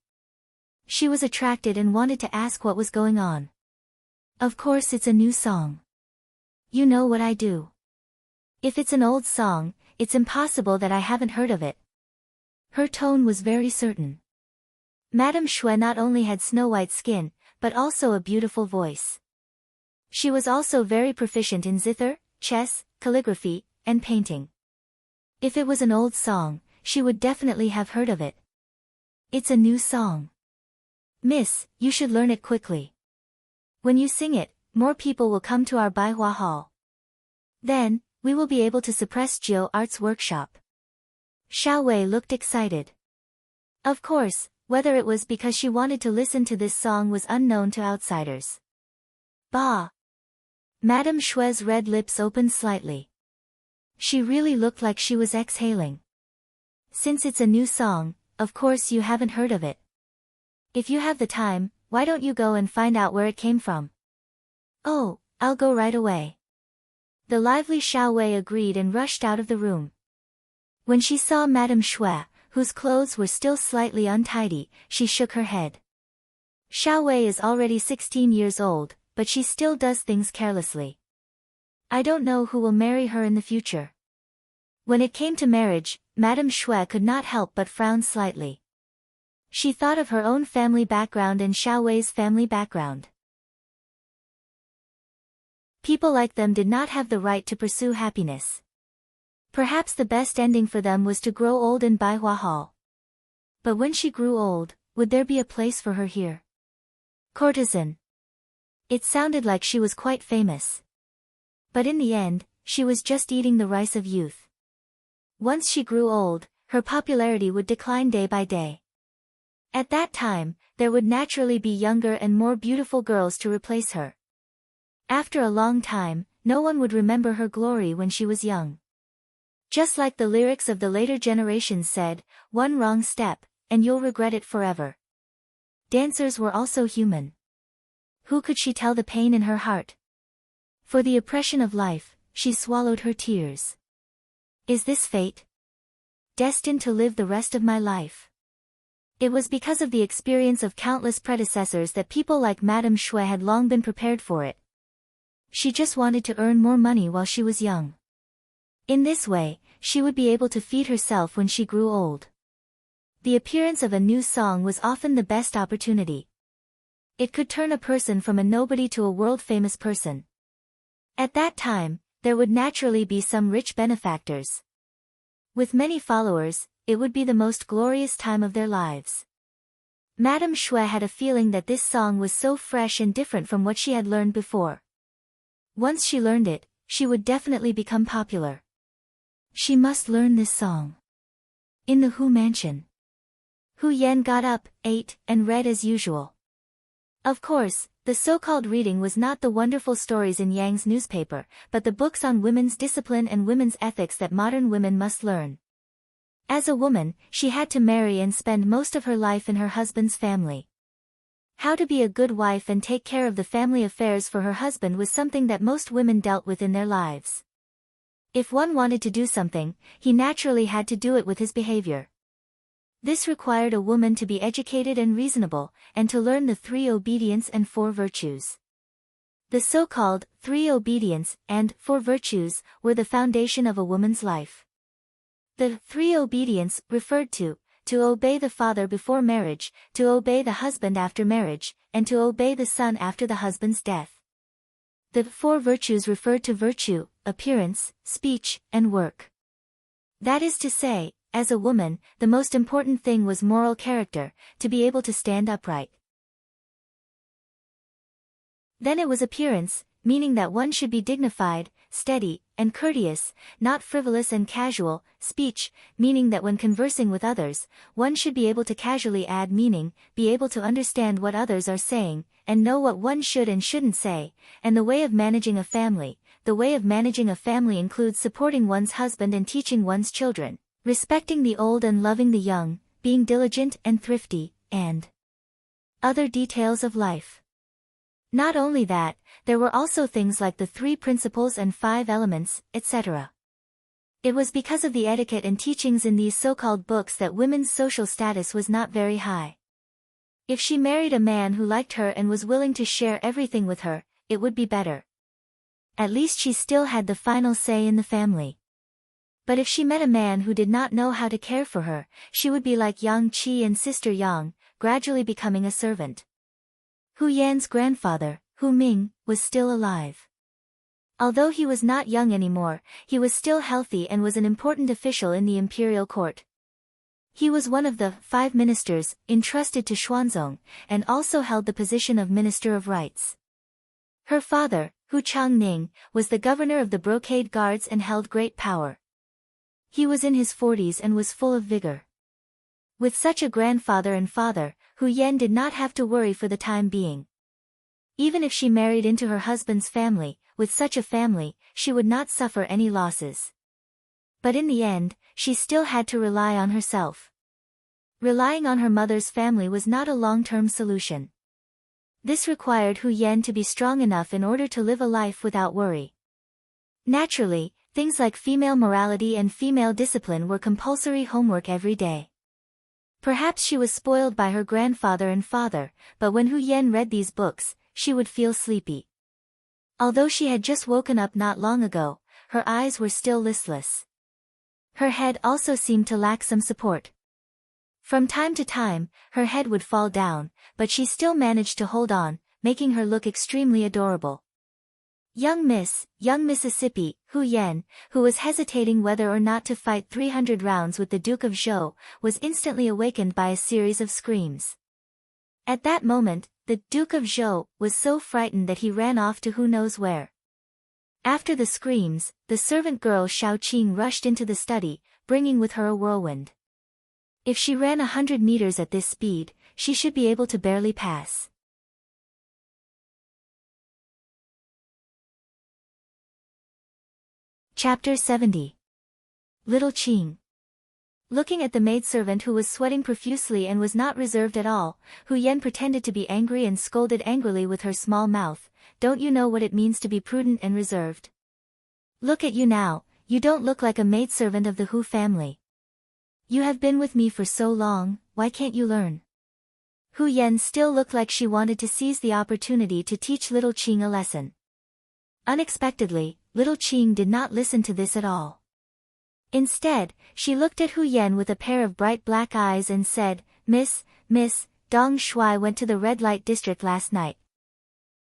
She was attracted and wanted to ask what was going on. "Of course it's a new song. You know what I do. If it's an old song, it's impossible that I haven't heard of it." Her tone was very certain. Madame Xue not only had snow-white skin, but also a beautiful voice. She was also very proficient in zither, chess, calligraphy, and painting. If it was an old song, she would definitely have heard of it. "It's a new song. Miss, you should learn it quickly. When you sing it, more people will come to our Baihua Hall. Then, we will be able to suppress Jiu Art's workshop." Xiao Wei looked excited. Of course, whether it was because she wanted to listen to this song was unknown to outsiders. Bah! Madame Xue's red lips opened slightly. She really looked like she was exhaling. "Since it's a new song, of course you haven't heard of it. If you have the time, why don't you go and find out where it came from?" "Oh, I'll go right away." The lively Xiao Wei agreed and rushed out of the room. When she saw Madame Xue, whose clothes were still slightly untidy, she shook her head. Xiao Wei is already 16 years old, but she still does things carelessly. I don't know who will marry her in the future. When it came to marriage, Madame Xue could not help but frown slightly. She thought of her own family background and Xiao Wei's family background. People like them did not have the right to pursue happiness. Perhaps the best ending for them was to grow old in Baihua Hall. But when she grew old, would there be a place for her here? Courtesan. It sounded like she was quite famous. But in the end, she was just eating the rice of youth. Once she grew old, her popularity would decline day by day. At that time, there would naturally be younger and more beautiful girls to replace her. After a long time, no one would remember her glory when she was young. Just like the lyrics of the later generations said, one wrong step, and you'll regret it forever. Dancers were also human. Who could she tell the pain in her heart? For the oppression of life, she swallowed her tears. Is this fate? Destined to live the rest of my life? It was because of the experience of countless predecessors that people like Madame Shui had long been prepared for it. She just wanted to earn more money while she was young. In this way, she would be able to feed herself when she grew old. The appearance of a new song was often the best opportunity. It could turn a person from a nobody to a world-famous person. At that time, there would naturally be some rich benefactors. With many followers, it would be the most glorious time of their lives. Madame Shui had a feeling that this song was so fresh and different from what she had learned before. Once she learned it, she would definitely become popular. She must learn this song. In the Hu mansion, Hu Yan got up, ate, and read as usual. Of course, the so-called reading was not the wonderful stories in Yang's newspaper, but the books on women's discipline and women's ethics that modern women must learn. As a woman, she had to marry and spend most of her life in her husband's family. How to be a good wife and take care of the family affairs for her husband was something that most women dealt with in their lives. If one wanted to do something, he naturally had to do it with his behavior. This required a woman to be educated and reasonable, and to learn the 3 obedience and 4 virtues. The so-called 3 obedience and 4 virtues were the foundation of a woman's life. The 3 obedience referred to obey the father before marriage, to obey the husband after marriage, and to obey the son after the husband's death. The 4 virtues referred to virtue, appearance, speech, and work. That is to say, as a woman, the most important thing was moral character, to be able to stand upright. Then it was appearance, meaning that one should be dignified, steady, and courteous, not frivolous and casual. Speech, meaning that when conversing with others, one should be able to casually add meaning, be able to understand what others are saying, and know what one should and shouldn't say. And the way of managing a family. The way of managing a family includes supporting one's husband and teaching one's children, respecting the old and loving the young, being diligent and thrifty, and other details of life. Not only that, there were also things like the 3 principles and 5 elements, etc. It was because of the etiquette and teachings in these so-called books that women's social status was not very high. If she married a man who liked her and was willing to share everything with her, it would be better. At least she still had the final say in the family. But if she met a man who did not know how to care for her, she would be like Yang Qi and Sister Yang, gradually becoming a servant. Hu Yan's grandfather, Hu Ming, was still alive. Although he was not young anymore, he was still healthy and was an important official in the imperial court. He was one of the 5 ministers entrusted to Xuanzong, and also held the position of Minister of Rights. Her father, Hu Changning, was the governor of the brocade guards and held great power. He was in his 40s and was full of vigor. With such a grandfather and father, Hu Yan did not have to worry for the time being. Even if she married into her husband's family, with such a family, she would not suffer any losses. But in the end, she still had to rely on herself. Relying on her mother's family was not a long-term solution. This required Hu Yan to be strong enough in order to live a life without worry. Naturally, things like female morality and female discipline were compulsory homework every day. Perhaps she was spoiled by her grandfather and father, but when Hu Yan read these books, she would feel sleepy. Although she had just woken up not long ago, her eyes were still listless. Her head also seemed to lack some support. From time to time, her head would fall down, but she still managed to hold on, making her look extremely adorable. Young Mississippi, Hu Yan, who was hesitating whether or not to fight 300 rounds with the Duke of Zhou, was instantly awakened by a series of screams. At that moment, the Duke of Zhou was so frightened that he ran off to who knows where. After the screams, the servant girl Xiao Qing rushed into the study, bringing with her a whirlwind. If she ran 100 meters at this speed, she should be able to barely pass. Chapter 70. Little Qing. Looking at the maidservant who was sweating profusely and was not reserved at all, Hu Yan pretended to be angry and scolded angrily with her small mouth. Don't you know what it means to be prudent and reserved? Look at you now, you don't look like a maidservant of the Hu family. You have been with me for so long, why can't you learn? Hu Yan still looked like she wanted to seize the opportunity to teach little Qing a lesson. Unexpectedly, little Qing did not listen to this at all. Instead, she looked at Hu Yan with a pair of bright black eyes and said, Miss, Dong Shuai went to the red light district last night.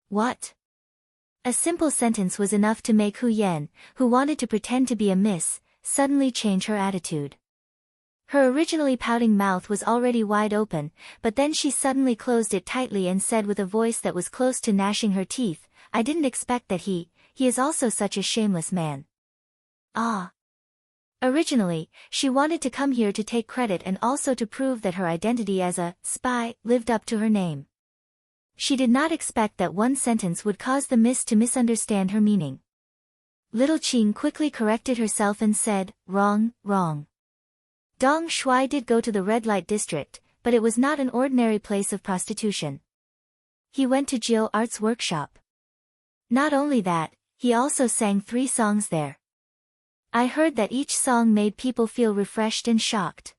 What? A simple sentence was enough to make Hu Yan, who wanted to pretend to be a miss, suddenly change her attitude. Her originally pouting mouth was already wide open, but then she suddenly closed it tightly and said with a voice that was close to gnashing her teeth, I didn't expect that he is also such a shameless man. Ah. Originally, she wanted to come here to take credit and also to prove that her identity as a spy lived up to her name. She did not expect that one sentence would cause the miss to misunderstand her meaning. Little Qing quickly corrected herself and said, wrong. Dong Shuai did go to the red light district, but it was not an ordinary place of prostitution. He went to Jiu Art's workshop. Not only that, he also sang 3 songs there. I heard that each song made people feel refreshed and shocked.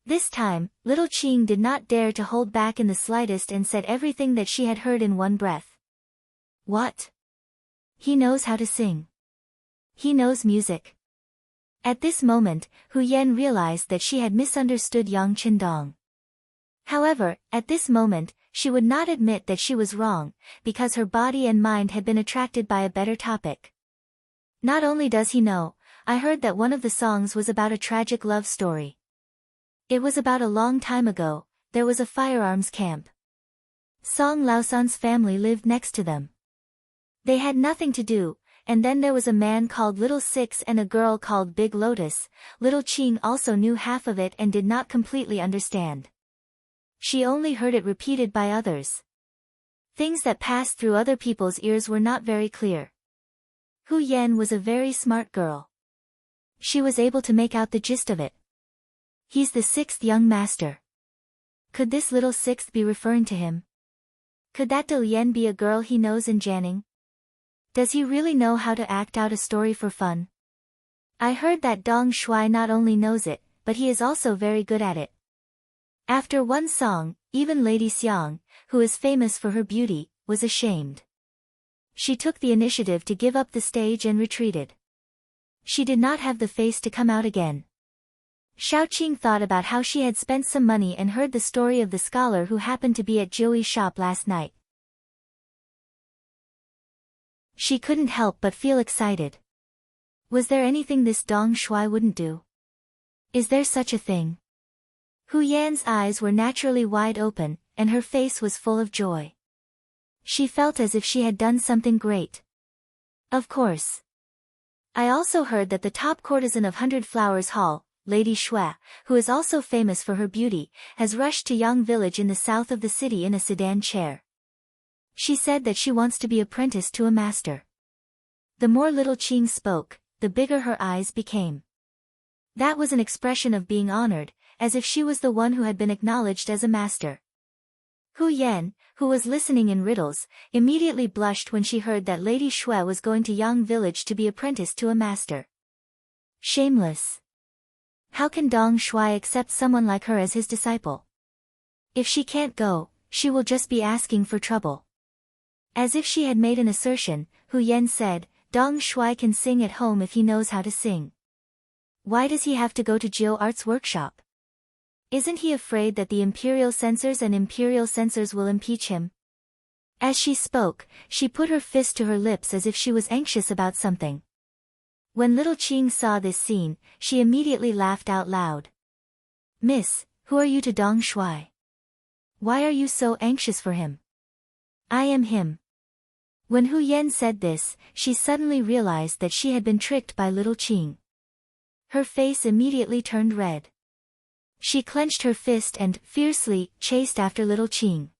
This time, little Qing did not dare to hold back in the slightest and said everything that she had heard in one breath. What? He knows how to sing. He knows music. At this moment, Hu Yan realized that she had misunderstood Yang Qindong. However, at this moment, she would not admit that she was wrong, because her body and mind had been attracted by a better topic. Not only does he know, I heard that one of the songs was about a tragic love story. It was about a long time ago, there was a firearms camp. Song Laosan's family lived next to them. They had nothing to do, and then there was a man called Little Six and a girl called Big Lotus. Little Qing also knew half of it and did not completely understand. She only heard it repeated by others. Things that passed through other people's ears were not very clear. Hu Yan was a very smart girl. She was able to make out the gist of it. He's the 6th young master. Could this little 6th be referring to him? Could that De Lian be a girl he knows in Jianing? Does he really know how to act out a story for fun? I heard that Dong Shuai not only knows it, but he is also very good at it. After one song, even Lady Xiang, who is famous for her beauty, was ashamed. She took the initiative to give up the stage and retreated. She did not have the face to come out again. Xiaoqing thought about how she had spent some money and heard the story of the scholar who happened to be at Joey's shop last night. She couldn't help but feel excited. Was there anything this Dong Shuai wouldn't do? Is there such a thing? Hu Yan's eyes were naturally wide open, and her face was full of joy. She felt as if she had done something great. Of course. I also heard that the top courtesan of 100 Flowers Hall, Lady Shui, who is also famous for her beauty, has rushed to Yang village in the south of the city in a sedan chair. She said that she wants to be apprenticed to a master. The more little Qing spoke, the bigger her eyes became. That was an expression of being honored, as if she was the one who had been acknowledged as a master. Hu Yan, who was listening in riddles, immediately blushed when she heard that Lady Shui was going to Yang village to be apprenticed to a master. Shameless. How can Dong Shuai accept someone like her as his disciple? If she can't go, she will just be asking for trouble. As if she had made an assertion, Hu Yan said, Dong Shuai can sing at home if he knows how to sing. Why does he have to go to Jiu Art's workshop? Isn't he afraid that the imperial censors will impeach him? As she spoke, she put her fist to her lips as if she was anxious about something. When little Qing saw this scene, she immediately laughed out loud. Miss, who are you to Dong Shuai? Why are you so anxious for him? I am him. When Hu Yan said this, she suddenly realized that she had been tricked by little Qing. Her face immediately turned red. She clenched her fist and, fiercely, chased after little Qing.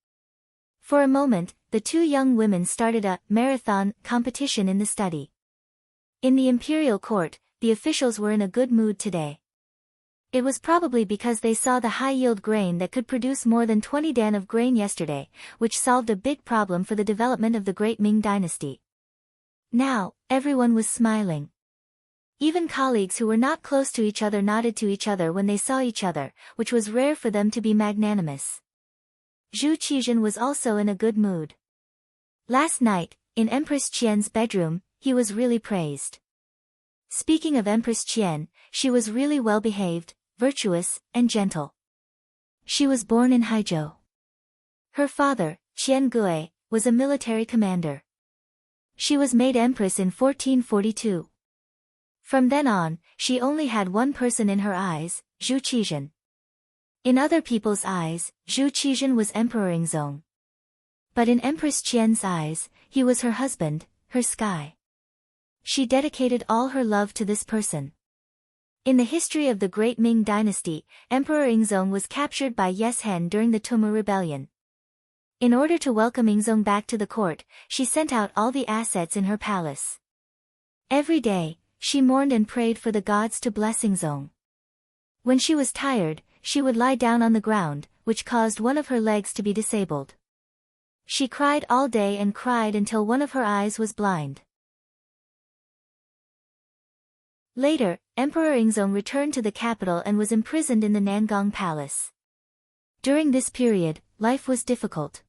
For a moment, the two young women started a marathon competition in the study. In the imperial court, the officials were in a good mood today. It was probably because they saw the high-yield grain that could produce more than 20 dan of grain yesterday, which solved a big problem for the development of the great Ming dynasty. Now, everyone was smiling. Even colleagues who were not close to each other nodded to each other when they saw each other, which was rare for them to be magnanimous. Zhu Qizhen was also in a good mood. Last night, in Empress Qian's bedroom, he was really praised. Speaking of Empress Qian, she was really well-behaved, virtuous, and gentle. She was born in Haizhou. Her father, Qian Gui, was a military commander. She was made empress in 1442. From then on, she only had one person in her eyes, Zhu Qizhen. In other people's eyes, Zhu Qizhen was Emperor Yingzong. But in Empress Qian's eyes, he was her husband, her sky. She dedicated all her love to this person. In the history of the Great Ming Dynasty, Emperor Yingzong was captured by Yes Hen during the Tumu Rebellion. In order to welcome Yingzong back to the court, she sent out all the assets in her palace. Every day, she mourned and prayed for the gods to bless Yingzong. When she was tired, she would lie down on the ground, which caused one of her legs to be disabled. She cried all day and cried until one of her eyes was blind. Later, Emperor Yingzong returned to the capital and was imprisoned in the Nangong Palace. During this period, life was difficult.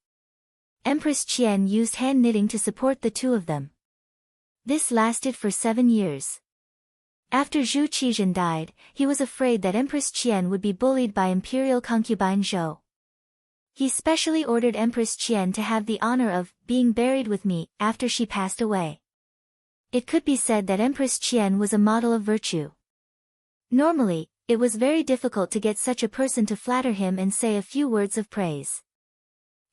Empress Qian used hand knitting to support the two of them. This lasted for 7 years. After Zhu Qizhen died, he was afraid that Empress Qian would be bullied by imperial concubine Zhou. He specially ordered Empress Qian to have the honor of being buried with me after she passed away. It could be said that Empress Qian was a model of virtue. Normally, it was very difficult to get such a person to flatter him and say a few words of praise.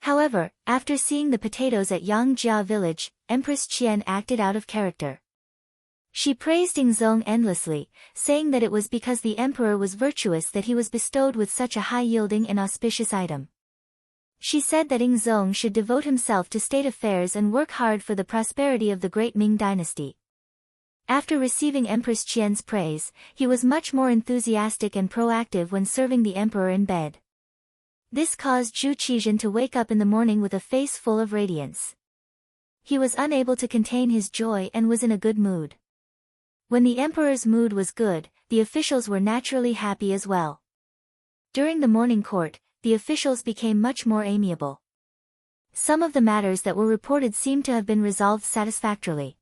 However, after seeing the potatoes at Yangjia village, Empress Qian acted out of character. She praised Yingzong endlessly, saying that it was because the emperor was virtuous that he was bestowed with such a high-yielding and auspicious item. She said that Yingzong should devote himself to state affairs and work hard for the prosperity of the great Ming dynasty. After receiving Empress Qian's praise, he was much more enthusiastic and proactive when serving the emperor in bed. This caused Zhu Qizhen to wake up in the morning with a face full of radiance. He was unable to contain his joy and was in a good mood. When the emperor's mood was good, the officials were naturally happy as well. During the morning court, the officials became much more amiable. Some of the matters that were reported seemed to have been resolved satisfactorily.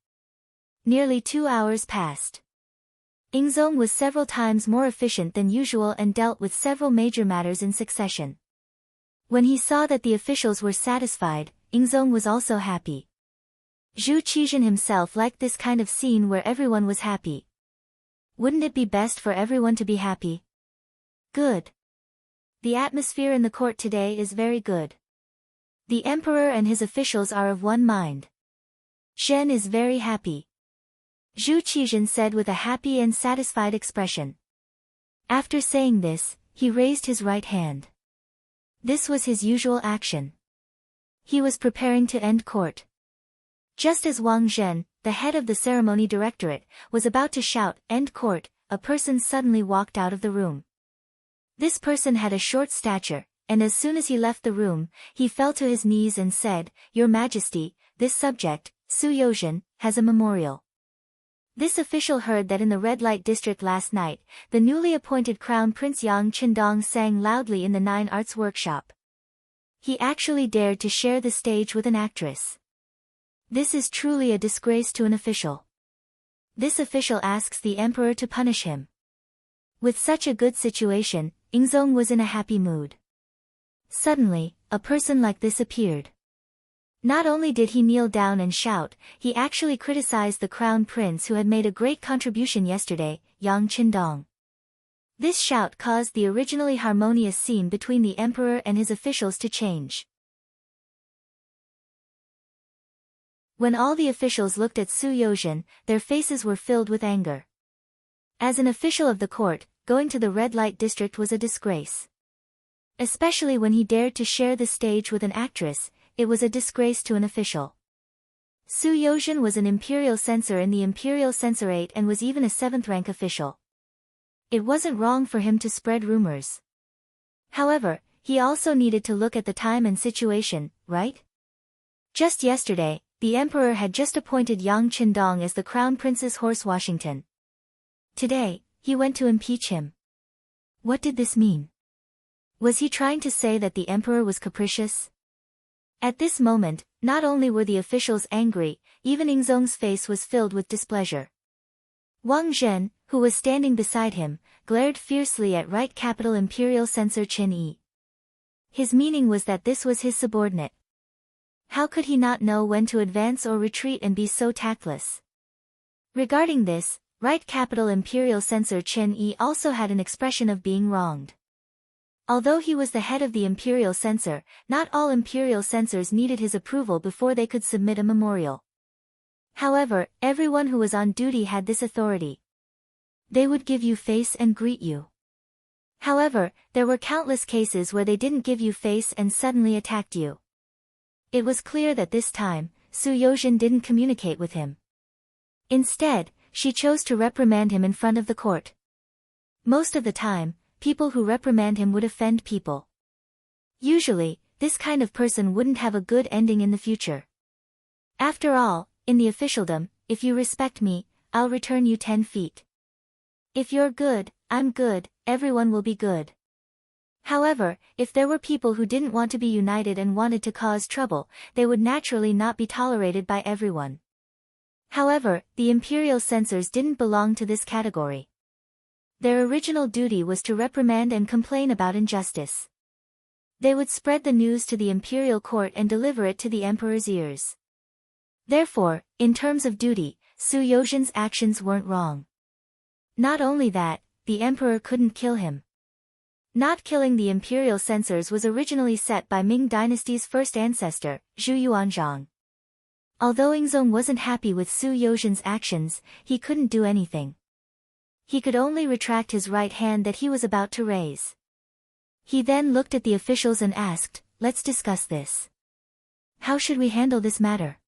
Nearly 2 hours passed. Yingzong was several times more efficient than usual and dealt with several major matters in succession. When he saw that the officials were satisfied, Yingzong was also happy. Zhu Qizhen himself liked this kind of scene where everyone was happy. Wouldn't it be best for everyone to be happy? Good. The atmosphere in the court today is very good. The emperor and his officials are of one mind. Zhen is very happy. Zhu Qizhen said with a happy and satisfied expression. After saying this, he raised his right hand. This was his usual action. He was preparing to end court. Just as Wang Zhen, the head of the ceremony directorate, was about to shout, "End court," a person suddenly walked out of the room. This person had a short stature, and as soon as he left the room, he fell to his knees and said, "Your Majesty, this subject, Su Yozhen, has a memorial." This official heard that in the red light district last night, the newly appointed Crown Prince Yang Qindong sang loudly in the Nine Arts workshop. He actually dared to share the stage with an actress. This is truly a disgrace to an official. This official asks the emperor to punish him. With such a good situation, Yingzong was in a happy mood. Suddenly, a person like this appeared. Not only did he kneel down and shout, he actually criticized the crown prince who had made a great contribution yesterday, Yang Qindong. This shout caused the originally harmonious scene between the emperor and his officials to change. When all the officials looked at Su Yozhen, their faces were filled with anger. As an official of the court, going to the red light district was a disgrace. Especially when he dared to share the stage with an actress, it was a disgrace to an official. Su Yozhen was an imperial censor in the Imperial Censorate and was even a 7th-rank official. It wasn't wrong for him to spread rumors. However, he also needed to look at the time and situation, right? Just yesterday, the emperor had just appointed Yang Qindong as the crown prince's horse Washington. Today, he went to impeach him. What did this mean? Was he trying to say that the emperor was capricious? At this moment, not only were the officials angry, even Yingzong's face was filled with displeasure. Wang Zhen, who was standing beside him, glared fiercely at Right Capital Imperial Censor Qin Yi. His meaning was that this was his subordinate. How could he not know when to advance or retreat and be so tactless? Regarding this, Right Capital Imperial Censor Qin Yi also had an expression of being wronged. Although he was the head of the imperial censor, not all imperial censors needed his approval before they could submit a memorial. However, everyone who was on duty had this authority. They would give you face and greet you. However, there were countless cases where they didn't give you face and suddenly attacked you. It was clear that this time, Su Yozhen didn't communicate with him. Instead, she chose to reprimand him in front of the court. Most of the time, people who reprimand him would offend people. Usually, this kind of person wouldn't have a good ending in the future. After all, in the officialdom, if you respect me, I'll return you 10 feet. If you're good, I'm good, everyone will be good. However, if there were people who didn't want to be united and wanted to cause trouble, they would naturally not be tolerated by everyone. However, the imperial censors didn't belong to this category. Their original duty was to reprimand and complain about injustice. They would spread the news to the imperial court and deliver it to the emperor's ears. Therefore, in terms of duty, Su Yozhen's actions weren't wrong. Not only that, the emperor couldn't kill him. Not killing the imperial censors was originally set by Ming dynasty's first ancestor, Zhu Yuanzhang. Although Yingzong wasn't happy with Su Yozhen's actions, he couldn't do anything. He could only retract his right hand that he was about to raise. He then looked at the officials and asked, "Let's discuss this. How should we handle this matter?"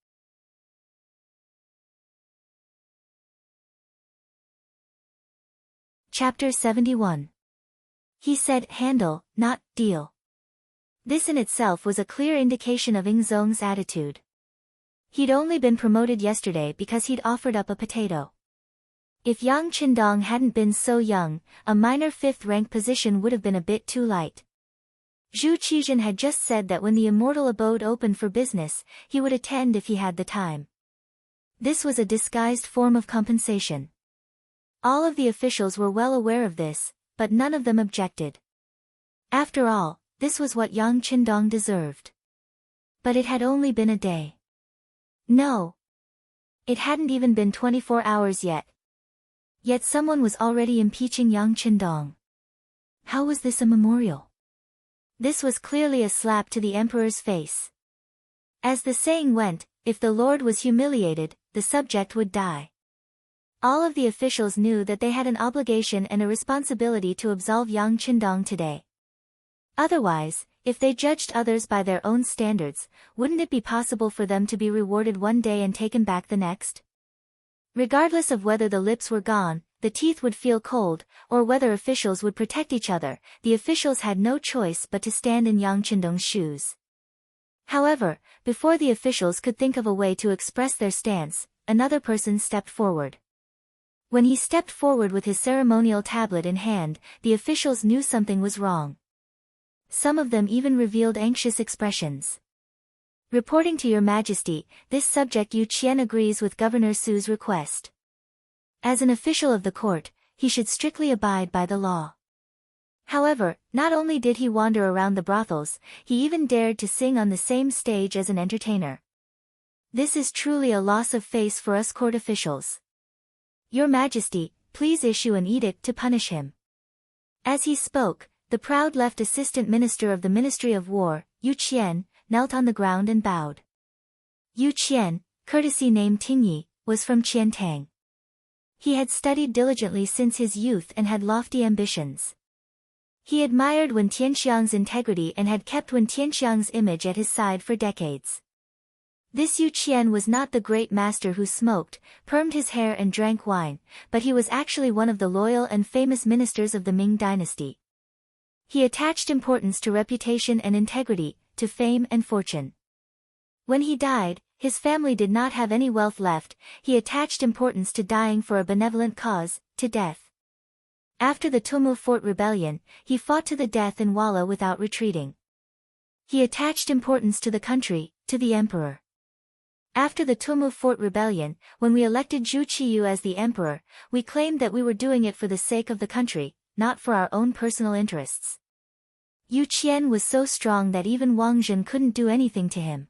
Chapter 71. He said handle, not deal. This in itself was a clear indication of Yingzong's attitude. He'd only been promoted yesterday because he'd offered up a potato. If Yang Qindong hadn't been so young, a minor 5th-rank position would have been a bit too light. Zhu Qizhen had just said that when the immortal abode opened for business, he would attend if he had the time. This was a disguised form of compensation. All of the officials were well aware of this, but none of them objected. After all, this was what Yang Qindong deserved. But it had only been a day. No. It hadn't even been 24 hours yet. Yet someone was already impeaching Yang Qindong. How was this a memorial? This was clearly a slap to the emperor's face. As the saying went, if the lord was humiliated, the subject would die. All of the officials knew that they had an obligation and a responsibility to absolve Yang Qindong today. Otherwise, if they judged others by their own standards, wouldn't it be possible for them to be rewarded one day and taken back the next? Regardless of whether the lips were gone, the teeth would feel cold, or whether officials would protect each other, the officials had no choice but to stand in Yang Qindong's shoes. However, before the officials could think of a way to express their stance, another person stepped forward. When he stepped forward with his ceremonial tablet in hand, the officials knew something was wrong. Some of them even revealed anxious expressions. Reporting to Your Majesty, this subject Yu Qian agrees with Governor Su's request. As an official of the court, he should strictly abide by the law. However, not only did he wander around the brothels, he even dared to sing on the same stage as an entertainer. This is truly a loss of face for us court officials. Your Majesty, please issue an edict to punish him. As he spoke, the proud left assistant minister of the Ministry of War, Yu Qian, knelt on the ground and bowed. Yu Qian, courtesy name Tingyi, was from Qiantang. He had studied diligently since his youth and had lofty ambitions. He admired Wen Tianxiang's integrity and had kept Wen Tianxiang's image at his side for decades. This Yu Qian was not the great master who smoked, permed his hair and drank wine, but he was actually one of the loyal and famous ministers of the Ming dynasty. He attached importance to reputation and integrity, to fame and fortune. When he died, his family did not have any wealth left. He attached importance to dying for a benevolent cause, to death. After the Tumu Fort rebellion, he fought to the death in Walla without retreating. He attached importance to the country, to the emperor. After the Tumu Fort rebellion, when we elected Zhu Qiyu as the emperor, we claimed that we were doing it for the sake of the country, not for our own personal interests. Yu Qian was so strong that even Wang Zhen couldn't do anything to him.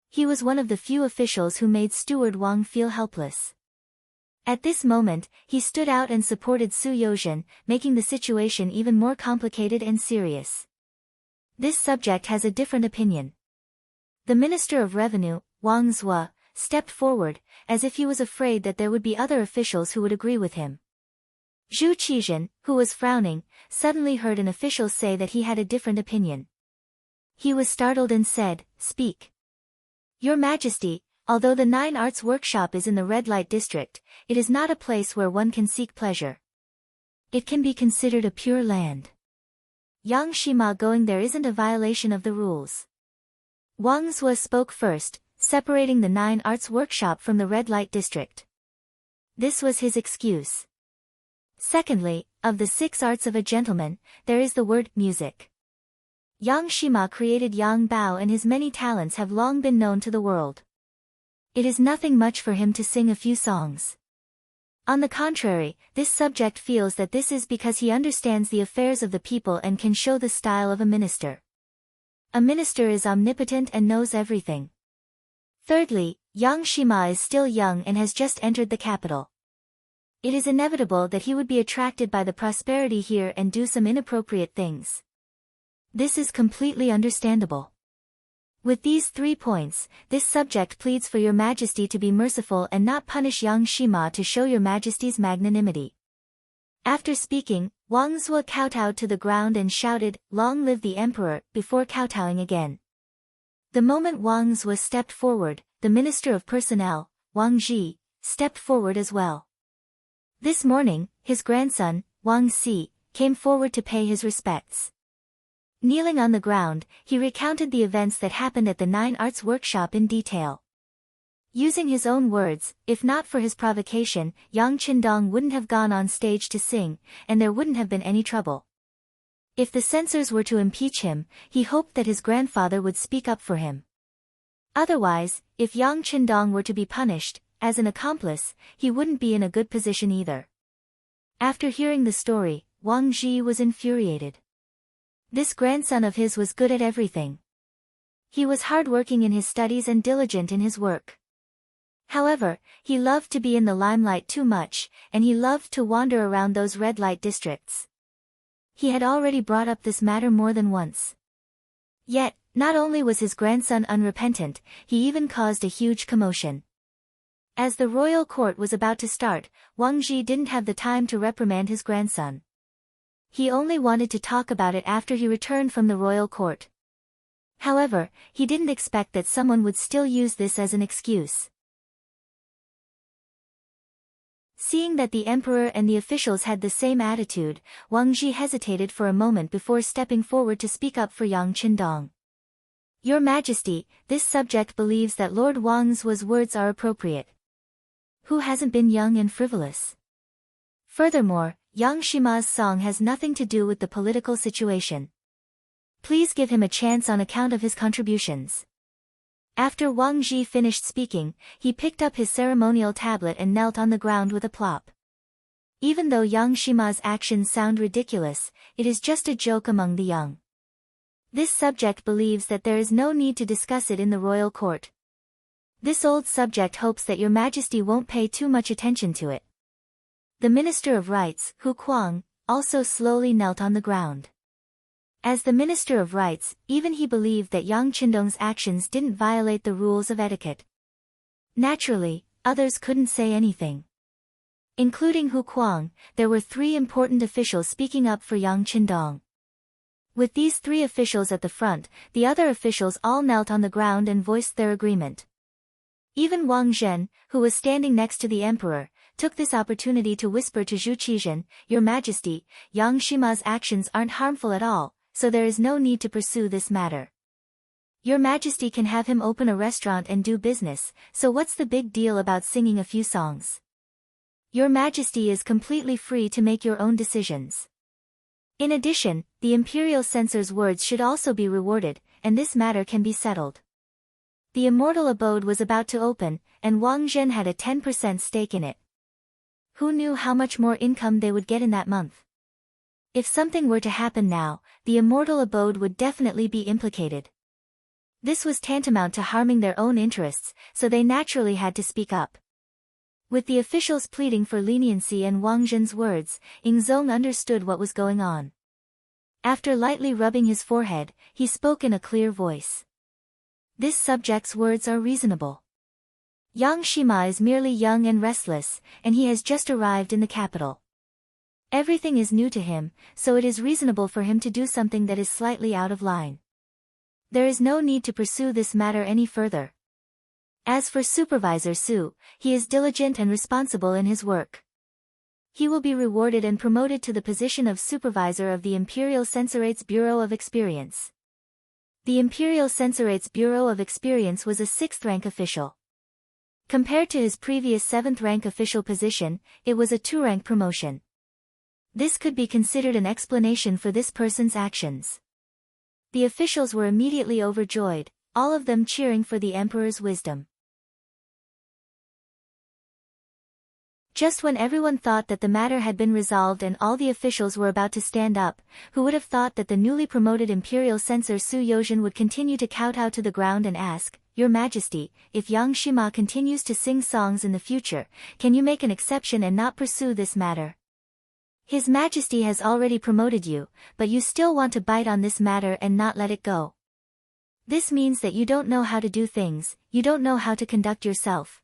He was one of the few officials who made Steward Wang feel helpless. At this moment, he stood out and supported Su Youzhen, making the situation even more complicated and serious. This subject has a different opinion. The Minister of Revenue, Wang Zhua, stepped forward, as if he was afraid that there would be other officials who would agree with him. Zhu Qizhen, who was frowning, suddenly heard an official say that he had a different opinion. He was startled and said, "Speak." "Your Majesty, although the Nine Arts Workshop is in the red light district, it is not a place where one can seek pleasure. It can be considered a pure land. Yang Shima going there isn't a violation of the rules." Wang Zhua spoke first, separating the Nine Arts Workshop from the red light district. This was his excuse. Secondly, of the 6 arts of a gentleman, there is the word music. Yang Shima created Yang Bao and his many talents have long been known to the world. It is nothing much for him to sing a few songs. On the contrary, this subject feels that this is because he understands the affairs of the people and can show the style of a minister. A minister is omnipotent and knows everything. Thirdly, Yang Shima is still young and has just entered the capital. It is inevitable that he would be attracted by the prosperity here and do some inappropriate things. This is completely understandable. With these 3 points, this subject pleads for Your Majesty to be merciful and not punish Yang Shima to show Your Majesty's magnanimity. After speaking, Wang Zhua kowtowed to the ground and shouted, "Long live the emperor," before kowtowing again. The moment Wang Zhua stepped forward, the Minister of Personnel, Wang Zhi, stepped forward as well. This morning, his grandson, Wang Si, came forward to pay his respects. Kneeling on the ground, he recounted the events that happened at the Nine Arts Workshop in detail. Using his own words, if not for his provocation, Yang Qindong wouldn't have gone on stage to sing, and there wouldn't have been any trouble. If the censors were to impeach him, he hoped that his grandfather would speak up for him. Otherwise, if Yang Qindong were to be punished, as an accomplice, he wouldn't be in a good position either. After hearing the story, Wang Zhi was infuriated. This grandson of his was good at everything. He was hardworking in his studies and diligent in his work. However, he loved to be in the limelight too much, and he loved to wander around those red light districts. He had already brought up this matter more than once. Yet, not only was his grandson unrepentant, he even caused a huge commotion. As the royal court was about to start, Wang Zhi didn't have the time to reprimand his grandson. He only wanted to talk about it after he returned from the royal court. However, he didn't expect that someone would still use this as an excuse. Seeing that the emperor and the officials had the same attitude, Wang Zhi hesitated for a moment before stepping forward to speak up for Yang Qindong. Your Majesty, this subject believes that Lord Wang's words are appropriate. Who hasn't been young and frivolous? Furthermore, Yang Shima's song has nothing to do with the political situation. Please give him a chance on account of his contributions. After Wang Zhi finished speaking, he picked up his ceremonial tablet and knelt on the ground with a plop. Even though Yang Shima's actions sound ridiculous, it is just a joke among the young. This subject believes that there is no need to discuss it in the royal court. This old subject hopes that Your Majesty won't pay too much attention to it. The Minister of Rights, Hu Kuang, also slowly knelt on the ground. As the Minister of Rights, even he believed that Yang Qindong's actions didn't violate the rules of etiquette. Naturally, others couldn't say anything. Including Hu Kuang, there were 3 important officials speaking up for Yang Qindong. With these 3 officials at the front, the other officials all knelt on the ground and voiced their agreement. Even Wang Zhen, who was standing next to the emperor, took this opportunity to whisper to Zhu Qizhen, "Your Majesty, Yang Shima's actions aren't harmful at all, so there is no need to pursue this matter. Your Majesty can have him open a restaurant and do business, so what's the big deal about singing a few songs? Your Majesty is completely free to make your own decisions." In addition, the imperial censor's words should also be rewarded, and this matter can be settled. The immortal abode was about to open, and Wang Zhen had a 10% stake in it. Who knew how much more income they would get in that month? If something were to happen now, the immortal abode would definitely be implicated. This was tantamount to harming their own interests, so they naturally had to speak up. With the officials pleading for leniency and Wang Zhen's words, Yingzong understood what was going on. After lightly rubbing his forehead, he spoke in a clear voice. "This subject's words are reasonable. Yang Shima is merely young and restless, and he has just arrived in the capital. Everything is new to him, so it is reasonable for him to do something that is slightly out of line. There is no need to pursue this matter any further. As for Supervisor Su, he is diligent and responsible in his work. He will be rewarded and promoted to the position of Supervisor of the Imperial Censorate's Bureau of Experience." The Imperial Censorate's Bureau of Experience was a 6th-rank official. Compared to his previous 7th-rank official position, it was a 2-rank promotion. This could be considered an explanation for this person's actions. The officials were immediately overjoyed, all of them cheering for the emperor's wisdom. Just when everyone thought that the matter had been resolved and all the officials were about to stand up, who would have thought that the newly promoted imperial censor Su Yozhen would continue to kowtow to the ground and ask, "Your Majesty, if Yang Shima continues to sing songs in the future, can you make an exception and not pursue this matter? His Majesty has already promoted you, but you still want to bite on this matter and not let it go. This means that you don't know how to do things, you don't know how to conduct yourself."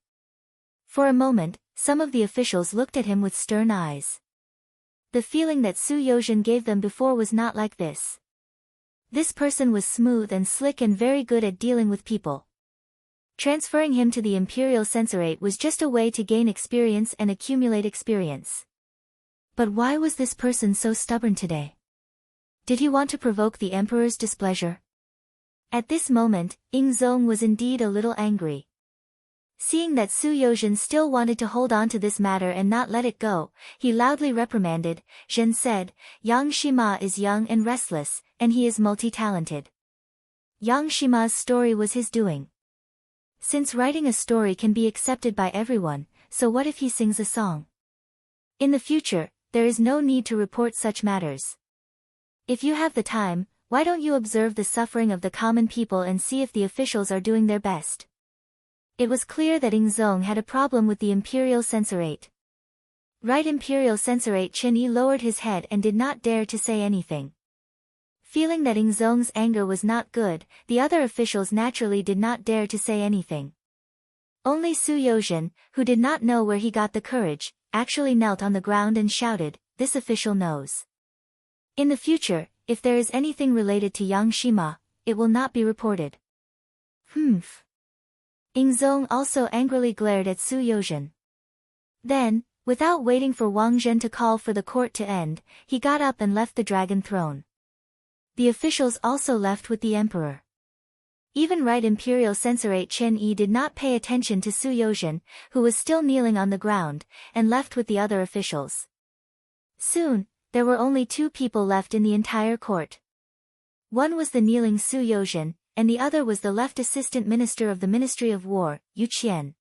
For a moment, some of the officials looked at him with stern eyes. The feeling that Su Yozhen gave them before was not like this. This person was smooth and slick and very good at dealing with people. Transferring him to the Imperial Censorate was just a way to gain experience and accumulate experience. But why was this person so stubborn today? Did he want to provoke the Emperor's displeasure? At this moment, Yingzong was indeed a little angry. Seeing that Su Yozhen still wanted to hold on to this matter and not let it go, he loudly reprimanded. Zhen said, "Yang Shima is young and restless, and he is multi-talented. Yang Shima's story was his doing. Since writing a story can be accepted by everyone, so what if he sings a song? In the future, there is no need to report such matters. If you have the time, why don't you observe the suffering of the common people and see if the officials are doing their best?" It was clear that Yingzong had a problem with the Imperial Censorate. Right Imperial Censorate Qin Yi lowered his head and did not dare to say anything. Feeling that Yingzong's anger was not good, the other officials naturally did not dare to say anything. Only Su Yozhen, who did not know where he got the courage, actually knelt on the ground and shouted, "This official knows. In the future, if there is anything related to Yang Shima, it will not be reported." Humph. Yingzong also angrily glared at Su Yozhen. Then, without waiting for Wang Zhen to call for the court to end, he got up and left the dragon throne. The officials also left with the emperor. Even Right Imperial Censorate Chen Yi did not pay attention to Su Yozhen, who was still kneeling on the ground, and left with the other officials. Soon, there were only 2 people left in the entire court. One was the kneeling Su Yozhen, and the other was the left assistant minister of the Ministry of War, Yu Qian.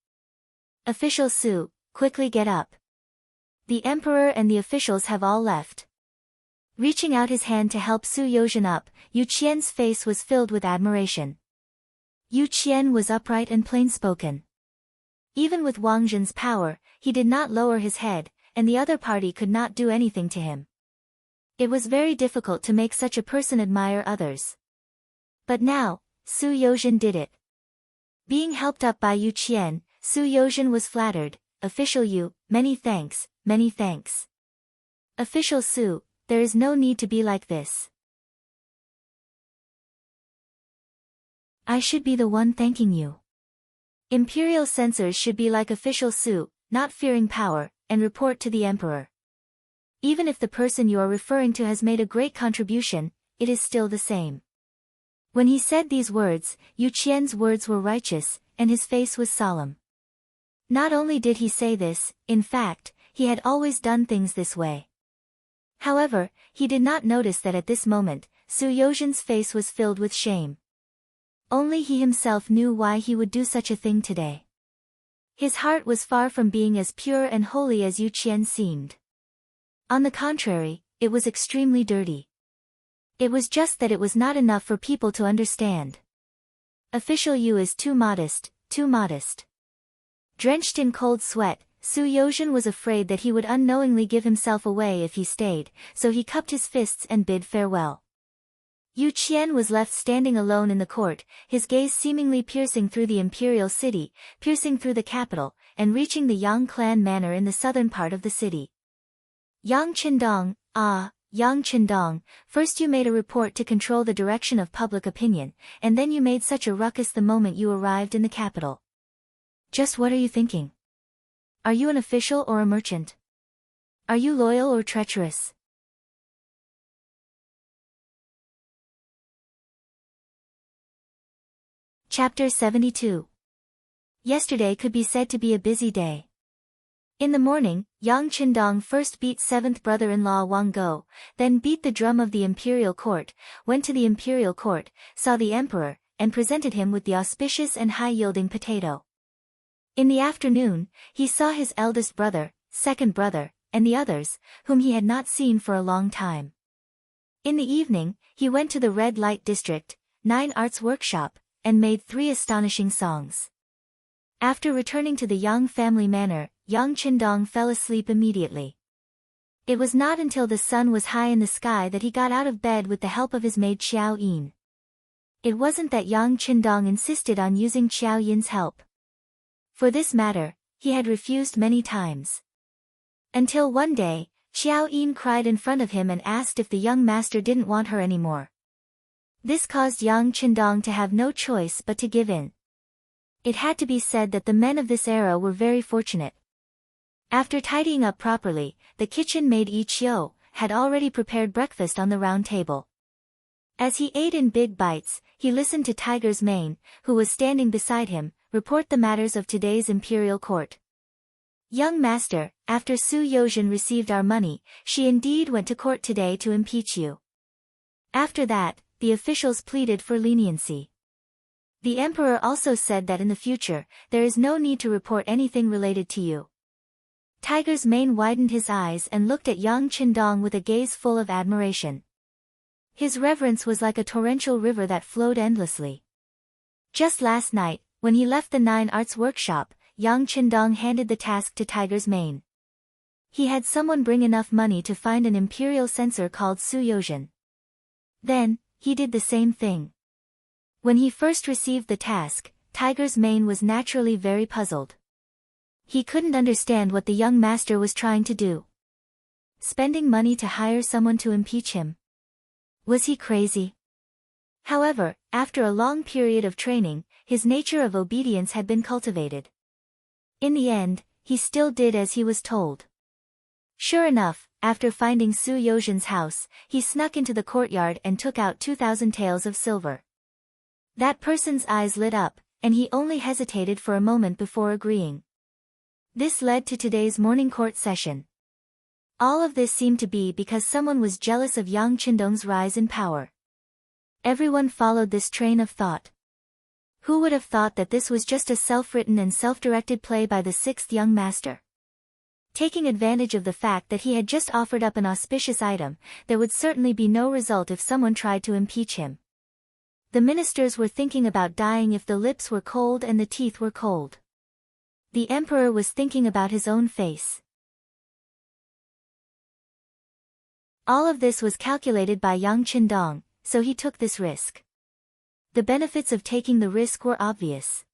"Official Su, quickly get up. The emperor and the officials have all left." Reaching out his hand to help Su Yozhen up, Yu Qian's face was filled with admiration. Yu Qian was upright and plain-spoken. Even with Wang Zhen's power, he did not lower his head, and the other party could not do anything to him. It was very difficult to make such a person admire others. But now, Su Yozhen did it. Being helped up by Yu Qian, Su Yozhen was flattered. Official Yu, many thanks, many thanks. Official Su, there is no need to be like this. I should be the one thanking you. Imperial censors should be like Official Su, not fearing power, and report to the emperor. Even if the person you are referring to has made a great contribution, it is still the same. When he said these words, Yu Qian's words were righteous, and his face was solemn. Not only did he say this, in fact, he had always done things this way. However, he did not notice that at this moment, Su Yozhen's face was filled with shame. Only he himself knew why he would do such a thing today. His heart was far from being as pure and holy as Yu Qian seemed. On the contrary, it was extremely dirty. It was just that it was not enough for people to understand. Official Yu is too modest, too modest. Drenched in cold sweat, Su Yozhen was afraid that he would unknowingly give himself away if he stayed, so he cupped his fists and bid farewell. Yu Qian was left standing alone in the court, his gaze seemingly piercing through the imperial city, piercing through the capital, and reaching the Yang clan manor in the southern part of the city. Yang Qindong, Yang Qindong, first you made a report to control the direction of public opinion, and then you made such a ruckus the moment you arrived in the capital. Just what are you thinking? Are you an official or a merchant? Are you loyal or treacherous? Chapter 72. Yesterday could be said to be a busy day. In the morning, Yang Qindong first beat 7th brother-in-law Wang Go, then beat the drum of the imperial court, went to the imperial court, saw the emperor, and presented him with the auspicious and high-yielding potato. In the afternoon, he saw his eldest brother, second brother, and the others, whom he had not seen for a long time. In the evening, he went to the red light district, 9 arts workshop, and made 3 astonishing songs. After returning to the Yang family manor, Yang Qindong fell asleep immediately. It was not until the sun was high in the sky that he got out of bed with the help of his maid Xiao Yin. It wasn't that Yang Qindong insisted on using Xiao Yin's help. For this matter, he had refused many times. Until one day, Xiao Yin cried in front of him and asked if the young master didn't want her anymore. This caused Yang Qindong to have no choice but to give in. It had to be said that the men of this era were very fortunate. After tidying up properly, the kitchen maid Yi Qiu had already prepared breakfast on the round table. As he ate in big bites, he listened to Tiger's Mane, who was standing beside him, report the matters of today's imperial court. Young master, after Su Yozhen received our money, she indeed went to court today to impeach you. After that, the officials pleaded for leniency. The emperor also said that in the future, there is no need to report anything related to you. Tiger's Mane widened his eyes and looked at Yang Qindong with a gaze full of admiration. His reverence was like a torrential river that flowed endlessly. Just last night, when he left the 9 arts workshop, Yang Qindong handed the task to Tiger's Mane. He had someone bring enough money to find an imperial censor called Su Yozhen. Then, he did the same thing. When he first received the task, Tiger's Mane was naturally very puzzled. He couldn't understand what the young master was trying to do. Spending money to hire someone to impeach him. Was he crazy? However, after a long period of training, his nature of obedience had been cultivated. In the end, he still did as he was told. Sure enough, after finding Su Yozhen's house, he snuck into the courtyard and took out 2,000 taels of silver. That person's eyes lit up, and he only hesitated for a moment before agreeing. This led to today's morning court session. All of this seemed to be because someone was jealous of Yang Qindong's rise in power. Everyone followed this train of thought. Who would have thought that this was just a self-written and self-directed play by the 6th young master? Taking advantage of the fact that he had just offered up an auspicious item, there would certainly be no result if someone tried to impeach him. The ministers were thinking about dying if the lips were cold and the teeth were cold. The emperor was thinking about his own face. All of this was calculated by Yang Qindong, so he took this risk. The benefits of taking the risk were obvious.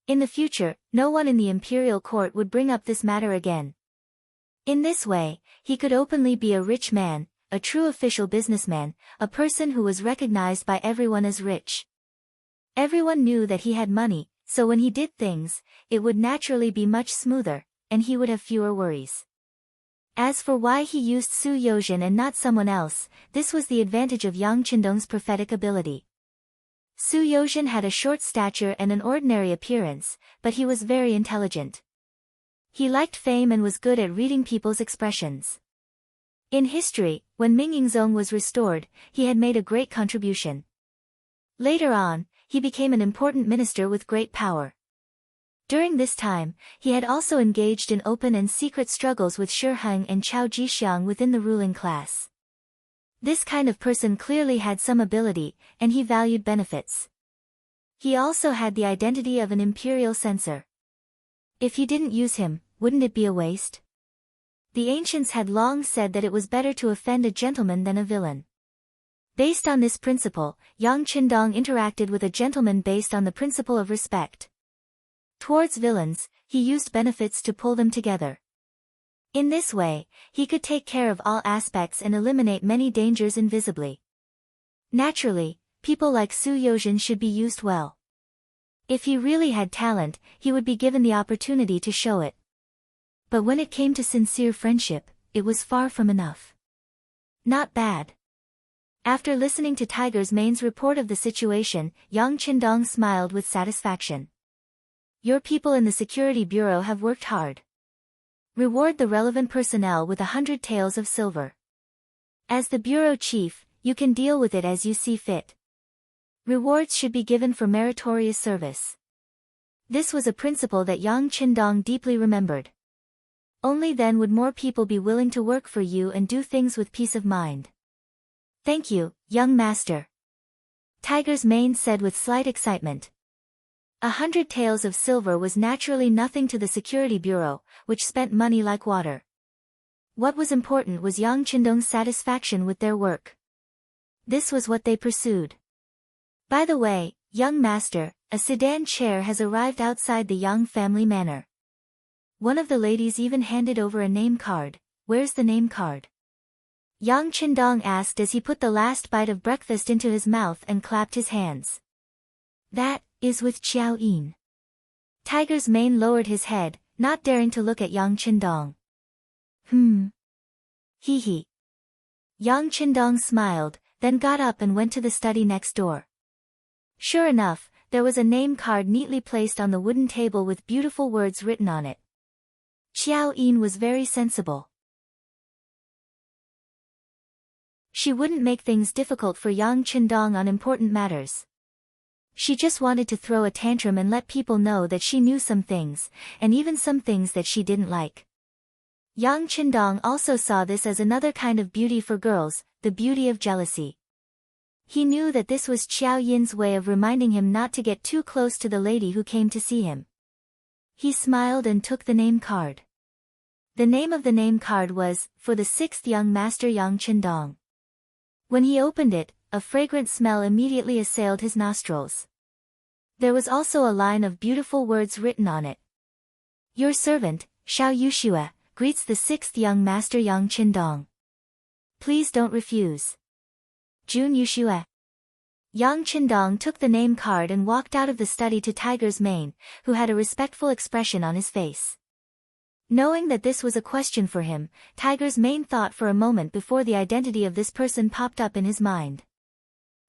In the future, no one in the imperial court would bring up this matter again. In this way, he could openly be a rich man, a true official businessman, a person who was recognized by everyone as rich. Everyone knew that he had money, so when he did things, it would naturally be much smoother, and he would have fewer worries. As for why he used Su Yozhen and not someone else, this was the advantage of Yang Qindong's prophetic ability. Su Yozhen had a short stature and an ordinary appearance, but he was very intelligent. He liked fame and was good at reading people's expressions. In history, when Ming Yingzong was restored, he had made a great contribution. Later on, he became an important minister with great power. During this time, he had also engaged in open and secret struggles with Shi Heng and Chao Jixiang within the ruling class. This kind of person clearly had some ability, and he valued benefits. He also had the identity of an imperial censor. If he didn't use him, wouldn't it be a waste? The ancients had long said that it was better to offend a gentleman than a villain. Based on this principle, Yang Qindong interacted with a gentleman based on the principle of respect. Towards villains, he used benefits to pull them together. In this way, he could take care of all aspects and eliminate many dangers invisibly. Naturally, people like Su Yozhen should be used well. If he really had talent, he would be given the opportunity to show it. But when it came to sincere friendship, it was far from enough. Not bad. After listening to Tiger's Mane's report of the situation, Yang Qindong smiled with satisfaction. Your people in the Security Bureau have worked hard. Reward the relevant personnel with 100 taels of silver. As the bureau chief, you can deal with it as you see fit. Rewards should be given for meritorious service. This was a principle that Yang Qindong deeply remembered. Only then would more people be willing to work for you and do things with peace of mind. Thank you, young master. Tiger's Mane said with slight excitement. 100 taels of silver was naturally nothing to the Security Bureau, which spent money like water. What was important was Yang Qindong's satisfaction with their work. This was what they pursued. By the way, young master, a sedan chair has arrived outside the Yang family manor. One of the ladies even handed over a name card. Where's the name card? Yang Qindong asked as he put the last bite of breakfast into his mouth and clapped his hands. That is with Qiao Yin. Tiger's Mane lowered his head, not daring to look at Yang Qindong. Hee hee. Yang Qindong smiled, then got up and went to the study next door. Sure enough, there was a name card neatly placed on the wooden table with beautiful words written on it. Qiao Yin was very sensible. She wouldn't make things difficult for Yang Qindong on important matters. She just wanted to throw a tantrum and let people know that she knew some things, and even some things that she didn't like. Yang Qindong also saw this as another kind of beauty for girls, the beauty of jealousy. He knew that this was Qiao Yin's way of reminding him not to get too close to the lady who came to see him. He smiled and took the name card. The name of the name card was, for the 6th young master Yang Qindong. When he opened it, a fragrant smell immediately assailed his nostrils. There was also a line of beautiful words written on it. Your servant, Xiao Yuxue, greets the 6th young master Yang Qindong. Please don't refuse. Jun Yuxue. Yang Qindong took the name card and walked out of the study to Tiger's Mane, who had a respectful expression on his face. Knowing that this was a question for him, Tiger's Mane thought for a moment before the identity of this person popped up in his mind.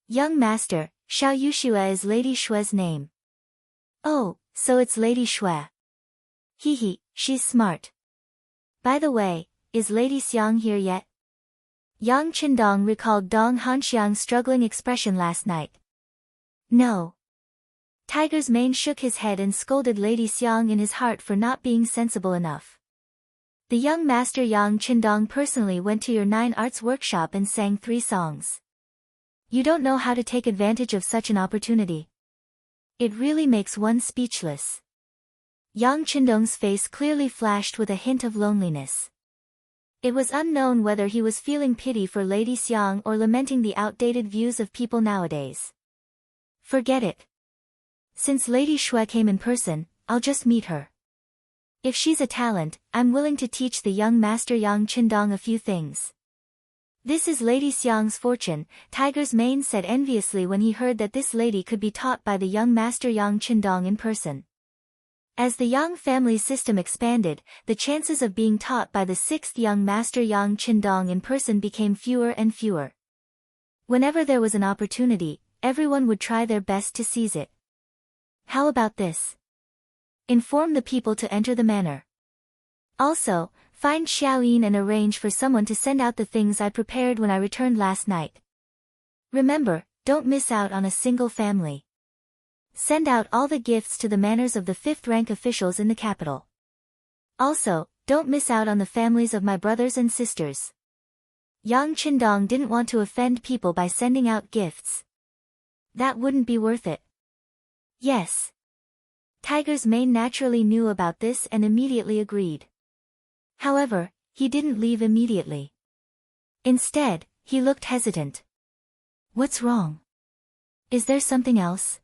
Young master, Xiao Yuxue is Lady Shue's name. Oh, so it's Lady Shue. Hee hee, she's smart. By the way, is Lady Xiang here yet? Yang Qindong recalled Dong Hanxiang's struggling expression last night. No. Tiger's Mane shook his head and scolded Lady Xiang in his heart for not being sensible enough. The young master Yang Qindong personally went to your 9 arts workshop and sang 3 songs. You don't know how to take advantage of such an opportunity. It really makes one speechless. Yang Qindong's face clearly flashed with a hint of loneliness. It was unknown whether he was feeling pity for Lady Xiang or lamenting the outdated views of people nowadays. Forget it. Since Lady Shui came in person, I'll just meet her. If she's a talent, I'm willing to teach the young master Yang Qindong a few things. This is Lady Xiang's fortune, Tiger's Mane said enviously when he heard that this lady could be taught by the young master Yang Qindong in person. As the Yang family system expanded, the chances of being taught by the sixth young master Yang Qindong in person became fewer and fewer. Whenever there was an opportunity, everyone would try their best to seize it. How about this? Inform the people to enter the manor. Also, find Xiaoyin and arrange for someone to send out the things I prepared when I returned last night. Remember, don't miss out on a single family. Send out all the gifts to the manors of the 5th rank officials in the capital. Also, don't miss out on the families of my brothers and sisters. Yang Qindong didn't want to offend people by sending out gifts. That wouldn't be worth it. Yes. Tiger's Mane naturally knew about this and immediately agreed. However, he didn't leave immediately. Instead, he looked hesitant. What's wrong? Is there something else?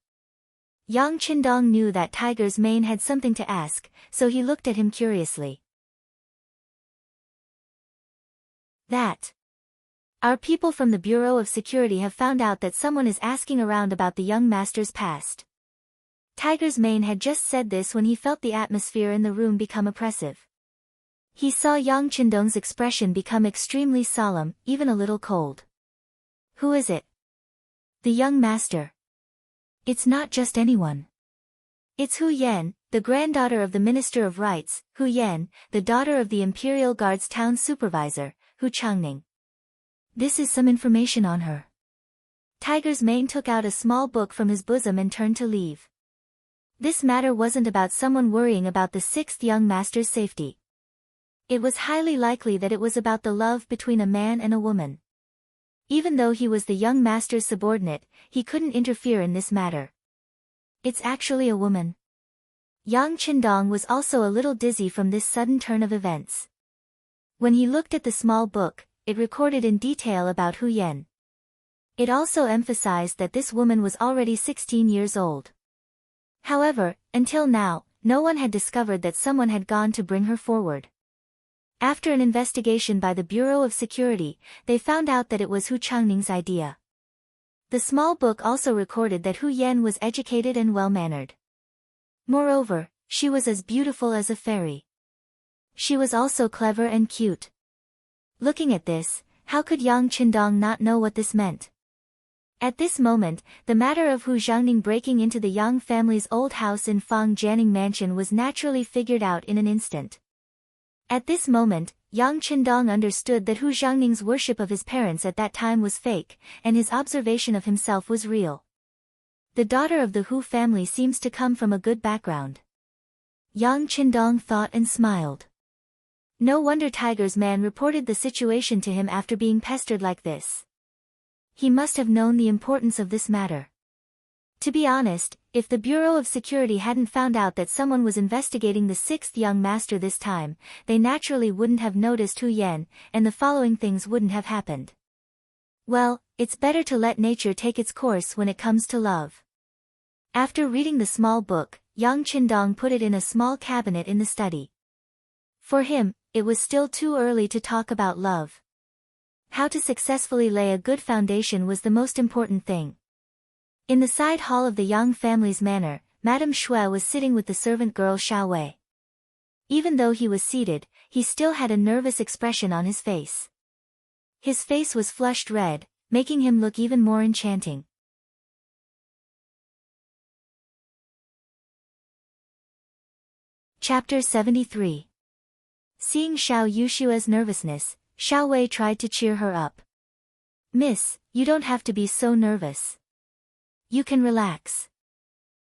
Yang Qindong knew that Tiger's Mane had something to ask, so he looked at him curiously. That. Our people from the Bureau of Security have found out that someone is asking around about the young master's past. Tiger's Mane had just said this when he felt the atmosphere in the room become oppressive. He saw Yang Qindong's expression become extremely solemn, even a little cold. Who is it? The young master. It's not just anyone. It's Hu Yan, the granddaughter of the Minister of Rights, Hu Yan, the daughter of the Imperial Guard's town supervisor, Hu Changning. This is some information on her. Tiger's Mane took out a small book from his bosom and turned to leave. This matter wasn't about someone worrying about the 6th young master's safety. It was highly likely that it was about the love between a man and a woman. Even though he was the young master's subordinate, he couldn't interfere in this matter. It's actually a woman. Yang Qindong was also a little dizzy from this sudden turn of events. When he looked at the small book, it recorded in detail about Hu Yan. It also emphasized that this woman was already 16 years old. However, until now, no one had discovered that someone had gone to bring her forward. After an investigation by the Bureau of Security, they found out that it was Hu Changning's idea. The small book also recorded that Hu Yan was educated and well-mannered. Moreover, she was as beautiful as a fairy. She was also clever and cute. Looking at this, how could Yang Qindong not know what this meant? At this moment, the matter of Hu Zhangning breaking into the Yang family's old house in Fang Jianing Mansion was naturally figured out in an instant. At this moment, Yang Qindong understood that Hu Zhangning's worship of his parents at that time was fake, and his observation of himself was real. The daughter of the Hu family seems to come from a good background. Yang Qindong thought and smiled. No wonder Tiger's man reported the situation to him after being pestered like this. He must have known the importance of this matter. To be honest, if the Bureau of Security hadn't found out that someone was investigating the 6th young master this time, they naturally wouldn't have noticed Hu Yan, and the following things wouldn't have happened. Well, it's better to let nature take its course when it comes to love. After reading the small book, Yang Qindong put it in a small cabinet in the study. For him, it was still too early to talk about love. How to successfully lay a good foundation was the most important thing. In the side hall of the Yang family's manor, Madame Shui was sitting with the servant girl Xiao Wei. Even though he was seated, he still had a nervous expression on his face. His face was flushed red, making him look even more enchanting. Chapter 73. Seeing Xiao Yushua's nervousness, Xiao Wei tried to cheer her up. "Miss, you don't have to be so nervous. You can relax.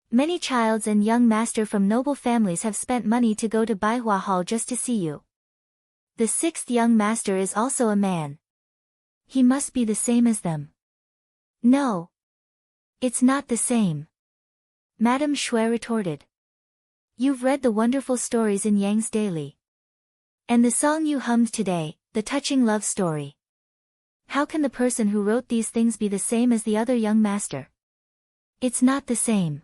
Many childs and young master from noble families have spent money to go to Baihua Hall just to see you. The 6th young master is also a man. He must be the same as them." "No. It's not the same," Madame Shui retorted. "You've read the wonderful stories in Yang's Daily. And the song you hummed today, the touching love story. How can the person who wrote these things be the same as the other young master? It's not the same."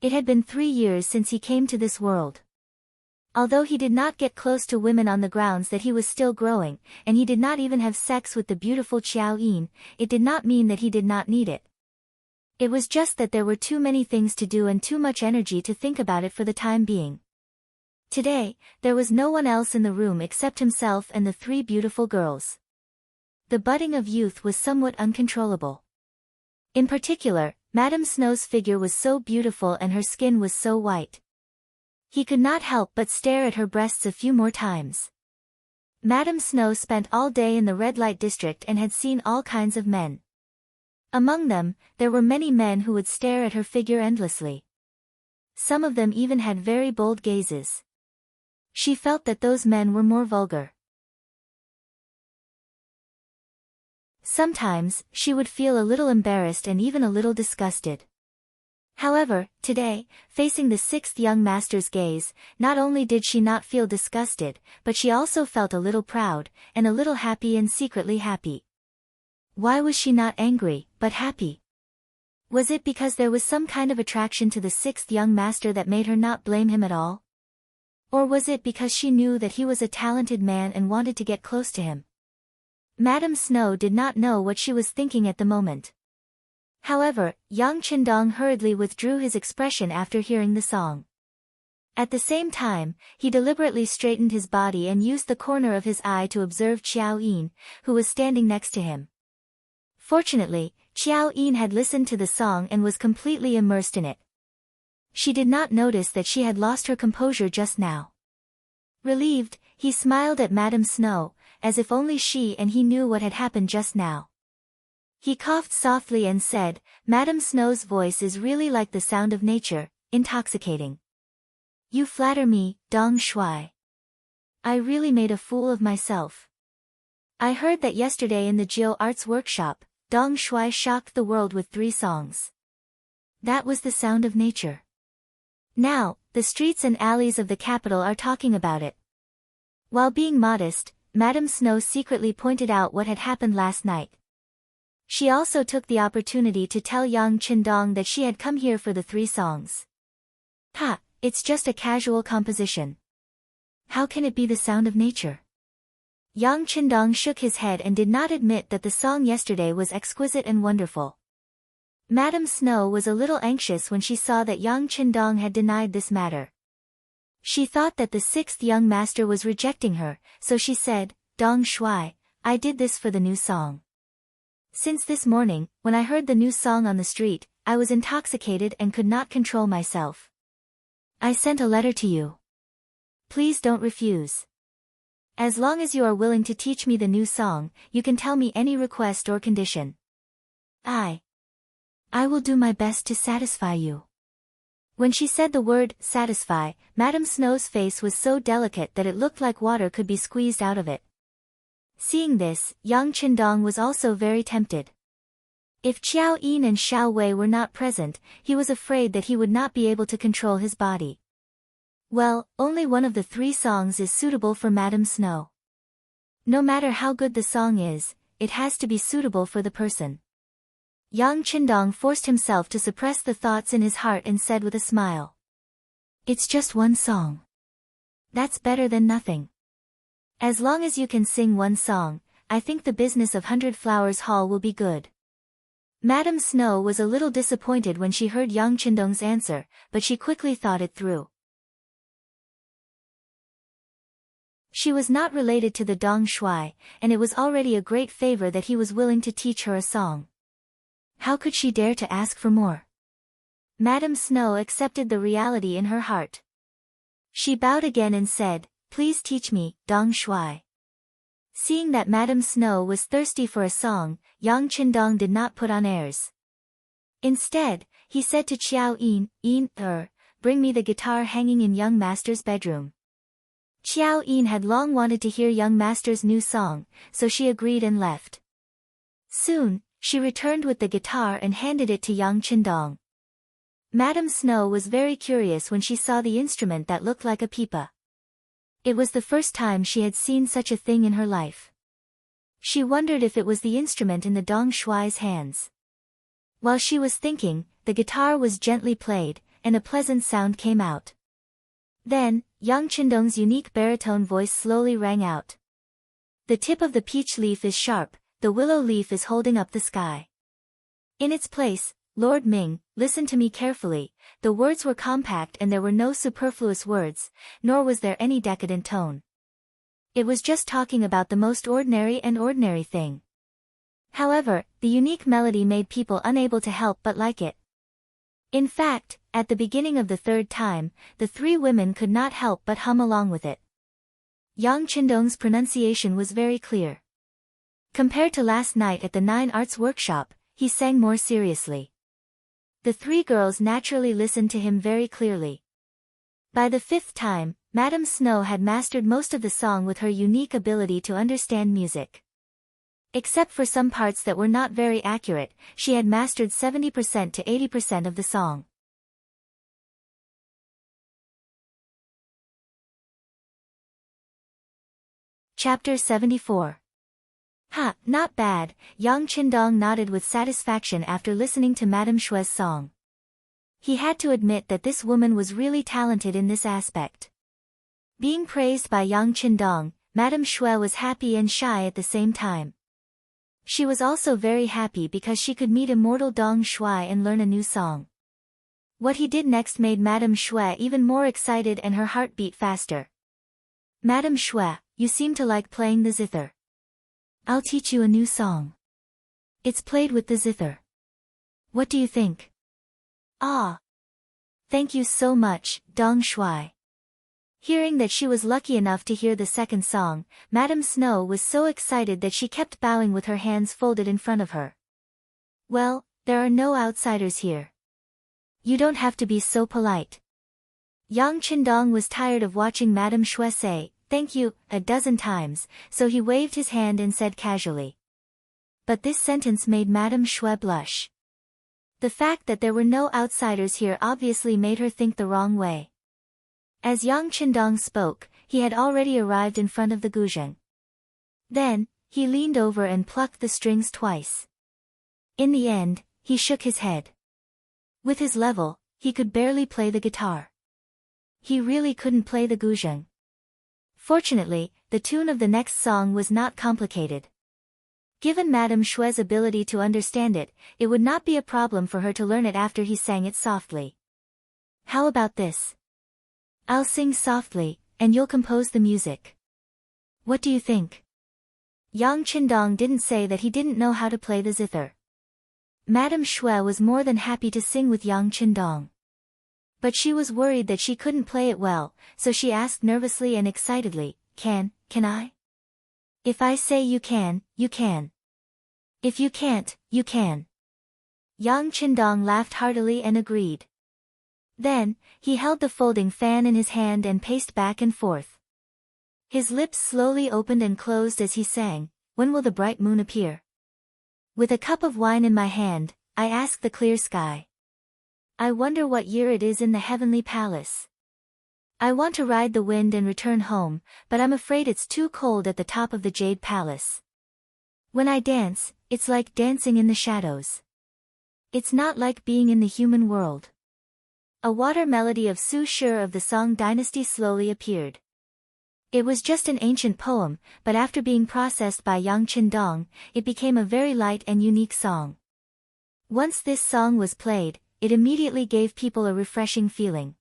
It had been 3 years since he came to this world. Although he did not get close to women on the grounds that he was still growing, and he did not even have sex with the beautiful Qiao Yin, it did not mean that he did not need it. It was just that there were too many things to do and too much energy to think about it for the time being. Today, there was no one else in the room except himself and the 3 beautiful girls. The budding of youth was somewhat uncontrollable. In particular, Madame Snow's figure was so beautiful and her skin was so white. He could not help but stare at her breasts a few more times. Madame Snow spent all day in the red light district and had seen all kinds of men. Among them, there were many men who would stare at her figure endlessly. Some of them even had very bold gazes. She felt that those men were more vulgar. Sometimes, she would feel a little embarrassed and even a little disgusted. However, today, facing the 6th young master's gaze, not only did she not feel disgusted, but she also felt a little proud, and a little happy and secretly happy. Why was she not angry, but happy? Was it because there was some kind of attraction to the 6th young master that made her not blame him at all? Or was it because she knew that he was a talented man and wanted to get close to him? Madame Snow did not know what she was thinking at the moment. However, Yang Qindong hurriedly withdrew his expression after hearing the song. At the same time, he deliberately straightened his body and used the corner of his eye to observe Qiao Yin, who was standing next to him. Fortunately, Qiao Yin had listened to the song and was completely immersed in it. She did not notice that she had lost her composure just now. Relieved, he smiled at Madame Snow, as if only she and he knew what had happened just now. He coughed softly and said, "Madame Snow's voice is really like the sound of nature, intoxicating. You flatter me, Dong Shuai. I really made a fool of myself. I heard that yesterday in the Jiu Arts workshop, Dong Shuai shocked the world with 3 songs. That was the sound of nature. Now, the streets and alleys of the capital are talking about it." While being modest, Madame Snow secretly pointed out what had happened last night. She also took the opportunity to tell Yang Qindong that she had come here for the 3 songs. "Ha, it's just a casual composition. How can it be the sound of nature?" Yang Qindong shook his head and did not admit that the song yesterday was exquisite and wonderful. Madame Snow was a little anxious when she saw that Yang Qindong had denied this matter. She thought that the 6th young master was rejecting her, so she said, "Dong Shuai, I did this for the new song. Since this morning, when I heard the new song on the street, I was intoxicated and could not control myself. I sent a letter to you. Please don't refuse. As long as you are willing to teach me the new song, you can tell me any request or condition. I will do my best to satisfy you." When she said the word, satisfy, Madame Snow's face was so delicate that it looked like water could be squeezed out of it. Seeing this, Yang Qindong was also very tempted. If Qiao Yin and Xiao Wei were not present, he was afraid that he would not be able to control his body. Well, only one of the 3 songs is suitable for Madame Snow. No matter how good the song is, it has to be suitable for the person. Yang Qindong forced himself to suppress the thoughts in his heart and said with a smile, "It's just 1 song. That's better than nothing. As long as you can sing 1 song, I think the business of 100 Flowers Hall will be good." Madame Snow was a little disappointed when she heard Yang Qindong's answer, but she quickly thought it through. She was not related to the Dong Shuai, and it was already a great favor that he was willing to teach her a song. How could she dare to ask for more? Madame Snow accepted the reality in her heart. She bowed again and said, "Please teach me, Dong Shuai." Seeing that Madame Snow was thirsty for a song, Yang Qindong did not put on airs. Instead, he said to Qiao Yin, bring me the guitar hanging in young master's bedroom." Qiao Yin had long wanted to hear young master's new song, so she agreed and left. Soon, she returned with the guitar and handed it to Yang Qindong. Madame Snow was very curious when she saw the instrument that looked like a pipa. It was the first time she had seen such a thing in her life. She wondered if it was the instrument in the Dong Shuai's hands. While she was thinking, the guitar was gently played, and a pleasant sound came out. Then, Yang Qindong's unique baritone voice slowly rang out. The tip of the peach leaf is sharp, the willow leaf is holding up the sky. In its place, Lord Ming, listen to me carefully, the words were compact and there were no superfluous words, nor was there any decadent tone. It was just talking about the most ordinary thing. However, the unique melody made people unable to help but like it. In fact, at the beginning of the third time, the three women could not help but hum along with it. Yang Qindong's pronunciation was very clear. Compared to last night at the Nine Arts Workshop, he sang more seriously. The three girls naturally listened to him very clearly. By the fifth time, Madame Snow had mastered most of the song with her unique ability to understand music. Except for some parts that were not very accurate, she had mastered 70% to 80% of the song. Chapter 74. Ha, not bad, Yang Qindong nodded with satisfaction after listening to Madame Shue's song. He had to admit that this woman was really talented in this aspect. Being praised by Yang Qindong, Madame Shui was happy and shy at the same time. She was also very happy because she could meet immortal Dong Shui and learn a new song. What he did next made Madame Shui even more excited and her heart beat faster. Madame Shui, you seem to like playing the zither. I'll teach you a new song. It's played with the zither. What do you think? Ah! Thank you so much, Dong Shui. Hearing that she was lucky enough to hear the second song, Madame Snow was so excited that she kept bowing with her hands folded in front of her. Well, there are no outsiders here. You don't have to be so polite. Yang Qindong was tired of watching Madame Shui say, "Thank you," a dozen times, so he waved his hand and said casually. But this sentence made Madame Shui blush. The fact that there were no outsiders here obviously made her think the wrong way. As Yang Qindong spoke, he had already arrived in front of the guzheng. Then, he leaned over and plucked the strings twice. In the end, he shook his head. With his level, he could barely play the guitar. He really couldn't play the guzheng. Fortunately, the tune of the next song was not complicated. Given Madame Shui's ability to understand it, it would not be a problem for her to learn it after he sang it softly. How about this? I'll sing softly, and you'll compose the music. What do you think? Yang Qindong didn't say that he didn't know how to play the zither. Madame Shui was more than happy to sing with Yang Qindong. But she was worried that she couldn't play it well, so she asked nervously and excitedly, Can I? If I say you can, you can. If you can't, you can. Yang Qindong laughed heartily and agreed. Then, he held the folding fan in his hand and paced back and forth. His lips slowly opened and closed as he sang, When will the bright moon appear? With a cup of wine in my hand, I ask the clear sky. I wonder what year it is in the heavenly palace. I want to ride the wind and return home, but I'm afraid it's too cold at the top of the Jade Palace. When I dance, it's like dancing in the shadows. It's not like being in the human world. A water melody of Su Shi of the Song dynasty slowly appeared. It was just an ancient poem, but after being processed by Yang Qindong, it became a very light and unique song. Once this song was played, it immediately gave people a refreshing feeling.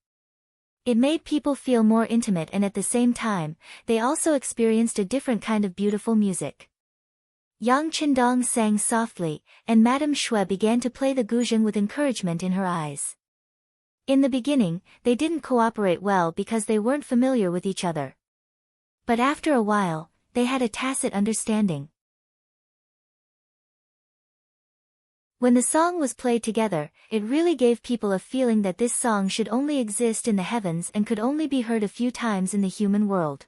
It made people feel more intimate and at the same time, they also experienced a different kind of beautiful music. Yang Qindong sang softly, and Madame Shui began to play the guzheng with encouragement in her eyes. In the beginning, they didn't cooperate well because they weren't familiar with each other. But after a while, they had a tacit understanding. When the song was played together, it really gave people a feeling that this song should only exist in the heavens and could only be heard a few times in the human world.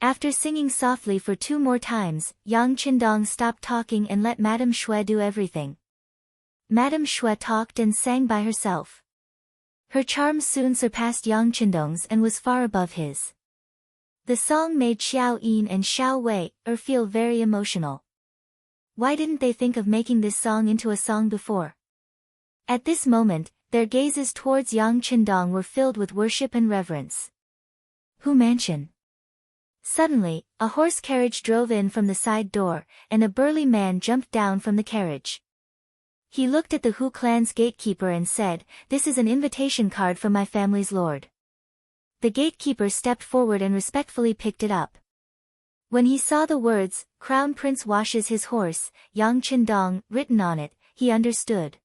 After singing softly for 2 more times, Yang Qindong stopped talking and let Madame Shui do everything. Madame Shui talked and sang by herself. Her charm soon surpassed Yang Qindong's and was far above his. The song made Xiao Yin and Xiao Wei feel very emotional. Why didn't they think of making this song into a song before? At this moment, their gazes towards Yang Qindong were filled with worship and reverence. Hu Mansion. Suddenly, a horse carriage drove in from the side door, and a burly man jumped down from the carriage. He looked at the Hu clan's gatekeeper and said, "This is an invitation card from my family's lord." The gatekeeper stepped forward and respectfully picked it up. When he saw the words, "Crown Prince washes his horse, Yang Qindong," written on it, he understood.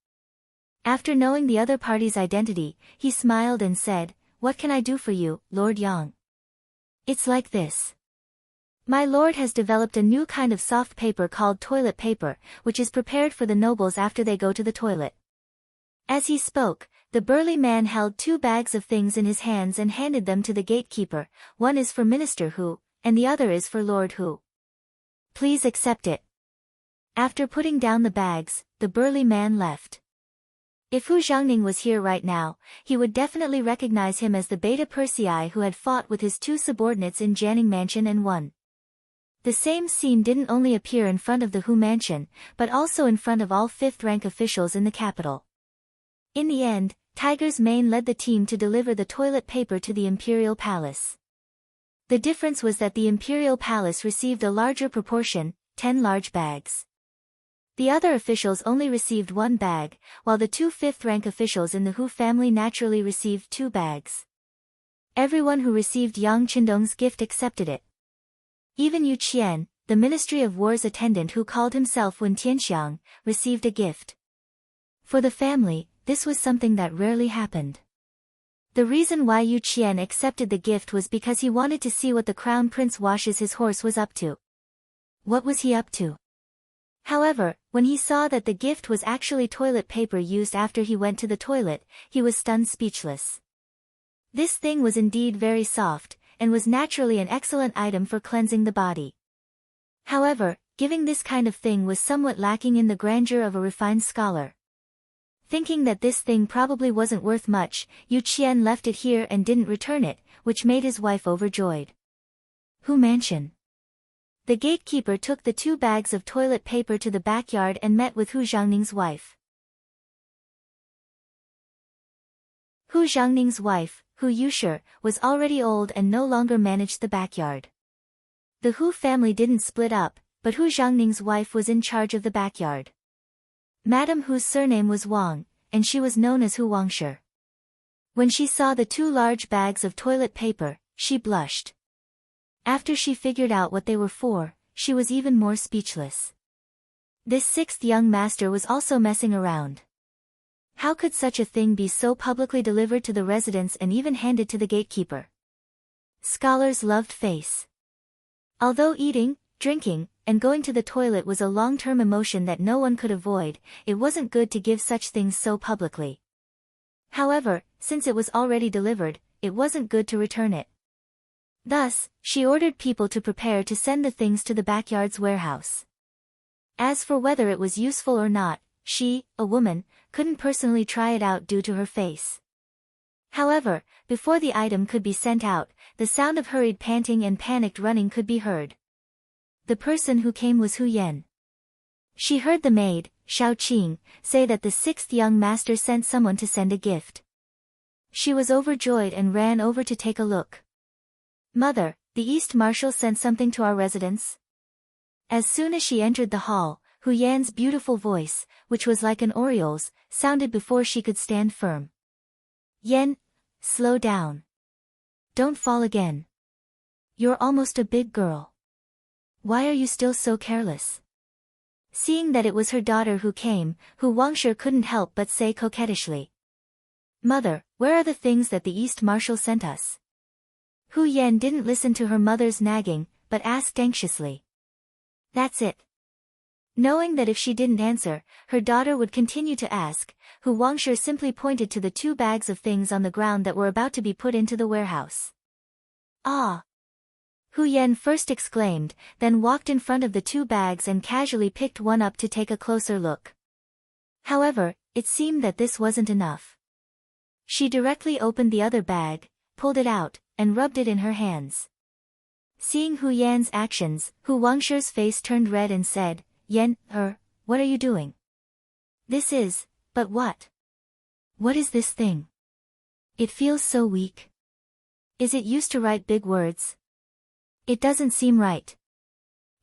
After knowing the other party's identity, he smiled and said, "What can I do for you, Lord Yang?" "It's like this. My lord has developed a new kind of soft paper called toilet paper, which is prepared for the nobles after they go to the toilet." As he spoke, the burly man held 2 bags of things in his hands and handed them to the gatekeeper. "One is for Minister Hu, and the other is for Lord Hu. Please accept it." After putting down the bags, the burly man left. If Hu Xiangning was here right now, he would definitely recognize him as the Beta Persei who had fought with his 2 subordinates in Jianing Mansion and won. The same scene didn't only appear in front of the Hu Mansion, but also in front of all 5th-rank officials in the capital. In the end, Tiger's Mane led the team to deliver the toilet paper to the Imperial Palace. The difference was that the Imperial Palace received a larger proportion, 10 large bags. The other officials only received 1 bag, while the 2 5th-rank officials in the Hu family naturally received 2 bags. Everyone who received Yang Qindong's gift accepted it. Even Yu Qian, the Ministry of War's attendant who called himself Wen Tianxiang, received a gift. For the family, this was something that rarely happened. The reason why Yu Qian accepted the gift was because he wanted to see what the Crown Prince washes his horse was up to. What was he up to? However, when he saw that the gift was actually toilet paper used after he went to the toilet, he was stunned speechless. This thing was indeed very soft, and was naturally an excellent item for cleansing the body. However, giving this kind of thing was somewhat lacking in the grandeur of a refined scholar. Thinking that this thing probably wasn't worth much, Yu Qian left it here and didn't return it, which made his wife overjoyed. Hu Mansion. The gatekeeper took the 2 bags of toilet paper to the backyard and met with Hu Xiangning's wife. Hu Xiangning's wife, Hu Yushi, was already old and no longer managed the backyard. The Hu family didn't split up, but Hu Xiangning's wife was in charge of the backyard. Madame Hu's surname was Wang, and she was known as Hu Wangshi. When she saw the 2 large bags of toilet paper, she blushed. After she figured out what they were for, she was even more speechless. This 6th young master was also messing around. How could such a thing be so publicly delivered to the residents and even handed to the gatekeeper? Scholars loved face. Although eating, drinking, and going to the toilet was a long-term emotion that no one could avoid, it wasn't good to give such things so publicly. However, since it was already delivered, it wasn't good to return it. Thus, she ordered people to prepare to send the things to the backyard's warehouse. As for whether it was useful or not, she, a woman, couldn't personally try it out due to her face. However, before the item could be sent out, the sound of hurried panting and panicked running could be heard. The person who came was Hu Yan. She heard the maid, Xiao Qing, say that the 6th young master sent someone to send a gift. She was overjoyed and ran over to take a look. "Mother, the East Marshal sent something to our residence?" As soon as she entered the hall, Hu Yan's beautiful voice, which was like an oriole's, sounded before she could stand firm. "Yan, slow down. Don't fall again. You're almost a big girl. Why are you still so careless?" Seeing that it was her daughter who came, Hu Wangshi couldn't help but say coquettishly, "Mother, where are the things that the East Marshal sent us?" Hu Yan didn't listen to her mother's nagging, but asked anxiously. "That's it." Knowing that if she didn't answer, her daughter would continue to ask, Hu Wangshi simply pointed to the 2 bags of things on the ground that were about to be put into the warehouse. "Ah!" Hu Yan first exclaimed, then walked in front of the 2 bags and casually picked one up to take a closer look. However, it seemed that this wasn't enough. She directly opened the other bag, pulled it out, and rubbed it in her hands. Seeing Hu Yan's actions, Hu Wangshi's face turned red and said, "Yan, what are you doing?" "This is, but what?" What is this thing? It feels so weak. Is it used to write big words? It doesn't seem right.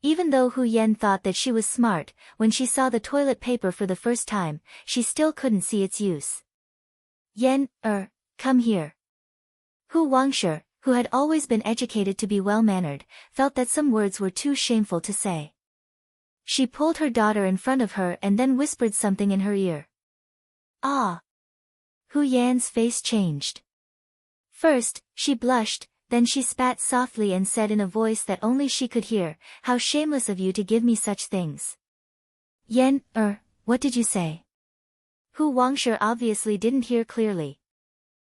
Even though Hu Yan thought that she was smart, when she saw the toilet paper for the first time, she still couldn't see its use. Yan, come here. Hu Wangshe, who had always been educated to be well-mannered, felt that some words were too shameful to say. She pulled her daughter in front of her and then whispered something in her ear. Ah! Hu Yan's face changed. First, she blushed, then she spat softly and said in a voice that only she could hear, "How shameless of you to give me such things." Yan, what did you say? Hu Wangshe obviously didn't hear clearly.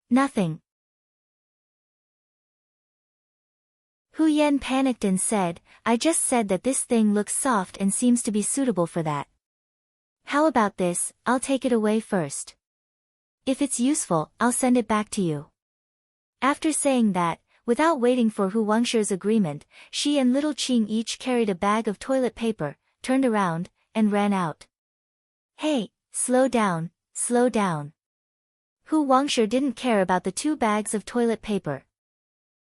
Nothing. Hu Yan panicked and said, "I just said that this thing looks soft and seems to be suitable for that. How about this, I'll take it away first. If it's useful, I'll send it back to you." After saying that, without waiting for Hu Wangshe's agreement, she and little Qing each carried a bag of toilet paper, turned around, and ran out. Hey, slow down, slow down. Hu Wangshe didn't care about the 2 bags of toilet paper.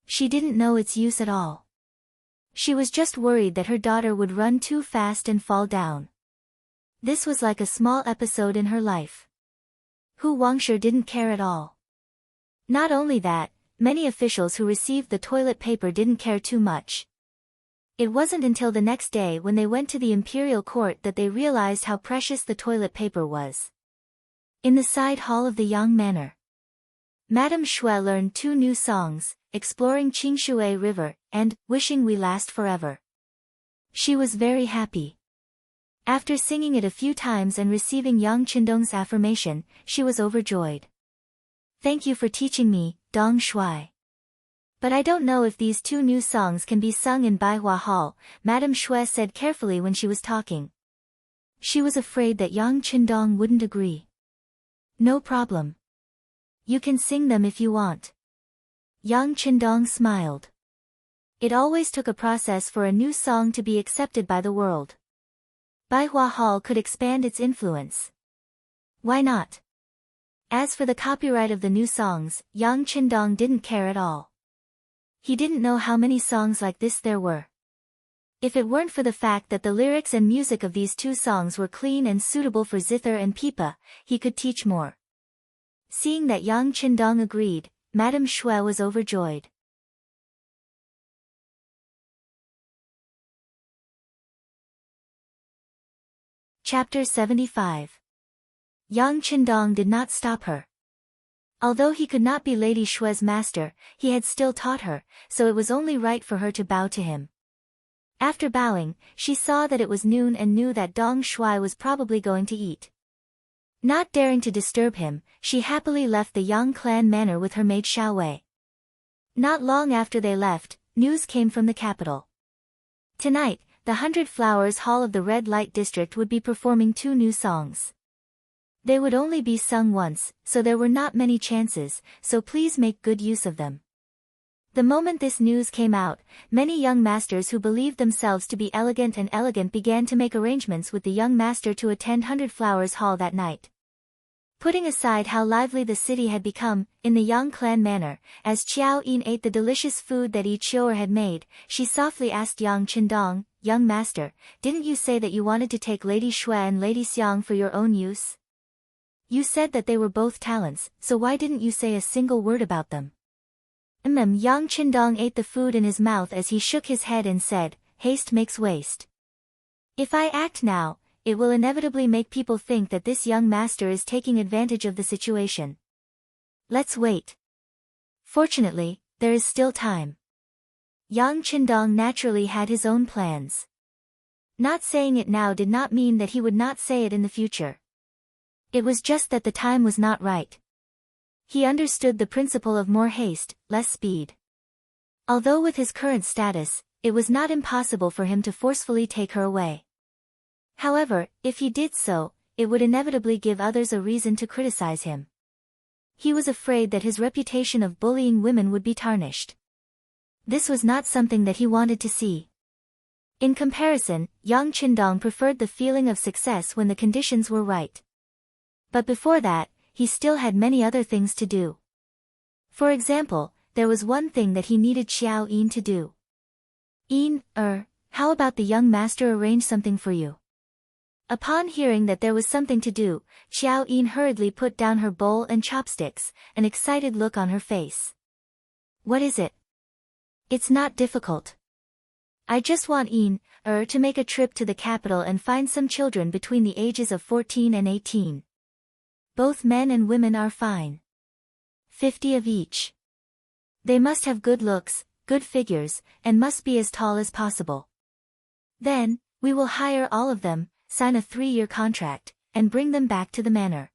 She didn't know its use at all. She was just worried that her daughter would run too fast and fall down. This was like a small episode in her life. Hu Wangshe didn't care at all. Not only that, many officials who received the toilet paper didn't care too much. It wasn't until the next day when they went to the imperial court that they realized how precious the toilet paper was. In the side hall of the Yang Manor, Madame Shui learned 2 new songs, Exploring Qingshui River, and Wishing We Last Forever. She was very happy. After singing it a few times and receiving Yang Qindong's affirmation, she was overjoyed. "Thank you for teaching me, Dong Shui. But I don't know if these 2 new songs can be sung in Baihua Hall," Madame Shui said carefully when she was talking. She was afraid that Yang Qindong wouldn't agree. "No problem. You can sing them if you want." Yang Qindong smiled. It always took a process for a new song to be accepted by the world. Baihua Hall could expand its influence. Why not? As for the copyright of the new songs, Yang Qindong didn't care at all. He didn't know how many songs like this there were. If it weren't for the fact that the lyrics and music of these 2 songs were clean and suitable for zither and pipa, he could teach more. Seeing that Yang Qindong agreed, Madame Shui was overjoyed. Chapter 75. Yang Qindong did not stop her. Although he could not be Lady Shui's master, he had still taught her, so it was only right for her to bow to him. After bowing, she saw that it was noon and knew that Dong Shui was probably going to eat. Not daring to disturb him, she happily left the Yang clan manor with her maid Xiaowei. Not long after they left, news came from the capital. Tonight, the 100 Flowers Hall of the Red Light District would be performing 2 new songs. They would only be sung once, so there were not many chances, so please make good use of them. The moment this news came out, many young masters who believed themselves to be elegant began to make arrangements with the young master to attend 100 Flowers Hall that night. Putting aside how lively the city had become, in the Yang clan manor, as Qiao Yin ate the delicious food that Yi Qiu'er had made, she softly asked Yang Qindong, "Young master, didn't you say that you wanted to take Lady Shui and Lady Xiang for your own use? You said that they were both talents, so why didn't you say a single word about them?" Yang Qindong ate the food in his mouth as he shook his head and said, "Haste makes waste. If I act now, it will inevitably make people think that this young master is taking advantage of the situation. Let's wait. Fortunately, there is still time." Yang Qindong naturally had his own plans. Not saying it now did not mean that he would not say it in the future. It was just that the time was not right. He understood the principle of more haste, less speed. Although with his current status, it was not impossible for him to forcefully take her away. However, if he did so, it would inevitably give others a reason to criticize him. He was afraid that his reputation of bullying women would be tarnished. This was not something that he wanted to see. In comparison, Yang Qindong preferred the feeling of success when the conditions were right. But before that, he still had many other things to do. For example, there was one thing that he needed Xiao Yin to do. How about the young master arrange something for you? Upon hearing that there was something to do, Xiao Yin hurriedly put down her bowl and chopsticks, an excited look on her face. What is it? It's not difficult. I just want to make a trip to the capital and find some children between the ages of 14 and 18. Both men and women are fine. 50 of each. They must have good looks, good figures, and must be as tall as possible. Then, we will hire all of them, sign a 3-year contract, and bring them back to the manor.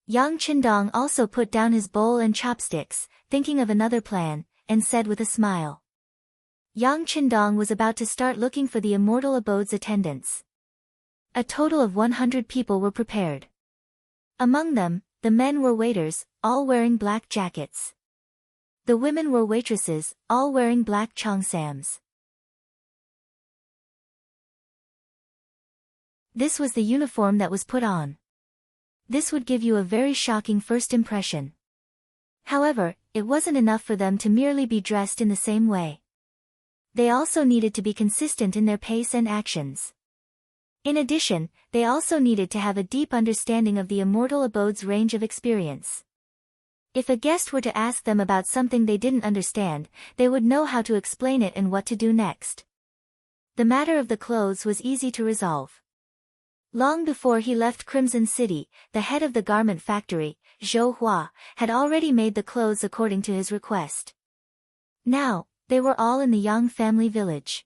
Yang Qindong also put down his bowl and chopsticks, thinking of another plan, and said with a smile. Yang Qindong was about to start looking for the immortal abode's attendants. A total of 100 people were prepared. Among them, the men were waiters, all wearing black jackets. The women were waitresses, all wearing black cheongsams. This was the uniform that was put on. This would give you a very shocking first impression. However, it wasn't enough for them to merely be dressed in the same way. They also needed to be consistent in their pace and actions. In addition, they also needed to have a deep understanding of the immortal abode's range of experience. If a guest were to ask them about something they didn't understand, they would know how to explain it and what to do next. The matter of the clothes was easy to resolve. Long before he left Crimson City, the head of the garment factory, Zhou Hua, had already made the clothes according to his request. Now, they were all in the Yang family village.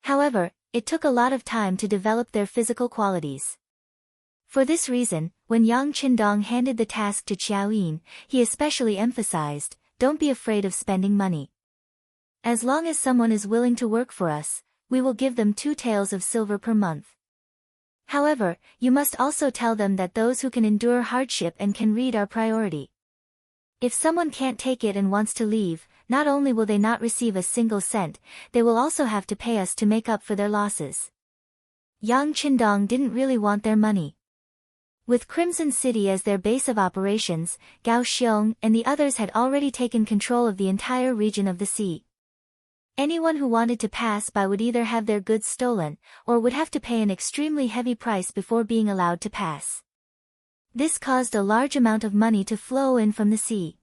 However, it took a lot of time to develop their physical qualities. For this reason, when Yang Qindong handed the task to Qiao Yin, he especially emphasized, "Don't be afraid of spending money. As long as someone is willing to work for us, we will give them 2 taels of silver per month. However, you must also tell them that those who can endure hardship and can read are priority. If someone can't take it and wants to leave, not only will they not receive a single cent, they will also have to pay us to make up for their losses." Yang Qindong didn't really want their money. With Crimson City as their base of operations, Gao Xiong and the others had already taken control of the entire region of the sea. Anyone who wanted to pass by would either have their goods stolen, or would have to pay an extremely heavy price before being allowed to pass. This caused a large amount of money to flow in from the sea.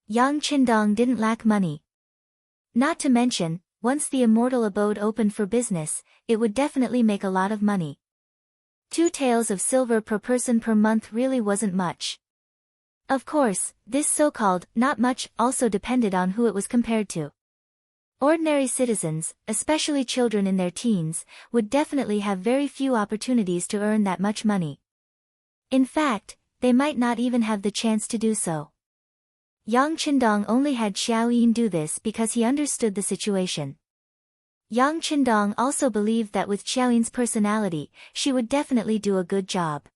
Yang Qindong didn't lack money. Not to mention, once the immortal abode opened for business, it would definitely make a lot of money. 2 taels of silver per person per month really wasn't much. Of course, this so-called not much also depended on who it was compared to. Ordinary citizens, especially children in their teens, would definitely have very few opportunities to earn that much money. In fact, they might not even have the chance to do so. Yang Qindong only had Xiao Yin do this because he understood the situation. Yang Qindong also believed that with Xiao Yin's personality, she would definitely do a good job.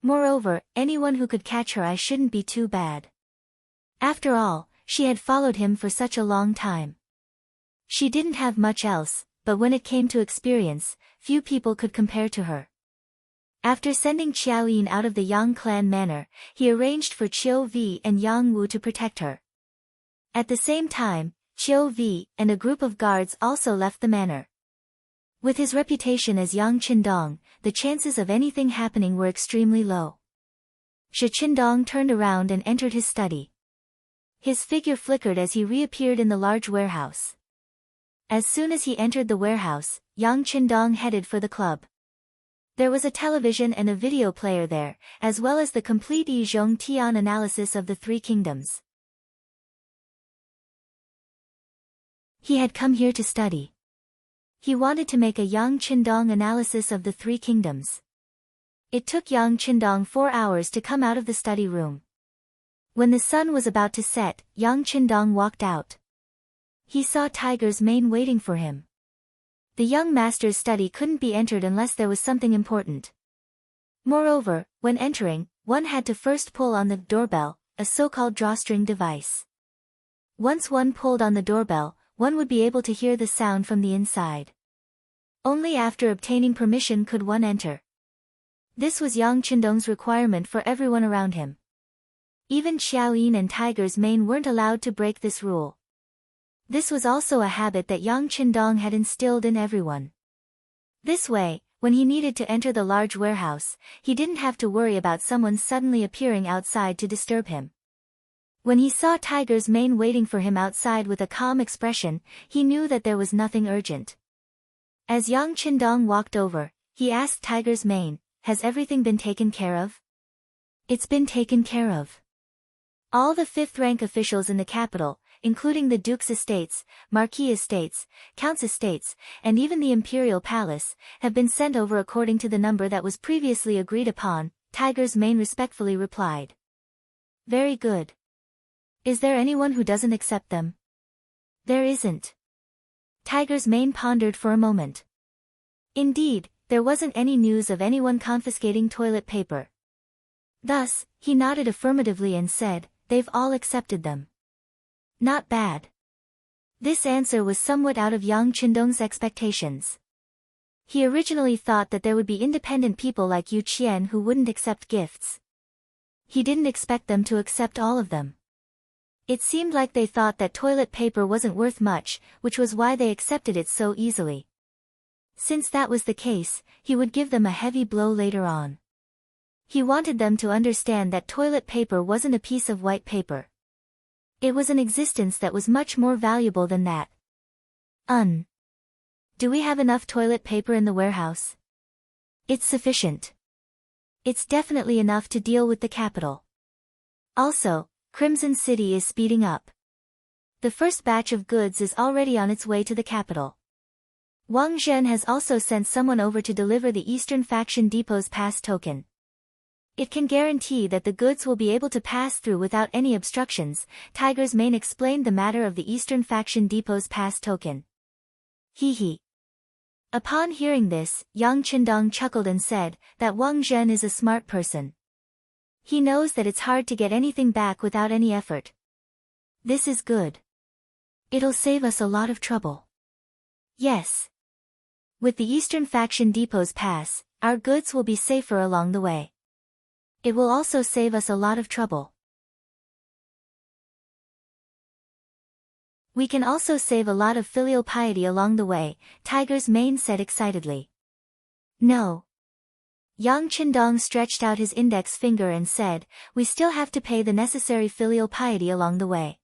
Moreover, anyone who could catch her eye shouldn't be too bad. After all, she had followed him for such a long time. She didn't have much else, but when it came to experience, few people could compare to her. After sending Qiao Yin out of the Yang clan manor, he arranged for Qiu Vi and Yang Wu to protect her. At the same time, Qiu Vi and a group of guards also left the manor. With his reputation as Yang Qindong, the chances of anything happening were extremely low. Shi Qindong turned around and entered his study. His figure flickered as he reappeared in the large warehouse. As soon as he entered the warehouse, Yang Qindong headed for the club. There was a television and a video player there, as well as the complete Yi Zhong Tian analysis of the 3 kingdoms. He had come here to study. He wanted to make a Yang Qindong analysis of the 3 kingdoms. It took Yang Qindong 4 hours to come out of the study room. When the sun was about to set, Yang Qindong walked out. He saw Tiger's mane waiting for him. The young master's study couldn't be entered unless there was something important. Moreover, when entering, one had to first pull on the doorbell, a so-called drawstring device. Once one pulled on the doorbell, one would be able to hear the sound from the inside. Only after obtaining permission could one enter. This was Yang Qindong's requirement for everyone around him. Even Xiaoyin and Tiger's Mane weren't allowed to break this rule. This was also a habit that Yang Qindong had instilled in everyone. This way, when he needed to enter the large warehouse, he didn't have to worry about someone suddenly appearing outside to disturb him. When he saw Tiger's Mane waiting for him outside with a calm expression, he knew that there was nothing urgent. As Yang Qindong walked over, he asked Tiger's Mane, "Has everything been taken care of?" "It's been taken care of. All the fifth-rank officials in the capital, including the Duke's estates, Marquis estates, Count's estates, and even the Imperial Palace, have been sent over according to the number that was previously agreed upon," Tiger's Mane respectfully replied. "Very good. Is there anyone who doesn't accept them?" "There isn't." Tiger's Mane pondered for a moment. Indeed, there wasn't any news of anyone confiscating toilet paper. Thus, he nodded affirmatively and said, "They've all accepted them." "Not bad." This answer was somewhat out of Yang Qindong's expectations. He originally thought that there would be independent people like Yu Qian who wouldn't accept gifts. He didn't expect them to accept all of them. It seemed like they thought that toilet paper wasn't worth much, which was why they accepted it so easily. Since that was the case, he would give them a heavy blow later on. He wanted them to understand that toilet paper wasn't a piece of white paper. It was an existence that was much more valuable than that. Do we have enough toilet paper in the warehouse?" "It's sufficient. It's definitely enough to deal with the capital. Also, Crimson City is speeding up. The first batch of goods is already on its way to the capital. Wang Zhen has also sent someone over to deliver the Eastern Faction Depot's pass token. It can guarantee that the goods will be able to pass through without any obstructions." Tiger's Mane explained the matter of the Eastern Faction Depot's pass token. Hee. Upon hearing this, Yang Qindong chuckled and said, "That Wang Zhen is a smart person. He knows that it's hard to get anything back without any effort. This is good. It'll save us a lot of trouble." "Yes. With the Eastern Faction Depot's pass, our goods will be safer along the way. It will also save us a lot of trouble. We can also save a lot of filial piety along the way," Tiger's Mane said excitedly. "No." Yang Qindong stretched out his index finger and said, "We still have to pay the necessary filial piety along the way.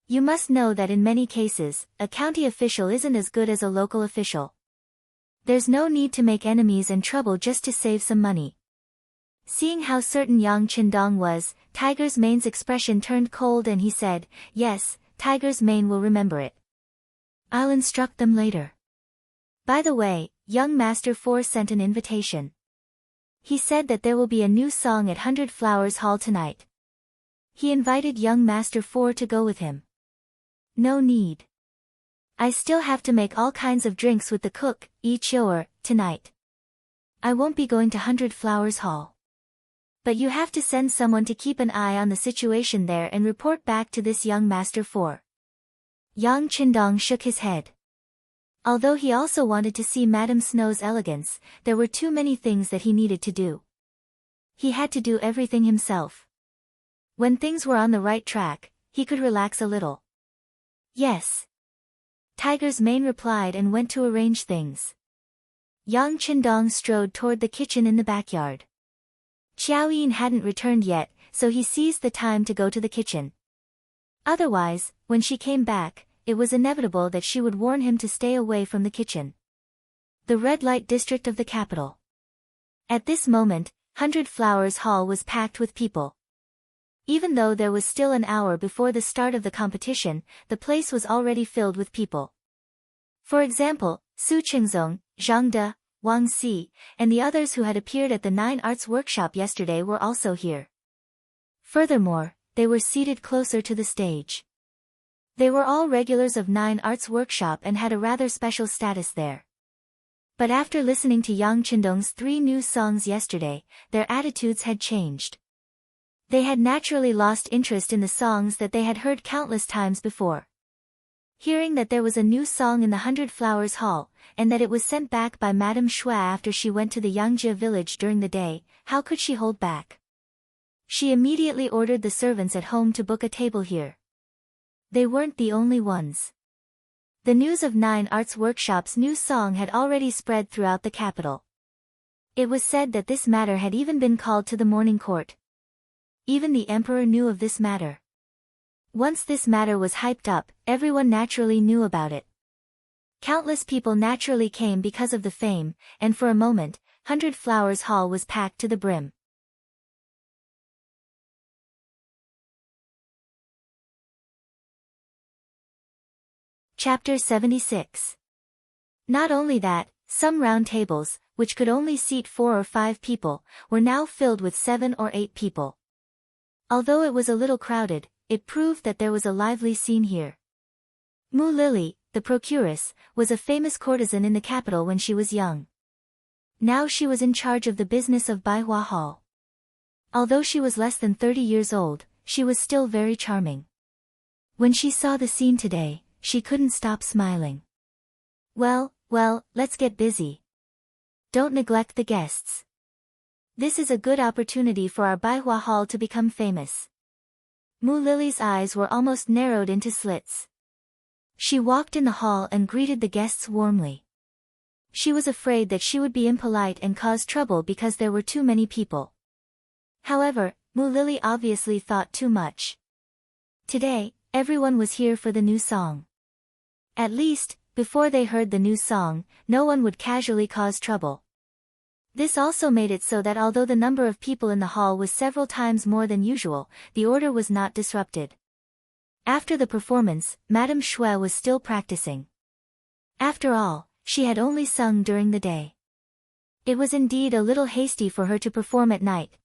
You must know that in many cases, a county official isn't as good as a local official. There's no need to make enemies and trouble just to save some money." Seeing how certain Yang Qindong was, Tiger's Mane's expression turned cold and he said, "Yes, Tiger's Mane will remember it. I'll instruct them later. By the way, young Master 4 sent an invitation. He said that there will be a new song at 100 Flowers Hall tonight. He invited young Master 4 to go with him." "No need. I still have to make all kinds of drinks with the cook, Chioer, tonight. I won't be going to 100 Flowers Hall. But you have to send someone to keep an eye on the situation there and report back to this young Master 4. Yang Qindong shook his head. Although he also wanted to see Madame Snow's elegance, there were too many things that he needed to do. He had to do everything himself. When things were on the right track, he could relax a little. "Yes." Tiger's Mane replied and went to arrange things. Yang Qindong strode toward the kitchen in the backyard. Xiaoyin hadn't returned yet, so he seized the time to go to the kitchen. Otherwise, when she came back, it was inevitable that she would warn him to stay away from the kitchen. The red light district of the capital. At this moment, 100 Flowers Hall was packed with people. Even though there was still an hour before the start of the competition, the place was already filled with people. For example, Su Qingzong, Zhang De, Wang Si, and the others who had appeared at the Nine Arts Workshop yesterday were also here. Furthermore, they were seated closer to the stage. They were all regulars of Nine Arts Workshop and had a rather special status there. But after listening to Yang Qindong's 3 new songs yesterday, their attitudes had changed. They had naturally lost interest in the songs that they had heard countless times before. Hearing that there was a new song in the 100 Flowers Hall, and that it was sent back by Madame Xue after she went to the Yangjie village during the day, how could she hold back? She immediately ordered the servants at home to book a table here. They weren't the only ones. The news of 9 Arts Workshop's new song had already spread throughout the capital. It was said that this matter had even been called to the morning court. Even the emperor knew of this matter. Once this matter was hyped up, everyone naturally knew about it. Countless people naturally came because of the fame, and for a moment, 100 Flowers Hall was packed to the brim. Chapter 76. Not only that, some round tables, which could only seat 4 or 5 people, were now filled with 7 or 8 people. Although it was a little crowded, it proved that there was a lively scene here. Mu Lily, the procuress, was a famous courtesan in the capital when she was young. Now she was in charge of the business of Baihua Hall. Although she was less than 30 years old, she was still very charming. When she saw the scene today, she couldn't stop smiling. Well, let's get busy. Don't neglect the guests. This is a good opportunity for our Baihua Hall to become famous. Mu Lily's eyes were almost narrowed into slits. She walked in the hall and greeted the guests warmly. She was afraid that she would be impolite and cause trouble because there were too many people. However, Mu Lily obviously thought too much. Today, everyone was here for the new song. At least, before they heard the new song, no one would casually cause trouble. This also made it so that although the number of people in the hall was several times more than usual, the order was not disrupted. After the performance, Madame Xue was still practicing. After all, she had only sung during the day. It was indeed a little hasty for her to perform at night.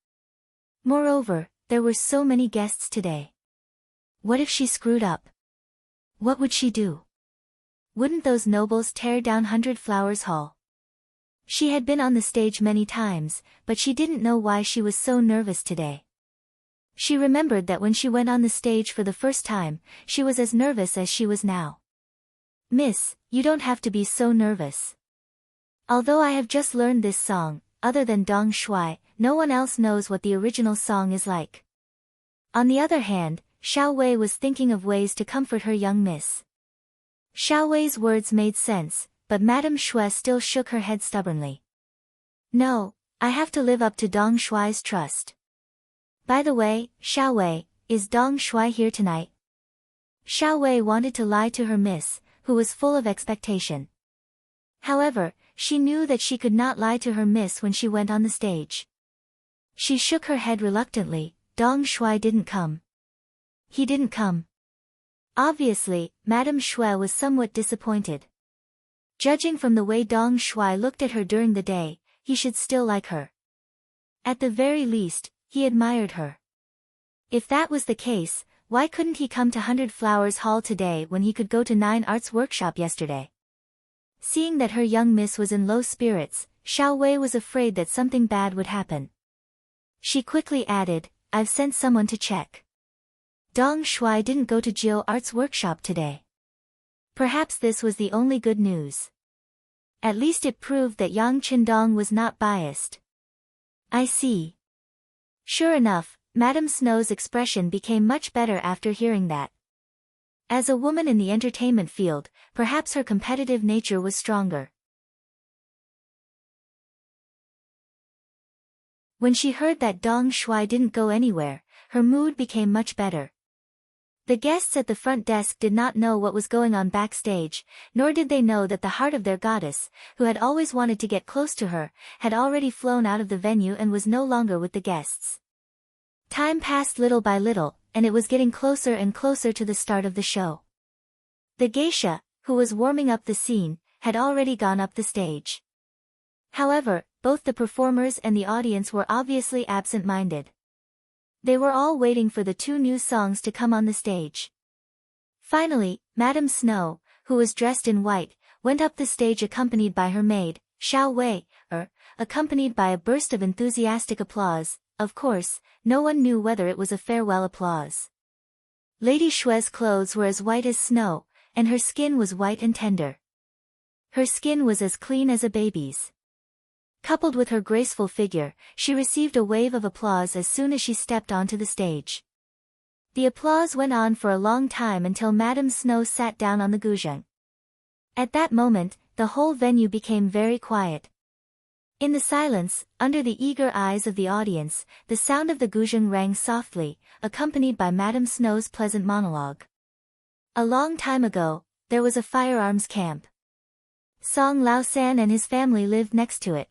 Moreover, there were so many guests today. What if she screwed up? What would she do? Wouldn't those nobles tear down 100 Flowers Hall? She had been on the stage many times, but she didn't know why she was so nervous today. She remembered that when she went on the stage for the first time, she was as nervous as she was now. Miss, you don't have to be so nervous. Although I have just learned this song, other than Dong Shui, no one else knows what the original song is like. On the other hand, Xiao Wei was thinking of ways to comfort her young miss. Xiao Wei's words made sense, but Madame Xue still shook her head stubbornly. No, I have to live up to Dong Shui's trust. By the way, Xiao Wei, is Dong Shui here tonight? Xiao Wei wanted to lie to her miss, who was full of expectation. However, she knew that she could not lie to her miss when she went on the stage. She shook her head reluctantly. Dong Shui didn't come. He didn't come. Obviously, Madame Xue was somewhat disappointed. Judging from the way Dong Shui looked at her during the day, he should still like her. At the very least, he admired her. If that was the case, why couldn't he come to 100 Flowers Hall today when he could go to 9 Arts Workshop yesterday? Seeing that her young miss was in low spirits, Xiao Wei was afraid that something bad would happen. She quickly added, I've sent someone to check. Dong Shui didn't go to Jiu Arts Workshop today. Perhaps this was the only good news. At least it proved that Yang Qindong was not biased. I see. Sure enough, Madame Snow's expression became much better after hearing that. As a woman in the entertainment field, perhaps her competitive nature was stronger. When she heard that Dong Shui didn't go anywhere, her mood became much better. The guests at the front desk did not know what was going on backstage, nor did they know that the heart of their goddess, who had always wanted to get close to her, had already flown out of the venue and was no longer with the guests. Time passed little by little, and it was getting closer and closer to the start of the show. The geisha, who was warming up the scene, had already gone up the stage. However, both the performers and the audience were obviously absent-minded. They were all waiting for the 2 new songs to come on the stage. Finally, Madame Snow, who was dressed in white, went up the stage accompanied by her maid, Xiao Wei, accompanied by a burst of enthusiastic applause. Of course, no one knew whether it was a farewell applause. Lady Xue's clothes were as white as snow, and her skin was white and tender. Her skin was as clean as a baby's. Coupled with her graceful figure, she received a wave of applause as soon as she stepped onto the stage. The applause went on for a long time until Madame Snow sat down on the guzheng. At that moment, the whole venue became very quiet. In the silence, under the eager eyes of the audience, the sound of the guzheng rang softly, accompanied by Madame Snow's pleasant monologue. A long time ago, there was a firearms camp. Song Lao-san and his family lived next to it.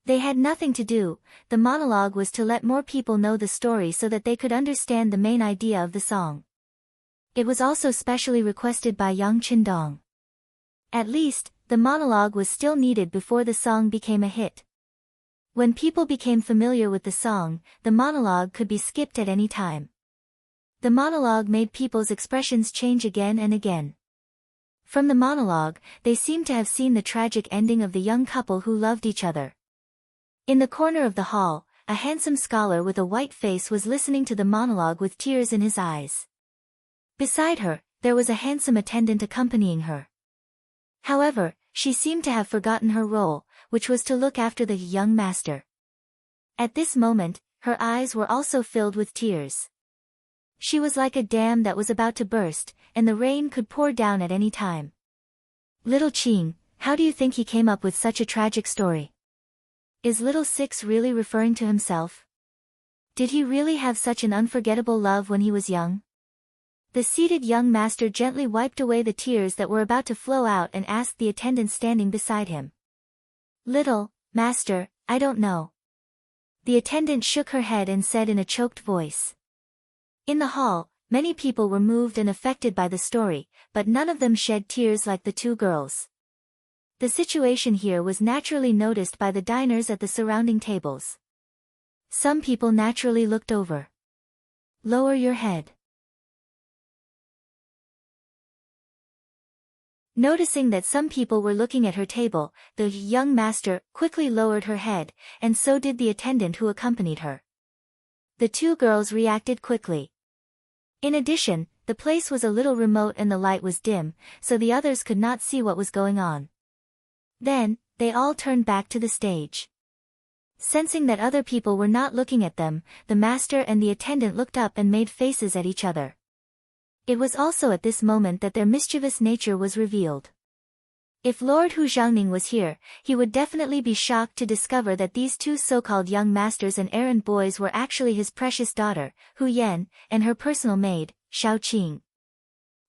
They had nothing to do, the monologue was to let more people know the story so that they could understand the main idea of the song. It was also specially requested by Yang Qindong. At least, the monologue was still needed before the song became a hit. When people became familiar with the song, the monologue could be skipped at any time. The monologue made people's expressions change again and again. From the monologue, they seemed to have seen the tragic ending of the young couple who loved each other. In the corner of the hall, a handsome scholar with a white face was listening to the monologue with tears in his eyes. Beside her, there was a handsome attendant accompanying her. However, she seemed to have forgotten her role, which was to look after the young master. At this moment, her eyes were also filled with tears. She was like a dam that was about to burst, and the rain could pour down at any time. Little Qing, how do you think he came up with such a tragic story? Is Little Six really referring to himself? Did he really have such an unforgettable love when he was young? The seated young master gently wiped away the tears that were about to flow out and asked the attendant standing beside him. Little Master, I don't know. The attendant shook her head and said in a choked voice. In the hall, many people were moved and affected by the story, but none of them shed tears like the two girls. The situation here was naturally noticed by the diners at the surrounding tables. Some people naturally looked over. Lower your head. Noticing that some people were looking at her table, the young master quickly lowered her head, and so did the attendant who accompanied her. The two girls reacted quickly. In addition, the place was a little remote and the light was dim, so the others could not see what was going on. Then, they all turned back to the stage. Sensing that other people were not looking at them, the master and the attendant looked up and made faces at each other. It was also at this moment that their mischievous nature was revealed. If Lord Hu Zhangning was here, he would definitely be shocked to discover that these two so-called young masters and errand boys were actually his precious daughter, Hu Yan, and her personal maid, Xiao Qing.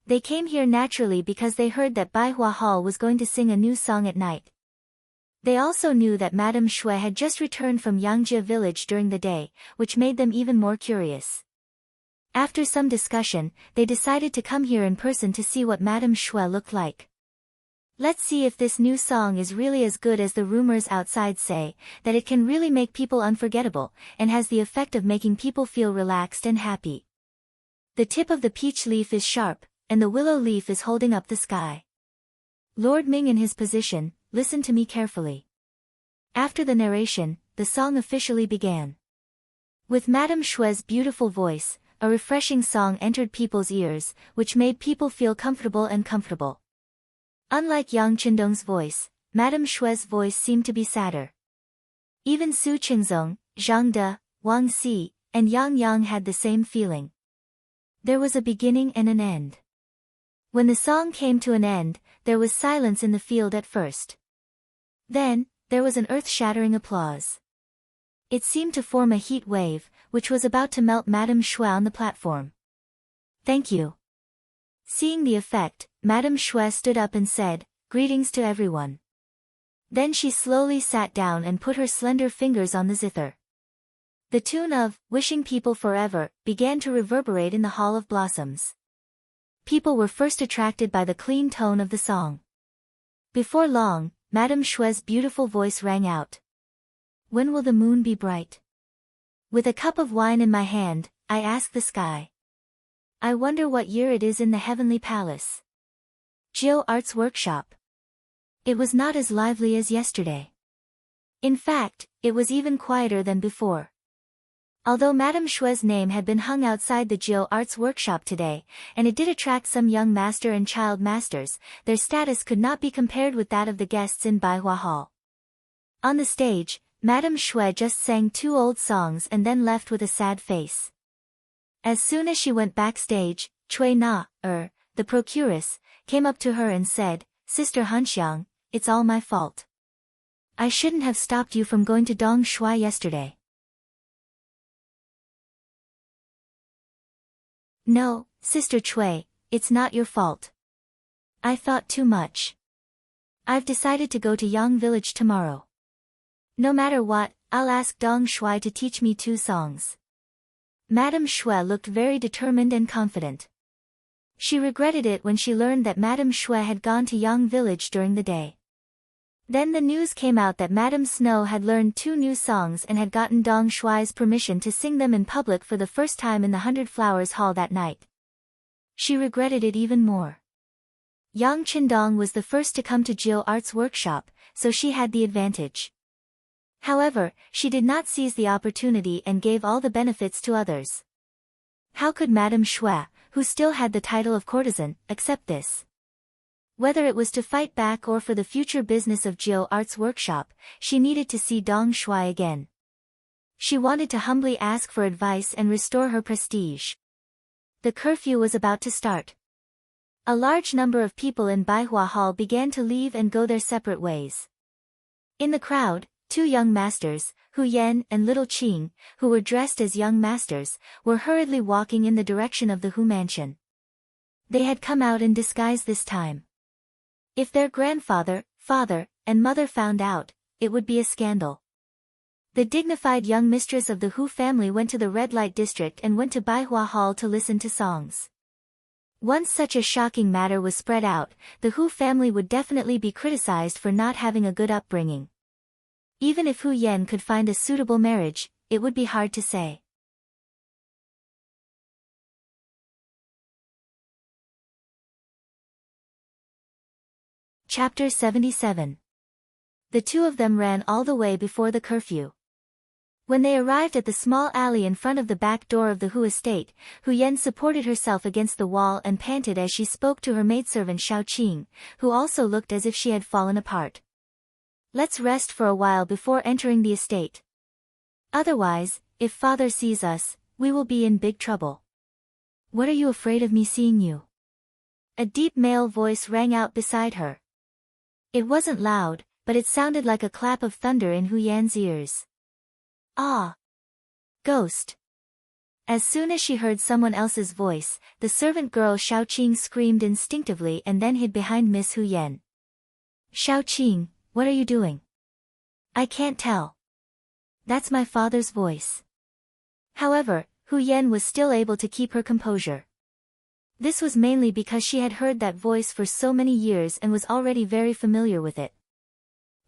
They came here naturally because they heard that Baihua Hall was going to sing a new song at night. They also knew that Madame Shui had just returned from Yangjia village during the day, which made them even more curious. After some discussion, they decided to come here in person to see what Madame Shui looked like. Let's see if this new song is really as good as the rumors outside say, that it can really make people unforgettable, and has the effect of making people feel relaxed and happy. The tip of the peach leaf is sharp, and the willow leaf is holding up the sky. Lord Ming in his position, listen to me carefully. After the narration, the song officially began. With Madame Shui's beautiful voice, a refreshing song entered people's ears, which made people feel comfortable and comfortable. Unlike Yang Qindong's voice, Madame Shui's voice seemed to be sadder. Even Su Qingzong, Zhang De, Wang Si, and Yang Yang had the same feeling. There was a beginning and an end. When the song came to an end, there was silence in the field at first. Then, there was an earth-shattering applause. It seemed to form a heat wave, which was about to melt Madame Shui on the platform. Thank you. Seeing the effect, Madame Shui stood up and said, "Greetings to everyone." Then she slowly sat down and put her slender fingers on the zither. The tune of "Wishing People Forever" began to reverberate in the Hall of Blossoms. People were first attracted by the clean tone of the song. Before long, Madame Shui's beautiful voice rang out. When will the moon be bright? With a cup of wine in my hand, I ask the sky. I wonder what year it is in the heavenly palace. Jiu Arts Workshop. It was not as lively as yesterday. In fact, it was even quieter than before. Although Madame Shue's name had been hung outside the Jiu Arts workshop today, and it did attract some young master and child masters, their status could not be compared with that of the guests in Baihua Hall. On the stage, Madame Shui just sang 2 old songs and then left with a sad face. As soon as she went backstage, Cui Na, the procuress, came up to her and said, "Sister Hanxiang, it's all my fault. I shouldn't have stopped you from going to Dong Shui yesterday." "No, Sister Cui, it's not your fault. I thought too much. I've decided to go to Yang Village tomorrow. No matter what, I'll ask Dong Shui to teach me 2 songs." Madame Shui looked very determined and confident. She regretted it when she learned that Madame Shui had gone to Yang Village during the day. Then the news came out that Madame Snow had learned 2 new songs and had gotten Dong Shui's permission to sing them in public for the first time in the 100 Flowers Hall that night. She regretted it even more. Yang Qindong was the first to come to Jiu Arts workshop, so she had the advantage. However, she did not seize the opportunity and gave all the benefits to others. How could Madame Shui, who still had the title of courtesan, accept this? Whether it was to fight back or for the future business of Jiu Arts workshop, she needed to see Dong Shui again. She wanted to humbly ask for advice and restore her prestige. The curfew was about to start. A large number of people in Baihua Hall began to leave and go their separate ways. In the crowd, 2 young masters, Hu Yan and little Qing, who were dressed as young masters, were hurriedly walking in the direction of the Hu mansion. They had come out in disguise this time. If their grandfather, father, and mother found out, it would be a scandal. The dignified young mistress of the Hu family went to the red light district and went to Baihua Hall to listen to songs. Once such a shocking matter was spread out, the Hu family would definitely be criticized for not having a good upbringing. Even if Hu Yan could find a suitable marriage, it would be hard to say. Chapter 77. The 2 of them ran all the way before the curfew. When they arrived at the small alley in front of the back door of the Hu estate, Hu Yan supported herself against the wall and panted as she spoke to her maidservant Xiao Qing, who also looked as if she had fallen apart. "Let's rest for a while before entering the estate. Otherwise, if father sees us, we will be in big trouble." "What are you afraid of me seeing you?" A deep male voice rang out beside her. It wasn't loud, but it sounded like a clap of thunder in Hu Yan's ears. "Ah! Ghost!" As soon as she heard someone else's voice, the servant girl Xiao Qing screamed instinctively and then hid behind Miss Hu Yan. "Xiao Qing, what are you doing?" "I can't tell. That's my father's voice." However, Hu Yan was still able to keep her composure. This was mainly because she had heard that voice for so many years and was already very familiar with it.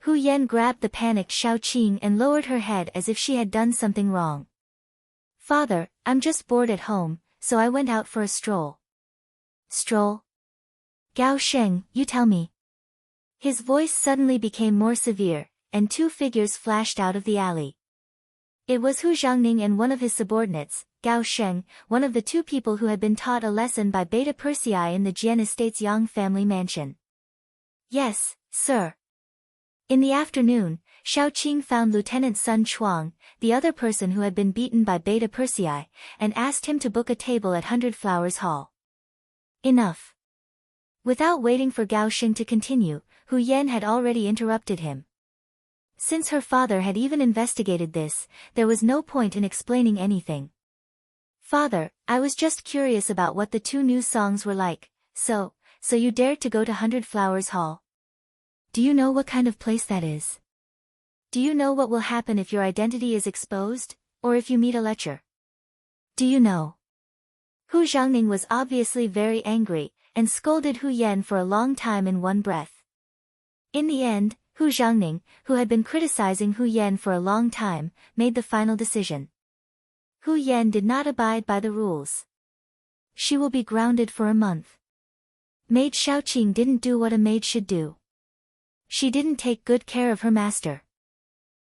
Hu Yan grabbed the panicked Xiao Qing and lowered her head as if she had done something wrong. "Father, I'm just bored at home, so I went out for a stroll." "Stroll? Gao Sheng, you tell me." His voice suddenly became more severe, and 2 figures flashed out of the alley. It was Hu Zhangning and one of his subordinates, Gao Sheng, one of the 2 people who had been taught a lesson by Beta Persei in the Jian Estate's Yang family mansion. "Yes, sir." In the afternoon, Xiao Qing found Lieutenant Sun Chuang, the other person who had been beaten by Beta Persei, and asked him to book a table at 100 Flowers Hall. Enough. Without waiting for Gao Sheng to continue, Hu Yan had already interrupted him. Since her father had even investigated this, there was no point in explaining anything. "Father, I was just curious about what the 2 new songs were like, so you dared to go to 100 Flowers Hall? Do you know what kind of place that is? Do you know what will happen if your identity is exposed, or if you meet a lecher? Do you know?" Hu Zhangning was obviously very angry, and scolded Hu Yan for a long time in one breath. In the end, Hu Zhangning, who had been criticizing Hu Yan for a long time, made the final decision. Hu Yan did not abide by the rules. She will be grounded for a month. Maid Xiao Qing didn't do what a maid should do. She didn't take good care of her master.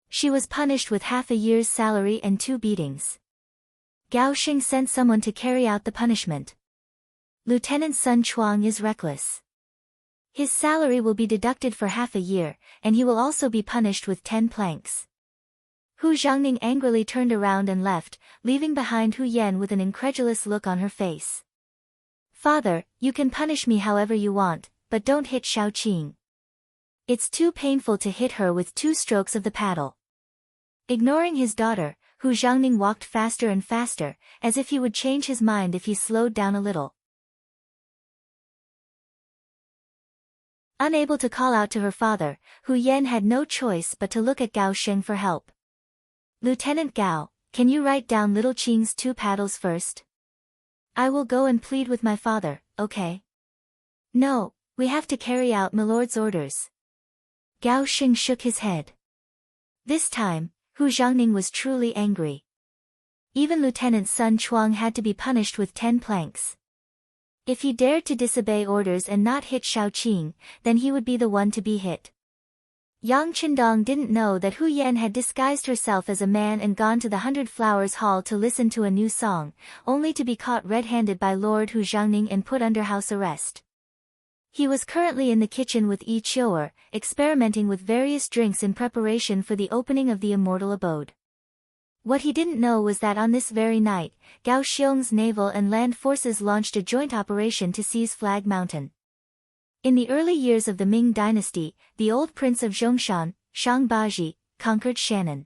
She was punished with half a year's salary and 2 beatings. Gao Xing sent someone to carry out the punishment. Lieutenant Sun Chuang is reckless. His salary will be deducted for half a year, and he will also be punished with 10 planks. Hu Zhangning angrily turned around and left, leaving behind Hu Yan with an incredulous look on her face. Father, you can punish me however you want, but don't hit Xiao Qing. It's too painful to hit her with 2 strokes of the paddle. Ignoring his daughter, Hu Zhangning walked faster and faster, as if he would change his mind if he slowed down a little. Unable to call out to her father, Hu Yan had no choice but to look at Gao Sheng for help. Lieutenant Gao, can you write down little Qing's 2 paddles first? I will go and plead with my father, okay? No, we have to carry out milord's orders. Gao Sheng shook his head. This time, Hu Zhangning was truly angry. Even Lieutenant Sun Chuang had to be punished with 10 planks. If he dared to disobey orders and not hit Xiao Qing, then he would be the one to be hit. Yang Qindong didn't know that Hu Yan had disguised herself as a man and gone to the 100 Flowers Hall to listen to a new song, only to be caught red-handed by Lord Hu Zhangning and put under house arrest. He was currently in the kitchen with Yi Qiu'er, experimenting with various drinks in preparation for the opening of the immortal abode. What he didn't know was that on this very night, Gao Xiong's naval and land forces launched a joint operation to seize Flag Mountain. In the early years of the Ming dynasty, the old prince of Zhongshan, Shang Baji, conquered Shannon.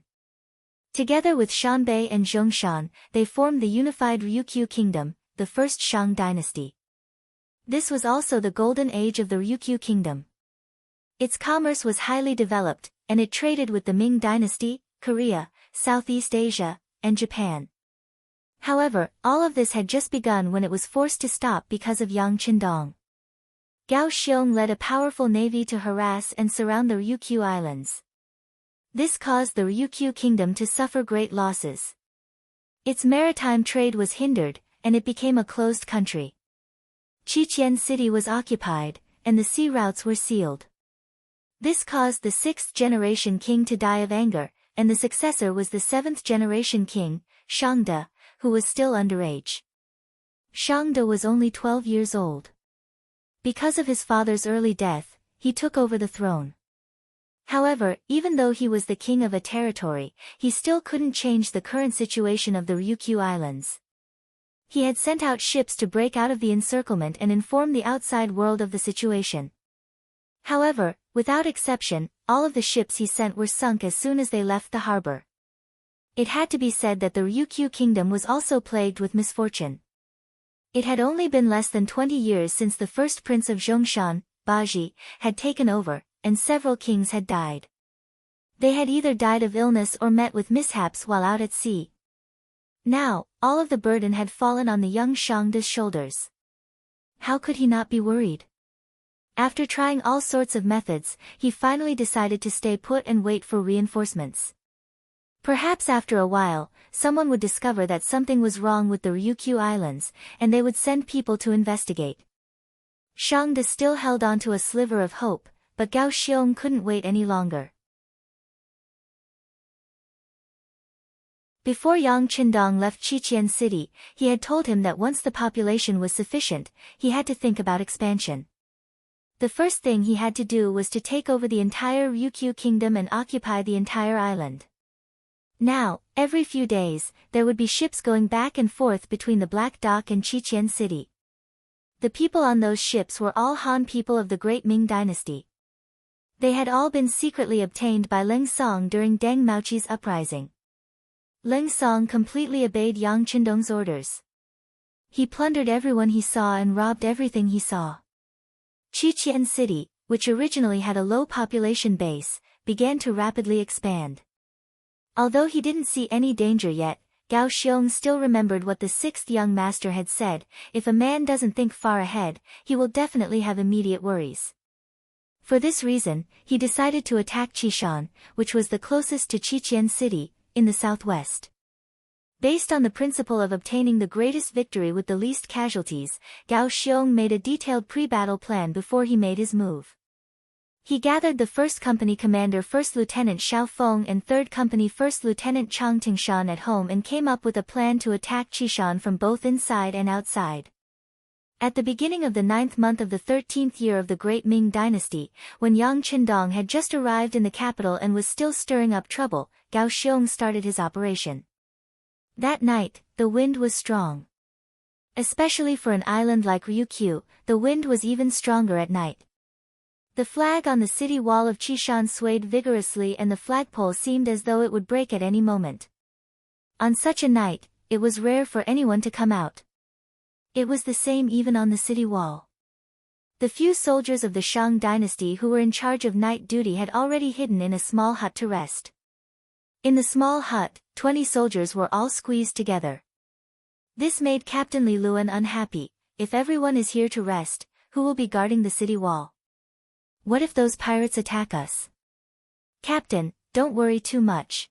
Together with Shanbei and Zhongshan, they formed the unified Ryukyu kingdom, the first Shang dynasty. This was also the golden age of the Ryukyu kingdom. Its commerce was highly developed, and it traded with the Ming dynasty, Korea, Southeast Asia, and Japan. However, all of this had just begun when it was forced to stop because of Yang Qindong. Gao Xiong led a powerful navy to harass and surround the Ryukyu Islands. This caused the Ryukyu kingdom to suffer great losses. Its maritime trade was hindered, and it became a closed country. Qiqian City was occupied, and the sea routes were sealed. This caused the 6th-generation king to die of anger, and the successor was the 7th-generation king, Shangde, who was still underage. Shangde was only 12 years old. Because of his father's early death, he took over the throne. However, even though he was the king of a territory, he still couldn't change the current situation of the Ryukyu Islands. He had sent out ships to break out of the encirclement and inform the outside world of the situation. However, without exception, all of the ships he sent were sunk as soon as they left the harbor. It had to be said that the Ryukyu kingdom was also plagued with misfortune. It had only been less than 20 years since the first prince of Zhongshan, Baji, had taken over, and several kings had died. They had either died of illness or met with mishaps while out at sea. Now, all of the burden had fallen on the young Shangde's shoulders. How could he not be worried? After trying all sorts of methods, he finally decided to stay put and wait for reinforcements. Perhaps after a while, someone would discover that something was wrong with the Ryukyu Islands, and they would send people to investigate. Shangde still held on to a sliver of hope, but Gao Xiong couldn't wait any longer. Before Yang Qindong left Qiqian City, he had told him that once the population was sufficient, he had to think about expansion. The first thing he had to do was to take over the entire Ryukyu kingdom and occupy the entire island. Now, every few days, there would be ships going back and forth between the Black Dock and Qiqian City. The people on those ships were all Han people of the Great Ming Dynasty. They had all been secretly obtained by Leng Song during Deng Maoqi's uprising. Leng Song completely obeyed Yang Qindong's orders. He plundered everyone he saw and robbed everything he saw. Qiqian City, which originally had a low population base, began to rapidly expand. Although he didn't see any danger yet, Gao Xiong still remembered what the 6th young master had said: if a man doesn't think far ahead, he will definitely have immediate worries. For this reason, he decided to attack Qishan, which was the closest to Qiqian City, in the southwest. Based on the principle of obtaining the greatest victory with the least casualties, Gao Xiong made a detailed pre-battle plan before he made his move. He gathered the 1st Company Commander 1st Lieutenant Xiao Feng and 3rd Company 1st Lieutenant Chang Tingshan at home and came up with a plan to attack Qishan from both inside and outside. At the beginning of the 9th month of the 13th year of the Great Ming Dynasty, when Yang Qindong had just arrived in the capital and was still stirring up trouble, Gao Xiong started his operation. That night, the wind was strong. Especially for an island like Ryukyu, the wind was even stronger at night. The flag on the city wall of Qishan swayed vigorously and the flagpole seemed as though it would break at any moment. On such a night, it was rare for anyone to come out. It was the same even on the city wall. The few soldiers of the Shang dynasty who were in charge of night duty had already hidden in a small hut to rest. In the small hut, 20 soldiers were all squeezed together. This made Captain Li Luan unhappy. If everyone is here to rest, who will be guarding the city wall? What if those pirates attack us? Captain, don't worry too much.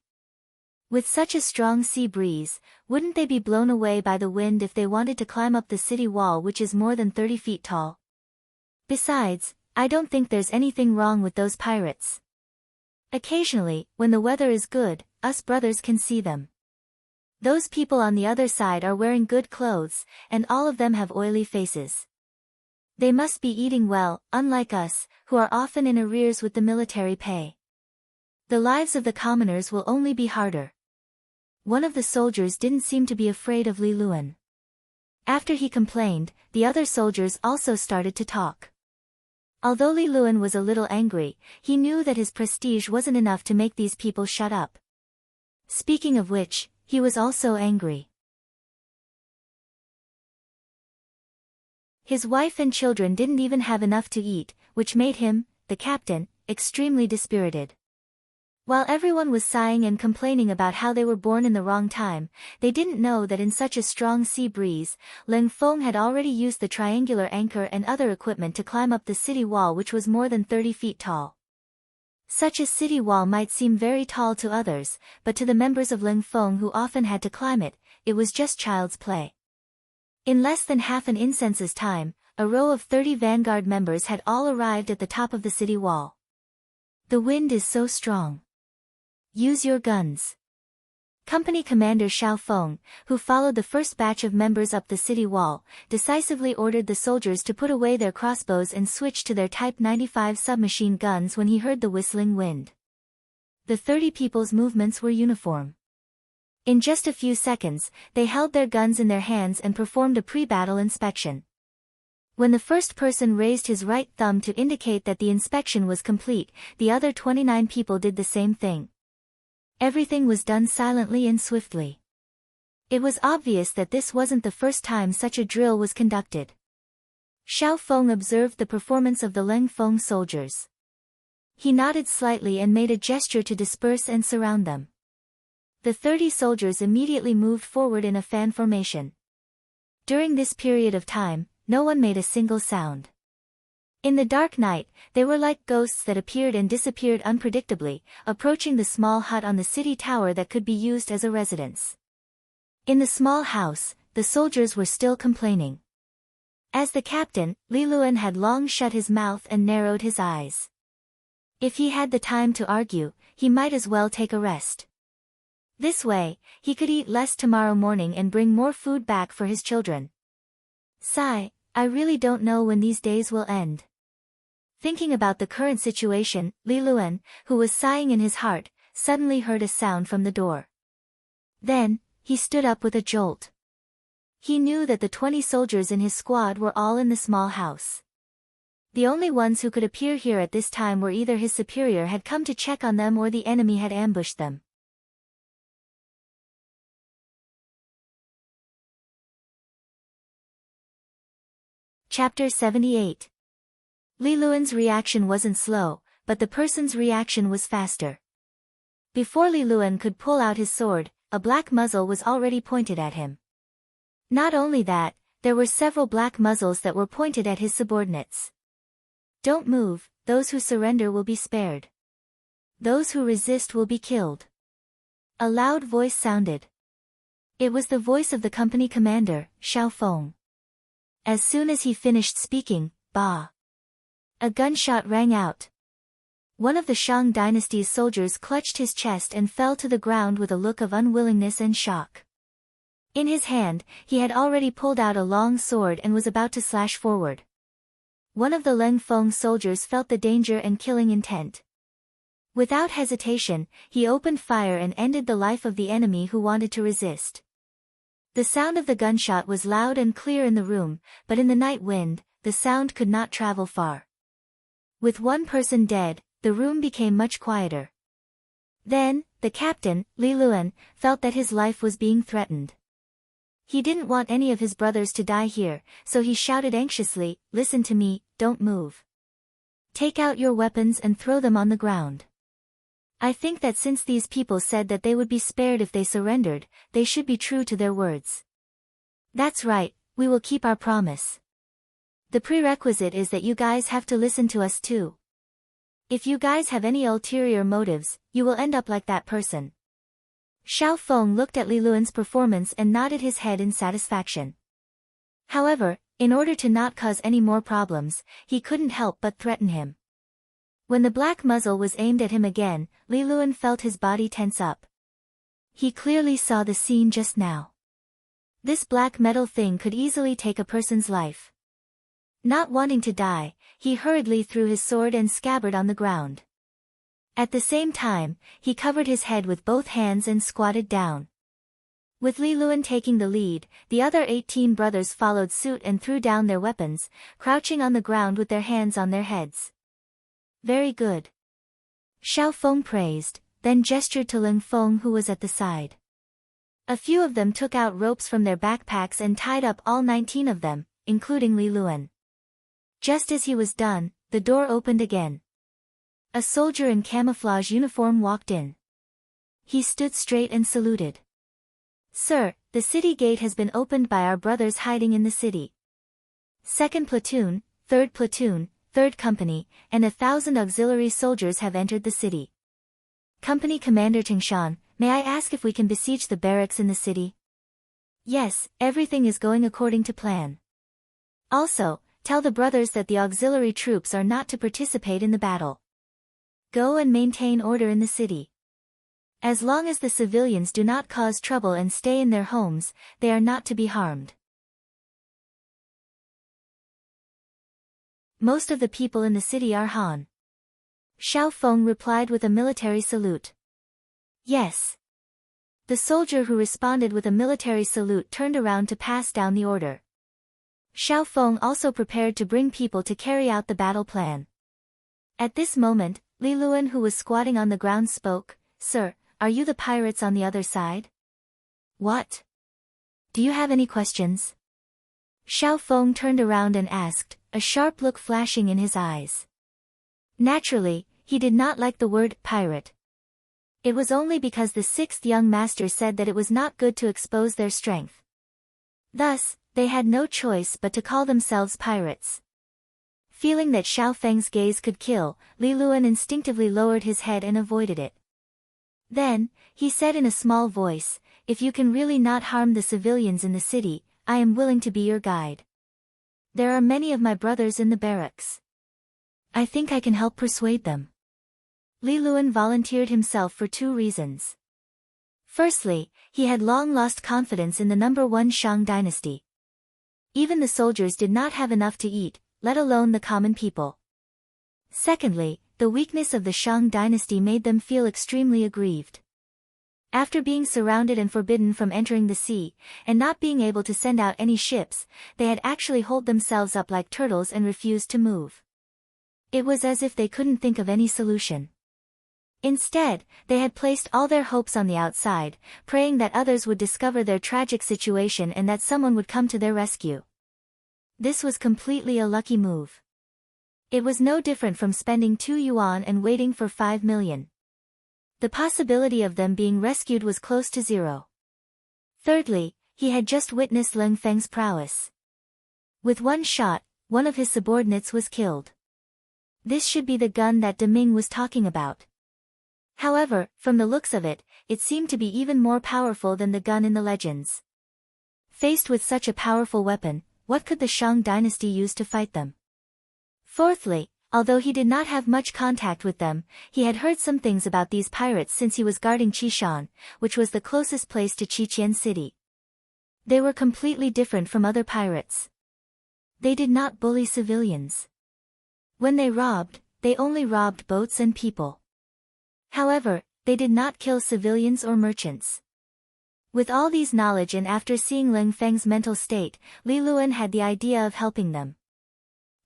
With such a strong sea breeze, wouldn't they be blown away by the wind if they wanted to climb up the city wall, which is more than 30 feet tall? Besides, I don't think there's anything wrong with those pirates. Occasionally, when the weather is good, us brothers can see them. Those people on the other side are wearing good clothes, and all of them have oily faces. They must be eating well, unlike us, who are often in arrears with the military pay. The lives of the commoners will only be harder. One of the soldiers didn't seem to be afraid of Li Luan. After he complained, the other soldiers also started to talk. Although Li Luan was a little angry, he knew that his prestige wasn't enough to make these people shut up. Speaking of which, he was also angry. His wife and children didn't even have enough to eat, which made him, the captain, extremely dispirited. While everyone was sighing and complaining about how they were born in the wrong time, they didn't know that in such a strong sea breeze, Leng Feng had already used the triangular anchor and other equipment to climb up the city wall, which was more than 30 feet tall. Such a city wall might seem very tall to others, but to the members of Leng Feng who often had to climb it, it was just child's play. In less than half an incense's time, a row of 30 vanguard members had all arrived at the top of the city wall. The wind is so strong. Use your guns. Company Commander Xiao Feng, who followed the first batch of members up the city wall, decisively ordered the soldiers to put away their crossbows and switch to their Type 95 submachine guns when he heard the whistling wind. The 30 people's movements were uniform. In just a few seconds, they held their guns in their hands and performed a pre-battle inspection. When the first person raised his right thumb to indicate that the inspection was complete, the other 29 people did the same thing. Everything was done silently and swiftly. It was obvious that this wasn't the first time such a drill was conducted. Xiao Feng observed the performance of the Leng Feng soldiers. He nodded slightly and made a gesture to disperse and surround them. The 30 soldiers immediately moved forward in a fan formation. During this period of time, no one made a single sound. In the dark night, they were like ghosts that appeared and disappeared unpredictably, approaching the small hut on the city tower that could be used as a residence. In the small house, the soldiers were still complaining. As the captain, Li Luan had long shut his mouth and narrowed his eyes. If he had the time to argue, he might as well take a rest. This way, he could eat less tomorrow morning and bring more food back for his children. Sigh, I really don't know when these days will end. Thinking about the current situation, Li Luan, who was sighing in his heart, suddenly heard a sound from the door. Then, he stood up with a jolt. He knew that the 20 soldiers in his squad were all in the small house. The only ones who could appear here at this time were either his superior had come to check on them or the enemy had ambushed them. Chapter 78. Li Luan's reaction wasn't slow, but the person's reaction was faster. Before Li Luan could pull out his sword, a black muzzle was already pointed at him. Not only that, there were several black muzzles that were pointed at his subordinates. Don't move, those who surrender will be spared. Those who resist will be killed. A loud voice sounded. It was the voice of the company commander, Xiao Feng. As soon as he finished speaking, bah! A gunshot rang out. One of the Shang dynasty's soldiers clutched his chest and fell to the ground with a look of unwillingness and shock. In his hand, he had already pulled out a long sword and was about to slash forward. One of the Leng Feng soldiers felt the danger and killing intent. Without hesitation, he opened fire and ended the life of the enemy who wanted to resist. The sound of the gunshot was loud and clear in the room, but in the night wind, the sound could not travel far. With one person dead, the room became much quieter. Then, the captain, Li Luan, felt that his life was being threatened. He didn't want any of his brothers to die here, so he shouted anxiously, "Listen to me, don't move. Take out your weapons and throw them on the ground. I think that since these people said that they would be spared if they surrendered, they should be true to their words. That's right, we will keep our promise. The prerequisite is that you guys have to listen to us too. If you guys have any ulterior motives, you will end up like that person." Xiao Feng looked at Li Luan's performance and nodded his head in satisfaction. However, in order to not cause any more problems, he couldn't help but threaten him. When the black muzzle was aimed at him again, Li Luan felt his body tense up. He clearly saw the scene just now. This black metal thing could easily take a person's life. Not wanting to die, he hurriedly threw his sword and scabbard on the ground. At the same time, he covered his head with both hands and squatted down. With Li Luan taking the lead, the other 18 brothers followed suit and threw down their weapons, crouching on the ground with their hands on their heads. "Very good," Xiao Feng praised, then gestured to Leng Feng who was at the side. A few of them took out ropes from their backpacks and tied up all 19 of them, including Li Luan. Just as he was done, the door opened again. A soldier in camouflage uniform walked in. He stood straight and saluted. "Sir, the city gate has been opened by our brothers hiding in the city. 2nd platoon, 3rd platoon, 3rd company, and 1,000 auxiliary soldiers have entered the city. Company Commander Tingshan, may I ask if we can besiege the barracks in the city?" "Yes, everything is going according to plan. Also, tell the brothers that the auxiliary troops are not to participate in the battle. Go and maintain order in the city. As long as the civilians do not cause trouble and stay in their homes, they are not to be harmed." "Most of the people in the city are Han." Xiao Feng replied with a military salute. "Yes." The soldier who responded with a military salute turned around to pass down the order. Xiao Feng also prepared to bring people to carry out the battle plan. At this moment, Li Luan who was squatting on the ground spoke, "Sir, are you the pirates on the other side?" "What? Do you have any questions?" Xiao Feng turned around and asked, a sharp look flashing in his eyes. Naturally, he did not like the word pirate. It was only because the 6th young master said that it was not good to expose their strength. Thus, they had no choice but to call themselves pirates. Feeling that Xiao Feng's gaze could kill, Li Luan instinctively lowered his head and avoided it. Then, he said in a small voice, "If you can really not harm the civilians in the city, I am willing to be your guide. There are many of my brothers in the barracks. I think I can help persuade them." Li Luan volunteered himself for 2 reasons. Firstly, he had long lost confidence in the #1 Shang dynasty. Even the soldiers did not have enough to eat, let alone the common people. Secondly, the weakness of the Shang dynasty made them feel extremely aggrieved. After being surrounded and forbidden from entering the sea, and not being able to send out any ships, they had actually holed themselves up like turtles and refused to move. It was as if they couldn't think of any solution. Instead, they had placed all their hopes on the outside, praying that others would discover their tragic situation and that someone would come to their rescue. This was completely a lucky move. It was no different from spending 2 yuan and waiting for 5 million. The possibility of them being rescued was close to 0. Thirdly, he had just witnessed Leng Feng's prowess. With one shot, one of his subordinates was killed. This should be the gun that De Ming was talking about. However, from the looks of it, it seemed to be even more powerful than the gun in the legends. Faced with such a powerful weapon, what could the Shang dynasty use to fight them? Fourthly, Although he did not have much contact with them, he had heard some things about these pirates since he was guarding Qishan, which was the closest place to Qiqian City. They were completely different from other pirates. They did not bully civilians. When they robbed, they only robbed boats and people. However, they did not kill civilians or merchants. With all these knowledge and after seeing Ling Feng's mental state, Li Luan had the idea of helping them.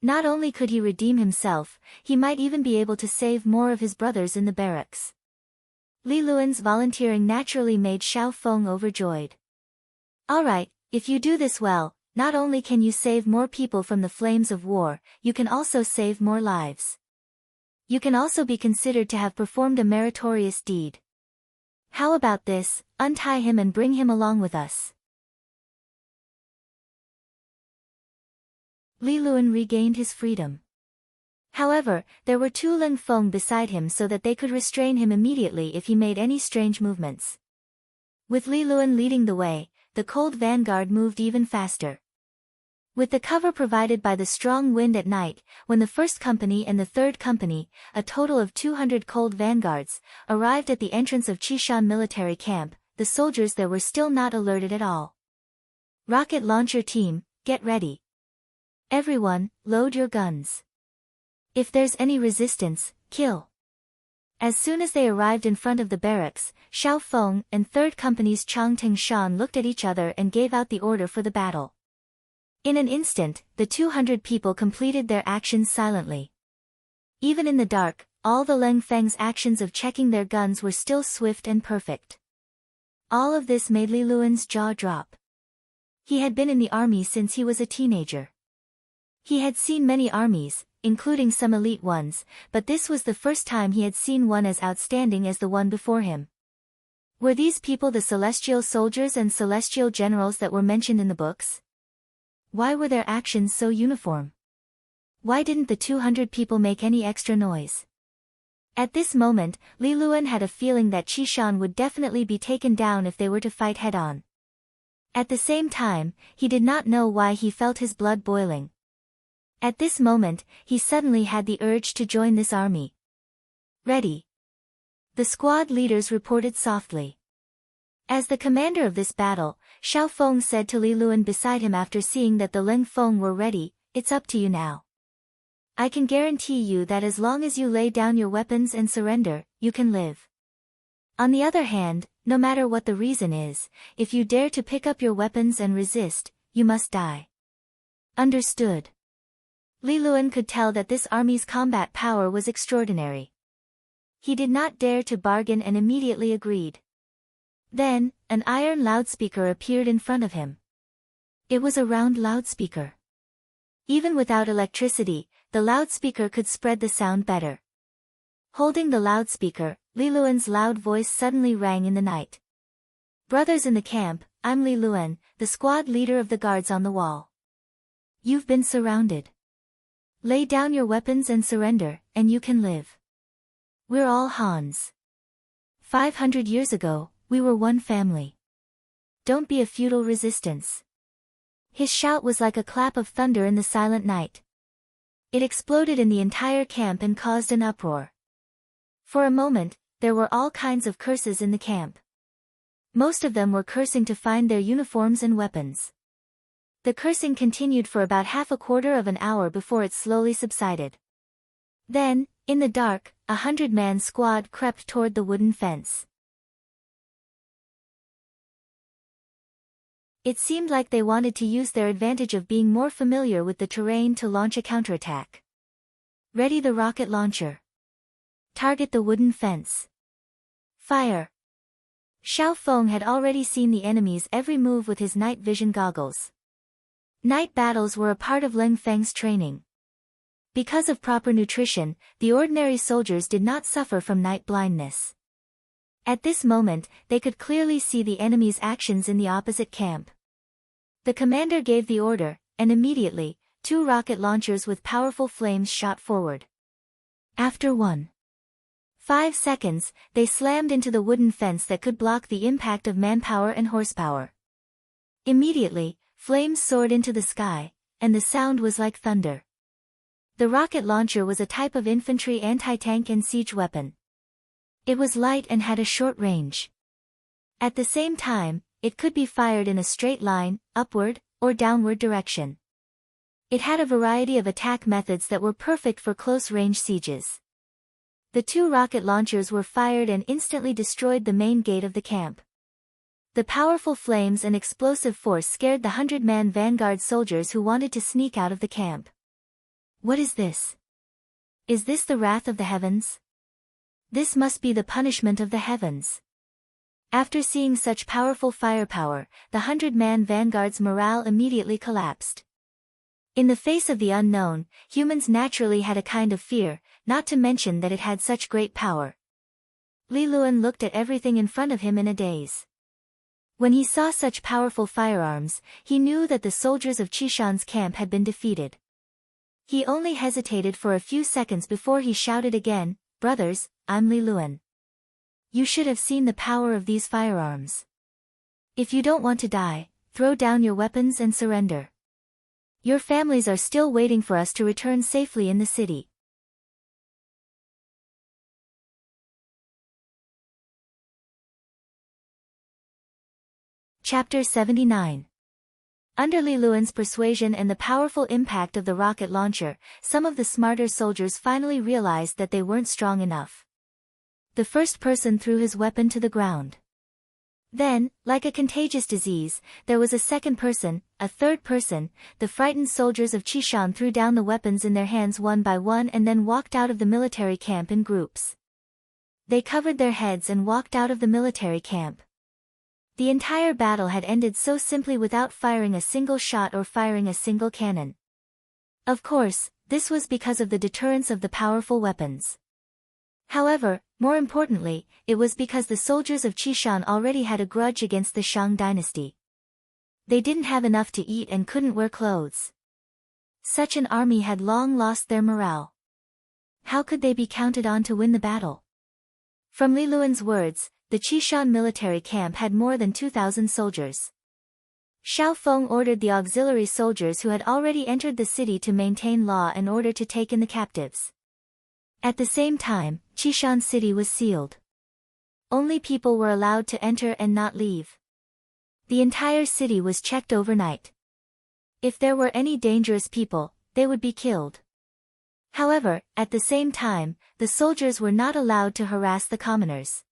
Not only could he redeem himself, he might even be able to save more of his brothers in the barracks. Li Luan's volunteering naturally made Xiao Feng overjoyed. Alright, if you do this well, not only can you save more people from the flames of war, you can also save more lives. You can also be considered to have performed a meritorious deed. How about this, untie him and bring him along with us. Li Luan regained his freedom. However, there were two Ling Feng beside him so that they could restrain him immediately if he made any strange movements. With Li Luan leading the way, the cold vanguard moved even faster. With the cover provided by the strong wind at night, when the first company and the third company, a total of 200 cold vanguards, arrived at the entrance of Qishan military camp, the soldiers there were still not alerted at all. Rocket launcher team, get ready. Everyone, load your guns. If there's any resistance, kill. As soon as they arrived in front of the barracks, Xiao Feng and 3rd Company's Chang Tingshan looked at each other and gave out the order for the battle. In an instant, the 200 people completed their actions silently. Even in the dark, all the Ling Feng's actions of checking their guns were still swift and perfect. All of this made Li Luan's jaw drop. He had been in the army since he was a teenager. He had seen many armies, including some elite ones, but this was the first time he had seen one as outstanding as the one before him. Were these people the celestial soldiers and celestial generals that were mentioned in the books? Why were their actions so uniform? Why didn't the 200 people make any extra noise? At this moment, Li Luan had a feeling that Qishan would definitely be taken down if they were to fight head-on. At the same time, he did not know why he felt his blood boiling. At this moment, he suddenly had the urge to join this army. Ready. The squad leaders reported softly. As the commander of this battle, Xiao Feng said to Li Luan beside him after seeing that the Ling Feng were ready, "It's up to you now. I can guarantee you that as long as you lay down your weapons and surrender, you can live. On the other hand, no matter what the reason is, if you dare to pick up your weapons and resist, you must die." Understood. Li Luan could tell that this army's combat power was extraordinary. He did not dare to bargain and immediately agreed. Then, an iron loudspeaker appeared in front of him. It was a round loudspeaker. Even without electricity, the loudspeaker could spread the sound better. Holding the loudspeaker, Li Luan's loud voice suddenly rang in the night. "Brothers in the camp, I'm Li Luan, the squad leader of the guards on the wall. You've been surrounded. Lay down your weapons and surrender, and you can live. We're all Hans. 500 years ago, we were one family. Don't be a futile resistance." His shout was like a clap of thunder in the silent night. It exploded in the entire camp and caused an uproar. For a moment, there were all kinds of curses in the camp. Most of them were cursing to find their uniforms and weapons. The cursing continued for about half a quarter of an hour before it slowly subsided. Then, in the dark, 100-man squad crept toward the wooden fence. It seemed like they wanted to use their advantage of being more familiar with the terrain to launch a counterattack. Ready the rocket launcher. Target the wooden fence. Fire. Xiao Feng had already seen the enemy's every move with his night vision goggles. Night battles were a part of Ling Feng's training. Because of proper nutrition, the ordinary soldiers did not suffer from night blindness. At this moment, they could clearly see the enemy's actions in the opposite camp. The commander gave the order, and immediately, 2 rocket launchers with powerful flames shot forward. After 1.5 seconds, they slammed into the wooden fence that could block the impact of manpower and horsepower. Immediately, flames soared into the sky, and the sound was like thunder. The rocket launcher was a type of infantry anti-tank and siege weapon. It was light and had a short range. At the same time, it could be fired in a straight line, upward, or downward direction. It had a variety of attack methods that were perfect for close-range sieges. The two rocket launchers were fired and instantly destroyed the main gate of the camp. The powerful flames and explosive force scared the 100-man vanguard soldiers who wanted to sneak out of the camp. What is this? Is this the wrath of the heavens? This must be the punishment of the heavens. After seeing such powerful firepower, the 100-man vanguard's morale immediately collapsed. In the face of the unknown, humans naturally had a kind of fear, not to mention that it had such great power. Li Luan looked at everything in front of him in a daze. When he saw such powerful firearms, he knew that the soldiers of Qishan's camp had been defeated. He only hesitated for a few seconds before he shouted again, "Brothers, I'm Li Luan. You should have seen the power of these firearms. If you don't want to die, throw down your weapons and surrender. Your families are still waiting for us to return safely in the city." Chapter 79. Under Li Luan's persuasion and the powerful impact of the rocket launcher, some of the smarter soldiers finally realized that they weren't strong enough. The first person threw his weapon to the ground. Then, like a contagious disease, there was a second person, a third person. The frightened soldiers of Qishan threw down the weapons in their hands one by one and then walked out of the military camp in groups. They covered their heads and walked out of the military camp. The entire battle had ended so simply without firing a single shot or firing a single cannon. Of course, this was because of the deterrence of the powerful weapons. However, more importantly, it was because the soldiers of Qishan already had a grudge against the Shang dynasty. They didn't have enough to eat and couldn't wear clothes. Such an army had long lost their morale. How could they be counted on to win the battle? From Li Luan's words, the Qishan military camp had more than 2,000 soldiers. Xiao Feng ordered the auxiliary soldiers who had already entered the city to maintain law and order to take in the captives. At the same time, Qishan city was sealed. Only people were allowed to enter and not leave. The entire city was checked overnight. If there were any dangerous people, they would be killed. However, at the same time, the soldiers were not allowed to harass the commoners.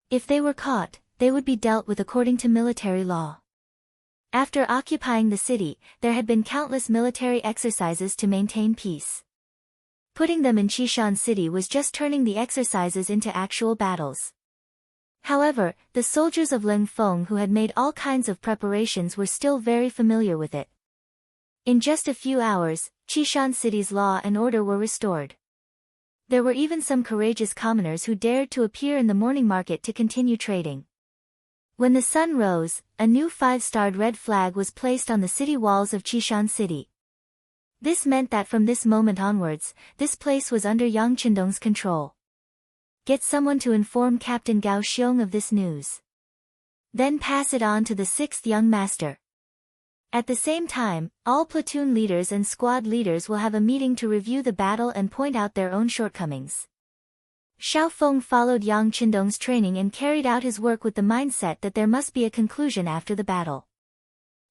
If they were caught, they would be dealt with according to military law. After occupying the city, there had been countless military exercises to maintain peace. Putting them in Qishan city was just turning the exercises into actual battles. However, the soldiers of Ling Feng who had made all kinds of preparations were still very familiar with it. In just a few hours, Qishan city's law and order were restored. There were even some courageous commoners who dared to appear in the morning market to continue trading. When the sun rose, a new 5-starred red flag was placed on the city walls of Qishan city. This meant that from this moment onwards, this place was under Yang Qindong's control. Get someone to inform Captain Gao Xiong of this news. Then pass it on to the 6th young master. At the same time, all platoon leaders and squad leaders will have a meeting to review the battle and point out their own shortcomings. Xiao Feng followed Yang Qindong's training and carried out his work with the mindset that there must be a conclusion after the battle.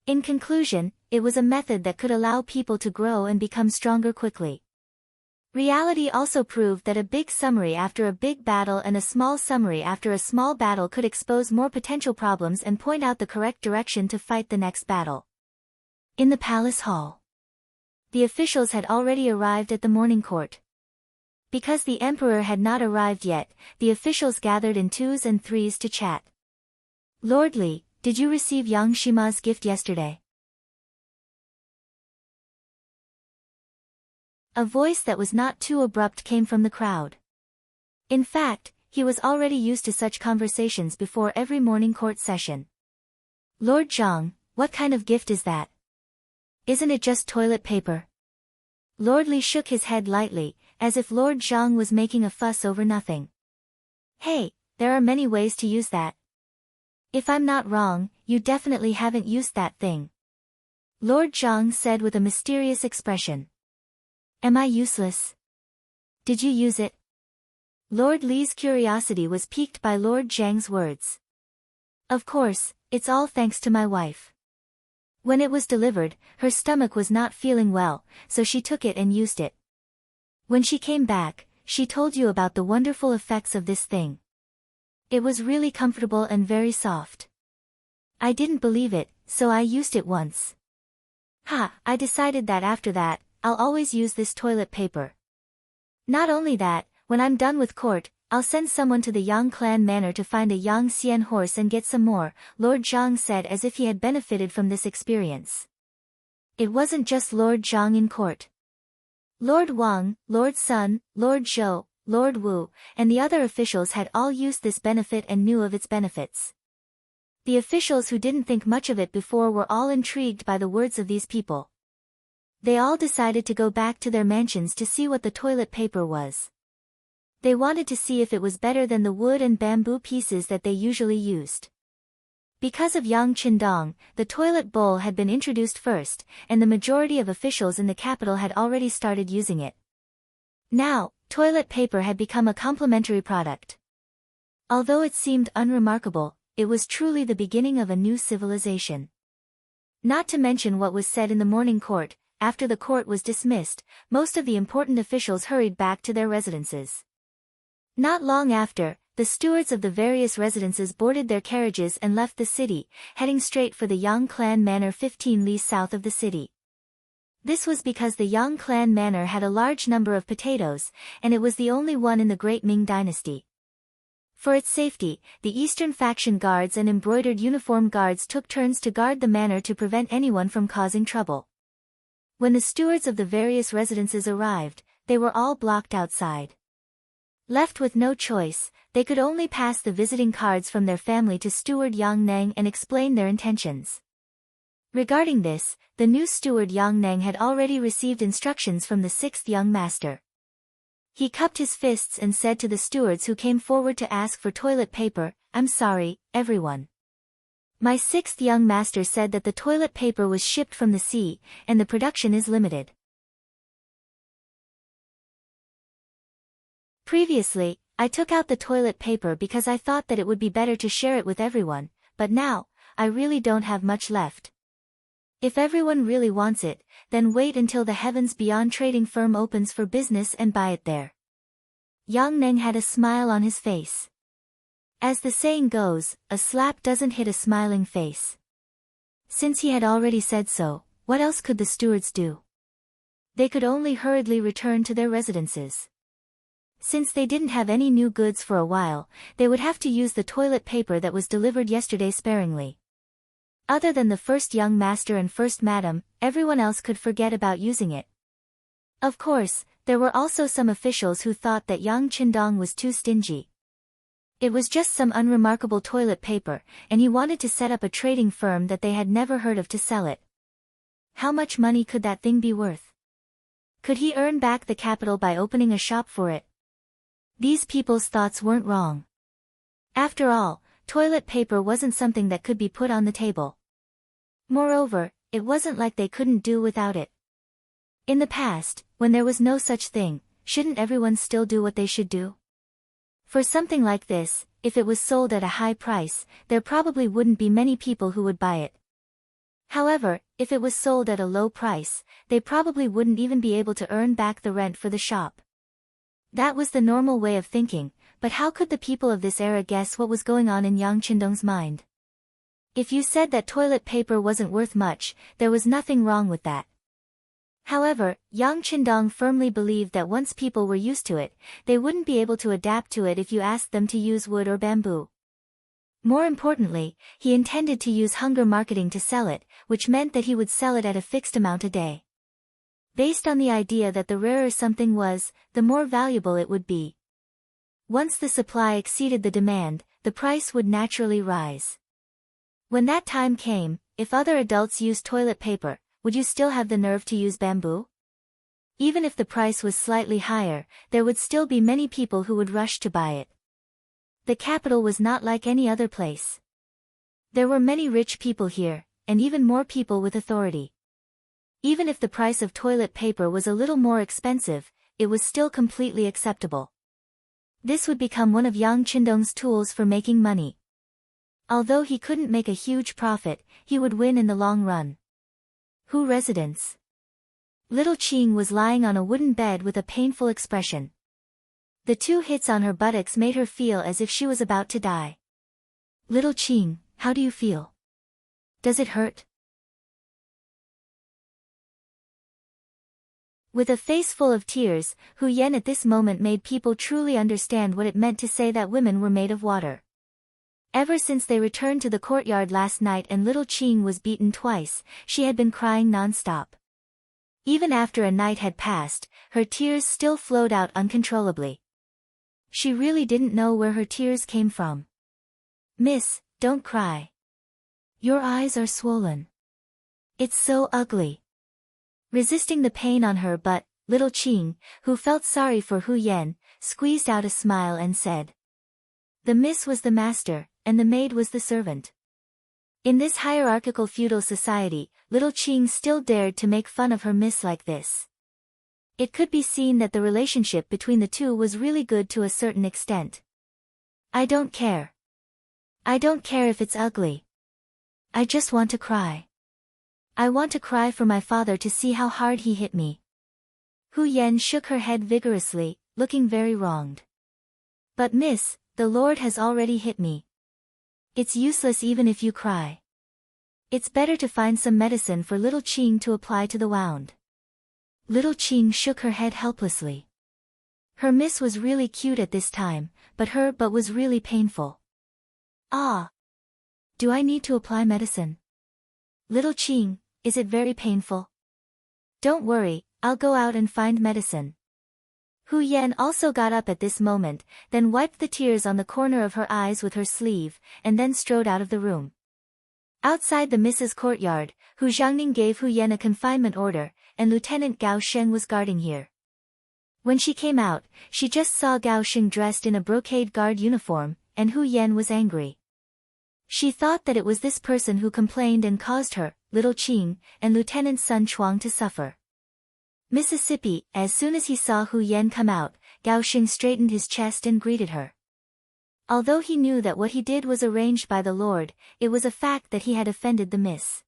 In conclusion, it was a method that could allow people to grow and become stronger quickly. Reality also proved that a big summary after a big battle and a small summary after a small battle could expose more potential problems and point out the correct direction to fight the next battle. In the palace hall, the officials had already arrived at the morning court. Because the emperor had not arrived yet, the officials gathered in 2s and 3s to chat. "Lord Li, did you receive Yang Shima's gift yesterday?" A voice that was not too abrupt came from the crowd. In fact, he was already used to such conversations before every morning court session. "Lord Zhang, what kind of gift is that? Isn't it just toilet paper?" Lord Li shook his head lightly, as if Lord Zhang was making a fuss over nothing. "Hey, there are many ways to use that. If I'm not wrong, you definitely haven't used that thing," Lord Zhang said with a mysterious expression. Am I useless? Did you use it? Lord Li's curiosity was piqued by Lord Zhang's words. Of course, it's all thanks to my wife. When it was delivered, her stomach was not feeling well, so she took it and used it. When she came back, she told you about the wonderful effects of this thing. It was really comfortable and very soft. I didn't believe it, so I used it once. I decided that after that, I'll always use this toilet paper. Not only that, when I'm done with court, I'll send someone to the Yang clan manor to find a Yang Xian horse and get some more, Lord Zhang said as if he had benefited from this experience. It wasn't just Lord Zhang in court. Lord Wang, Lord Sun, Lord Zhou, Lord Wu, and the other officials had all used this benefit and knew of its benefits. The officials who didn't think much of it before were all intrigued by the words of these people. They all decided to go back to their mansions to see what the toilet paper was. They wanted to see if it was better than the wood and bamboo pieces that they usually used. Because of Yang Qindong, the toilet bowl had been introduced first, and the majority of officials in the capital had already started using it. Now, toilet paper had become a complementary product. Although it seemed unremarkable, it was truly the beginning of a new civilization. Not to mention what was said in the morning court. After the court was dismissed, most of the important officials hurried back to their residences. Not long after, the stewards of the various residences boarded their carriages and left the city, heading straight for the Yang clan manor 15 li south of the city. This was because the Yang clan manor had a large number of potatoes, and it was the only one in the Great Ming dynasty. For its safety, the Eastern faction guards and embroidered uniform guards took turns to guard the manor to prevent anyone from causing trouble. When the stewards of the various residences arrived, they were all blocked outside. Left with no choice, they could only pass the visiting cards from their family to Steward Yang Neng and explain their intentions. Regarding this, the new steward Yang Neng had already received instructions from the 6th young master. He cupped his fists and said to the stewards who came forward to ask for toilet paper, "I'm sorry, everyone. My 6th young master said that the toilet paper was shipped from the sea, and the production is limited." Previously, I took out the toilet paper because I thought that it would be better to share it with everyone, but now, I really don't have much left. If everyone really wants it, then wait until the Heavens Beyond trading firm opens for business and buy it there. Yang Neng had a smile on his face. As the saying goes, a slap doesn't hit a smiling face. Since he had already said so, what else could the stewards do? They could only hurriedly return to their residences. Since they didn't have any new goods for a while, they would have to use the toilet paper that was delivered yesterday sparingly. Other than the 1st young master and 1st madam, everyone else could forget about using it. Of course, there were also some officials who thought that Yang Qindong was too stingy. It was just some unremarkable toilet paper, and he wanted to set up a trading firm that they had never heard of to sell it. How much money could that thing be worth? Could he earn back the capital by opening a shop for it? These people's thoughts weren't wrong. After all, toilet paper wasn't something that could be put on the table. Moreover, it wasn't like they couldn't do without it. In the past, when there was no such thing, shouldn't everyone still do what they should do? For something like this, if it was sold at a high price, there probably wouldn't be many people who would buy it. However, if it was sold at a low price, they probably wouldn't even be able to earn back the rent for the shop. That was the normal way of thinking, but how could the people of this era guess what was going on in Yang Qindong's mind? If you said that toilet paper wasn't worth much, there was nothing wrong with that. However, Yang Qindong firmly believed that once people were used to it, they wouldn't be able to adapt to it if you asked them to use wood or bamboo. More importantly, he intended to use hunger marketing to sell it, which meant that he would sell it at a fixed amount a day. Based on the idea that the rarer something was, the more valuable it would be. Once the supply exceeded the demand, the price would naturally rise. When that time came, if other adults used toilet paper, would you still have the nerve to use bamboo? Even if the price was slightly higher, there would still be many people who would rush to buy it. The capital was not like any other place. There were many rich people here, and even more people with authority. Even if the price of toilet paper was a little more expensive, it was still completely acceptable. This would become one of Yang Qindong's tools for making money. Although he couldn't make a huge profit, he would win in the long run. Hu residence. Little Qing was lying on a wooden bed with a painful expression. The 2 hits on her buttocks made her feel as if she was about to die. Little Qing, how do you feel? Does it hurt? With a face full of tears, Hu Yan at this moment made people truly understand what it meant to say that women were made of water. Ever since they returned to the courtyard last night and little Qing was beaten twice, she had been crying non-stop. Even after a night had passed, her tears still flowed out uncontrollably. She really didn't know where her tears came from. Miss, don't cry. Your eyes are swollen. It's so ugly. Resisting the pain on her but, little Qing, who felt sorry for Hu Yan, squeezed out a smile and said. The miss was the master, and the maid was the servant. In this hierarchical feudal society, little Qing still dared to make fun of her miss like this. It could be seen that the relationship between the two was really good to a certain extent. I don't care. I don't care if it's ugly. I just want to cry. I want to cry for my father to see how hard he hit me. Hu Yan shook her head vigorously, looking very wronged. But miss, the Lord has already hit me. It's useless even if you cry. It's better to find some medicine for little Qing to apply to the wound. Little Qing shook her head helplessly. Her miss was really cute at this time, but was really painful. Ah! Do I need to apply medicine? Little Qing, is it very painful? Don't worry, I'll go out and find medicine. Hu Yan also got up at this moment, then wiped the tears on the corner of her eyes with her sleeve, and then strode out of the room. Outside the Mrs. courtyard, Hu Zhangning gave Hu Yan a confinement order, and Lieutenant Gao Sheng was guarding here. When she came out, she just saw Gao Sheng dressed in a brocade guard uniform, and Hu Yan was angry. She thought that it was this person who complained and caused her, little Qing, and Lieutenant Sun Chuang to suffer. Mississippi, as soon as he saw Hu Yan come out, Gao Sheng straightened his chest and greeted her. Although he knew that what he did was arranged by the Lord, it was a fact that he had offended the miss.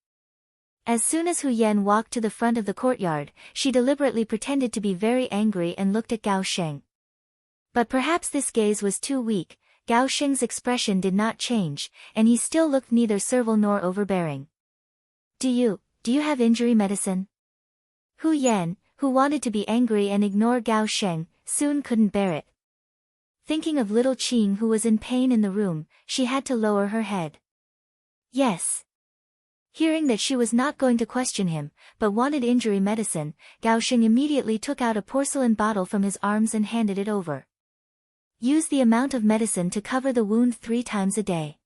As soon as Hu Yan walked to the front of the courtyard, she deliberately pretended to be very angry and looked at Gao Sheng. But perhaps this gaze was too weak. Gao Sheng's expression did not change, and he still looked neither servile nor overbearing. Do you have injury medicine? Hu Yan, who wanted to be angry and ignore Gao Sheng, soon couldn't bear it. Thinking of little Qing who was in pain in the room, she had to lower her head. Yes. Hearing that she was not going to question him, but wanted injury medicine, Gao Sheng immediately took out a porcelain bottle from his arms and handed it over. Use the amount of medicine to cover the wound 3 times a day.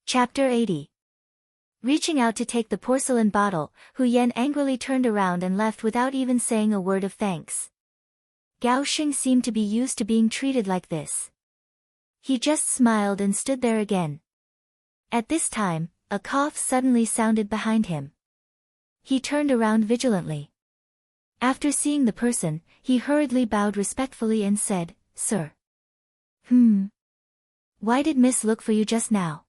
Chapter 80. Reaching out to take the porcelain bottle, Hu Yan angrily turned around and left without even saying a word of thanks. Gao Sheng seemed to be used to being treated like this. He just smiled and stood there again. At this time, a cough suddenly sounded behind him. He turned around vigilantly. After seeing the person, he hurriedly bowed respectfully and said, Sir. Why did Miss look for you just now?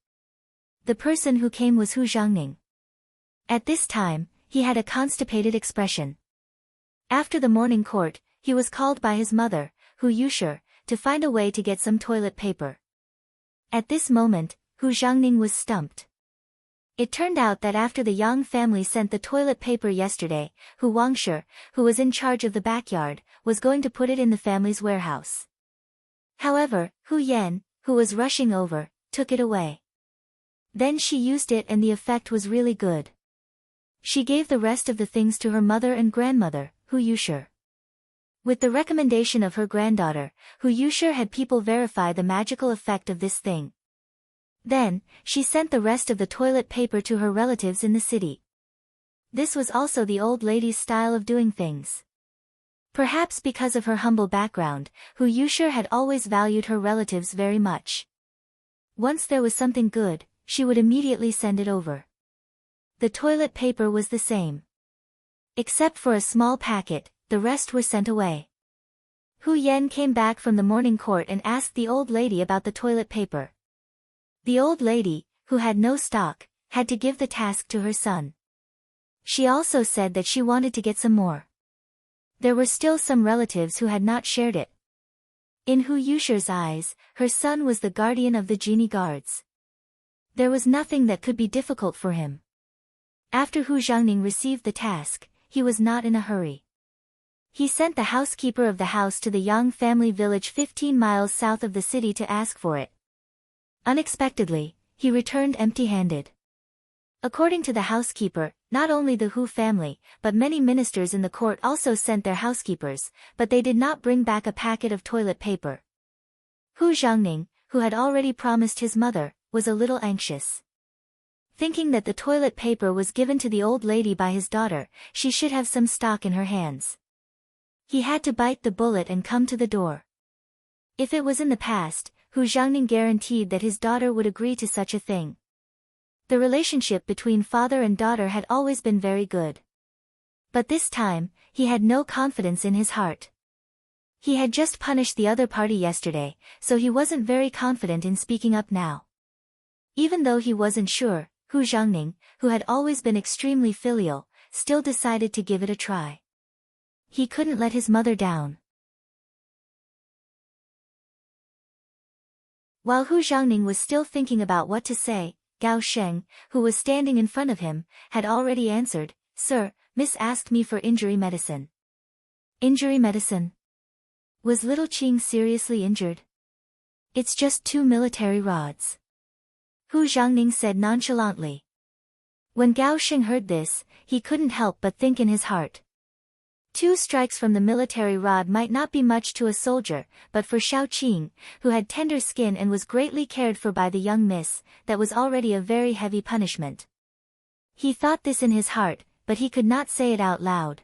The person who came was Hu Zhangning. At this time, he had a constipated expression. After the morning court, he was called by his mother, Hu Yushi, to find a way to get some toilet paper. At this moment, Hu Zhangning was stumped. It turned out that after the Yang family sent the toilet paper yesterday, Hu Wangshi, who was in charge of the backyard, was going to put it in the family's warehouse. However, Hu Yan, who was rushing over, took it away. Then she used it and the effect was really good. She gave the rest of the things to her mother and grandmother, Hu Yushi. With the recommendation of her granddaughter, Hu Yushi had people verify the magical effect of this thing. Then, she sent the rest of the toilet paper to her relatives in the city. This was also the old lady's style of doing things. Perhaps because of her humble background, Hu Yushi had always valued her relatives very much. Once there was something good, she would immediately send it over. The toilet paper was the same. Except for a small packet, the rest were sent away. Hu Yan came back from the morning court and asked the old lady about the toilet paper. The old lady, who had no stock, had to give the task to her son. She also said that she wanted to get some more. There were still some relatives who had not shared it. In Hu Yusher's eyes, her son was the guardian of the genie guards. There was nothing that could be difficult for him. After Hu Zhangning received the task, he was not in a hurry. He sent the housekeeper of the house to the Yang family village 15 miles south of the city to ask for it. Unexpectedly, he returned empty-handed. According to the housekeeper, not only the Hu family, but many ministers in the court also sent their housekeepers, but they did not bring back a packet of toilet paper. Hu Zhangning, who had already promised his mother, was a little anxious. Thinking that the toilet paper was given to the old lady by his daughter, she should have some stock in her hands. He had to bite the bullet and come to the door. If it was in the past, Hu Zhangning guaranteed that his daughter would agree to such a thing. The relationship between father and daughter had always been very good. But this time, he had no confidence in his heart. He had just punished the other party yesterday, so he wasn't very confident in speaking up now. Even though he wasn't sure, Hu Zhangning, who had always been extremely filial, still decided to give it a try. He couldn't let his mother down. While Hu Zhangning was still thinking about what to say, Gao Sheng, who was standing in front of him, had already answered, "Sir, Miss asked me for injury medicine." Injury medicine? Was little Qing seriously injured? It's just 2 military rods. Hu Zhangning said nonchalantly. When Gao Sheng heard this, he couldn't help but think in his heart. 2 strikes from the military rod might not be much to a soldier, but for Xiao Qing, who had tender skin and was greatly cared for by the young miss, that was already a very heavy punishment. He thought this in his heart, but he could not say it out loud.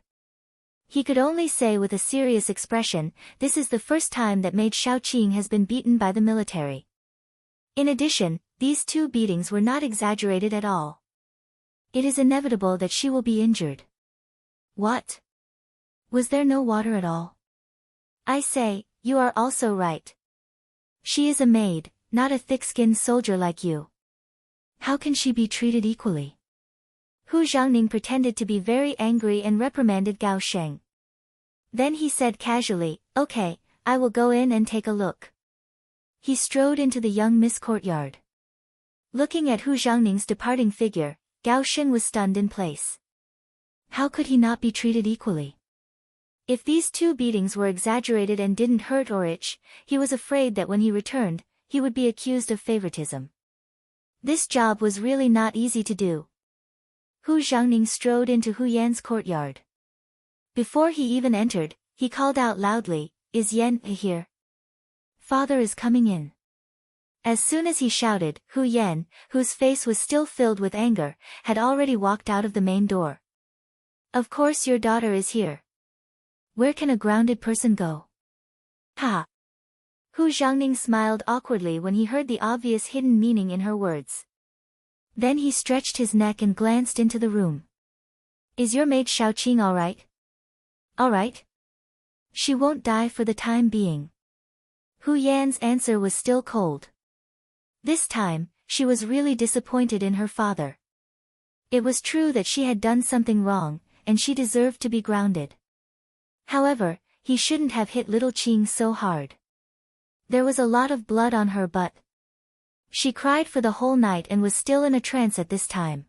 He could only say with a serious expression, "This is the first time that Maid Xiao Qing has been beaten by the military." In addition, these 2 beatings were not exaggerated at all. It is inevitable that she will be injured. What? Was there no water at all? I say, you are also right. She is a maid, not a thick-skinned soldier like you. How can she be treated equally? Hu Zhangning pretended to be very angry and reprimanded Gao Sheng. Then he said casually, "Okay, I will go in and take a look." He strode into the young miss courtyard. Looking at Hu Zhangning's departing figure, Gao Sheng was stunned in place. How could he not be treated equally? If these 2 beatings were exaggerated and didn't hurt or itch, he was afraid that when he returned, he would be accused of favoritism. This job was really not easy to do. Hu Zhangning strode into Hu Yan's courtyard. Before he even entered, he called out loudly, "Is Yan here? Father is coming in." As soon as he shouted, Hu Yan, whose face was still filled with anger, had already walked out of the main door. "Of course your daughter is here. Where can a grounded person go?" Ha! Hu Zhangning smiled awkwardly when he heard the obvious hidden meaning in her words. Then he stretched his neck and glanced into the room. "Is your maid Xiao Qing all right?" "All right. She won't die for the time being." Hu Yan's answer was still cold. This time, she was really disappointed in her father. It was true that she had done something wrong, and she deserved to be grounded. However, he shouldn't have hit little Qing so hard. There was a lot of blood on her but she cried for the whole night and was still in a trance at this time.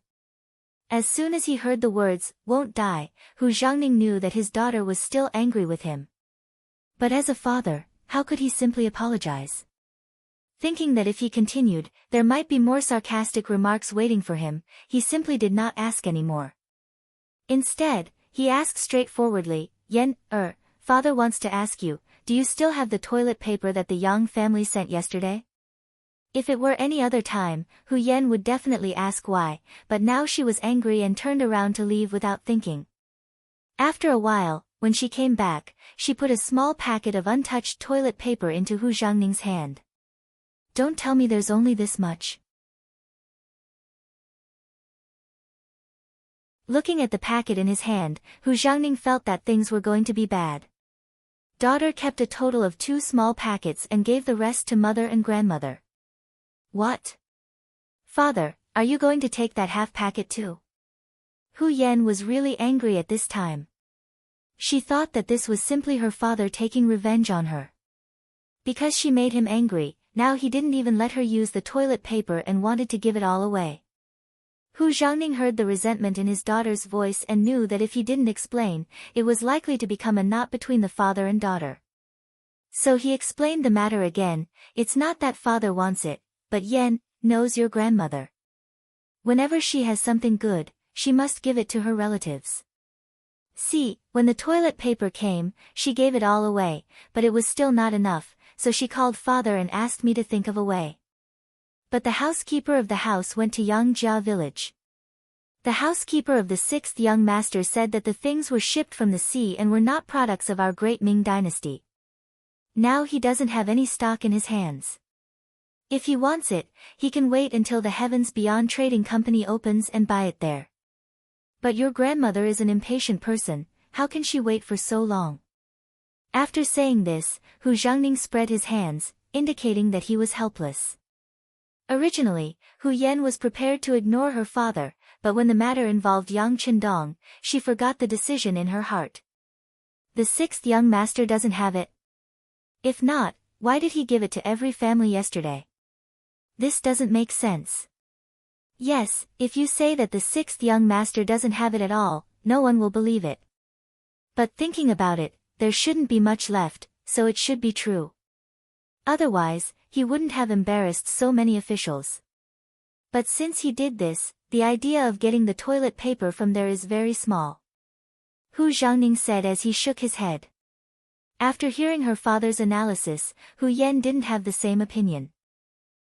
As soon as he heard the words, "won't die," Hu Zhangning knew that his daughter was still angry with him. But as a father, how could he simply apologize? Thinking that if he continued, there might be more sarcastic remarks waiting for him, he simply did not ask any more. Instead, he asked straightforwardly, "Yan, father wants to ask you, do you still have the toilet paper that the Yang family sent yesterday?" If it were any other time, Hu Yan would definitely ask why, but now she was angry and turned around to leave without thinking. After a while, when she came back, she put a small packet of untouched toilet paper into Hu Zhangning's hand. Don't tell me there's only this much. Looking at the packet in his hand, Hu Xiangning felt that things were going to be bad. Daughter kept a total of 2 small packets and gave the rest to mother and grandmother. What? Father, are you going to take that half packet too? Hu Yan was really angry at this time. She thought that this was simply her father taking revenge on her. Because she made him angry, now he didn't even let her use the toilet paper and wanted to give it all away. Hu Xiangning heard the resentment in his daughter's voice and knew that if he didn't explain, it was likely to become a knot between the father and daughter. So he explained the matter again. It's not that father wants it, but Yan knows your grandmother. Whenever she has something good, she must give it to her relatives. See, when the toilet paper came, she gave it all away, but it was still not enough, so she called father and asked me to think of a way. But the housekeeper of the house went to Yangjia village. The housekeeper of the 6th young master said that the things were shipped from the sea and were not products of our great Ming dynasty. Now he doesn't have any stock in his hands. If he wants it, he can wait until the Heavens Beyond Trading Company opens and buy it there. But your grandmother is an impatient person, how can she wait for so long? After saying this, Hu Xiangning spread his hands, indicating that he was helpless. Originally, Hu Yan was prepared to ignore her father, but when the matter involved Yang Qindong, she forgot the decision in her heart. The 6th young master doesn't have it. If not, why did he give it to every family yesterday? This doesn't make sense. Yes, if you say that the 6th young master doesn't have it at all, no one will believe it. But thinking about it, there shouldn't be much left, so it should be true. Otherwise, he wouldn't have embarrassed so many officials. But since he did this, the idea of getting the toilet paper from there is very small. Hu Xiangning said as he shook his head. After hearing her father's analysis, Hu Yan didn't have the same opinion.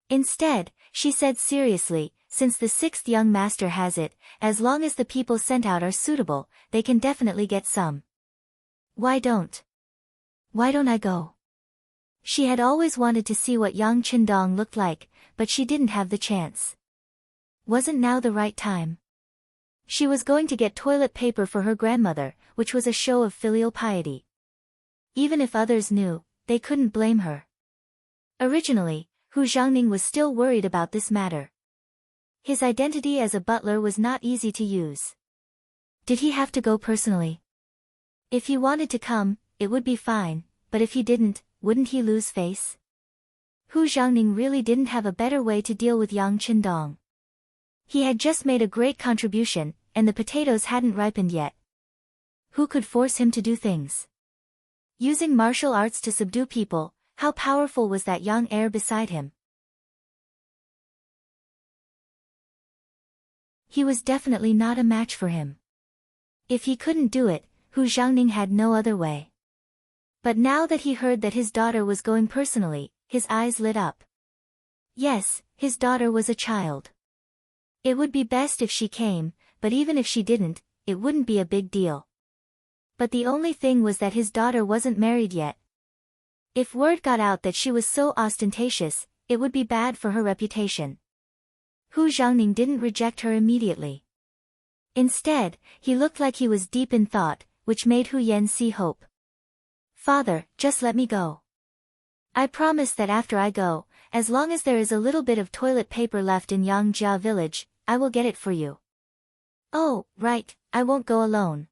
Instead, she said seriously, since the 6th young master has it, as long as the people sent out are suitable, they can definitely get some. Why don't I go? She had always wanted to see what Yang Qindong looked like, but she didn't have the chance. Wasn't now the right time? She was going to get toilet paper for her grandmother, which was a show of filial piety. Even if others knew, they couldn't blame her. Originally, Hu Xiangning was still worried about this matter. His identity as a butler was not easy to use. Did he have to go personally? If he wanted to come, it would be fine, but if he didn't, wouldn't he lose face? Hu Xiangning really didn't have a better way to deal with Yang Qindong. He had just made a great contribution, and the potatoes hadn't ripened yet. Who could force him to do things? Using martial arts to subdue people, how powerful was that young heir beside him? He was definitely not a match for him. If he couldn't do it, Hu Xiangning had no other way. But now that he heard that his daughter was going personally, his eyes lit up. Yes, his daughter was a child. It would be best if she came, but even if she didn't, it wouldn't be a big deal. But the only thing was that his daughter wasn't married yet. If word got out that she was so ostentatious, it would be bad for her reputation. Hu Xiangning didn't reject her immediately. Instead, he looked like he was deep in thought, which made Hu Yan see hope. Father, just let me go. I promise that after I go, as long as there is a little bit of toilet paper left in Yangjia village, I will get it for you. Oh, right, I won't go alone.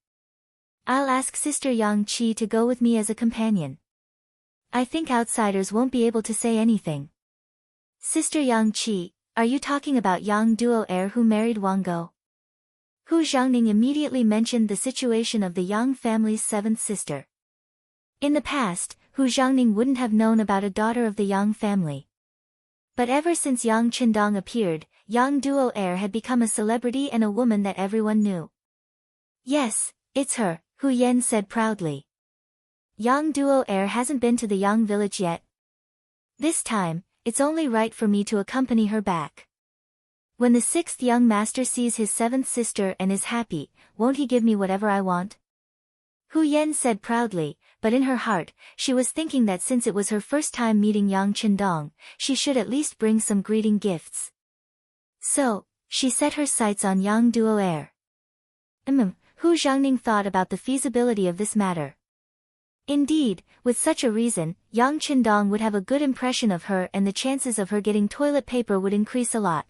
I'll ask Sister Yang Qi to go with me as a companion. I think outsiders won't be able to say anything. Sister Yang Qi, are you talking about Yang Duo heir who married Wang Go? Hu Xiangning immediately mentioned the situation of the Yang family's 7th sister. In the past, Hu Xiangning wouldn't have known about a daughter of the Yang family. But ever since Yang Qindong appeared, Yang Duo heir had become a celebrity and a woman that everyone knew. Yes, it's her, Hu Yan said proudly. Yang Duo heir hasn't been to the Yang village yet. This time, it's only right for me to accompany her back. When the 6th young master sees his 7th sister and is happy, won't he give me whatever I want? Hu Yan said proudly, but in her heart, she was thinking that since it was her first time meeting Yang Qindong, she should at least bring some greeting gifts. So, she set her sights on Yang Duo'er. Hu Zhangning thought about the feasibility of this matter. Indeed, with such a reason, Yang Qindong would have a good impression of her and the chances of her getting toilet paper would increase a lot.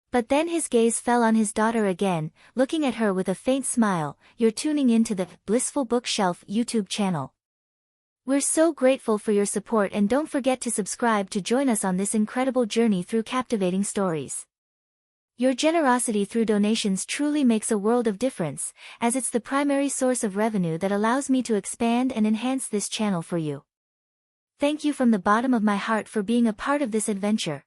But then his gaze fell on his daughter again, looking at her with a faint smile. You're tuning into the Blissful Bookshelf YouTube channel. We're so grateful for your support and don't forget to subscribe to join us on this incredible journey through captivating stories. Your generosity through donations truly makes a world of difference, as it's the primary source of revenue that allows me to expand and enhance this channel for you. Thank you from the bottom of my heart for being a part of this adventure.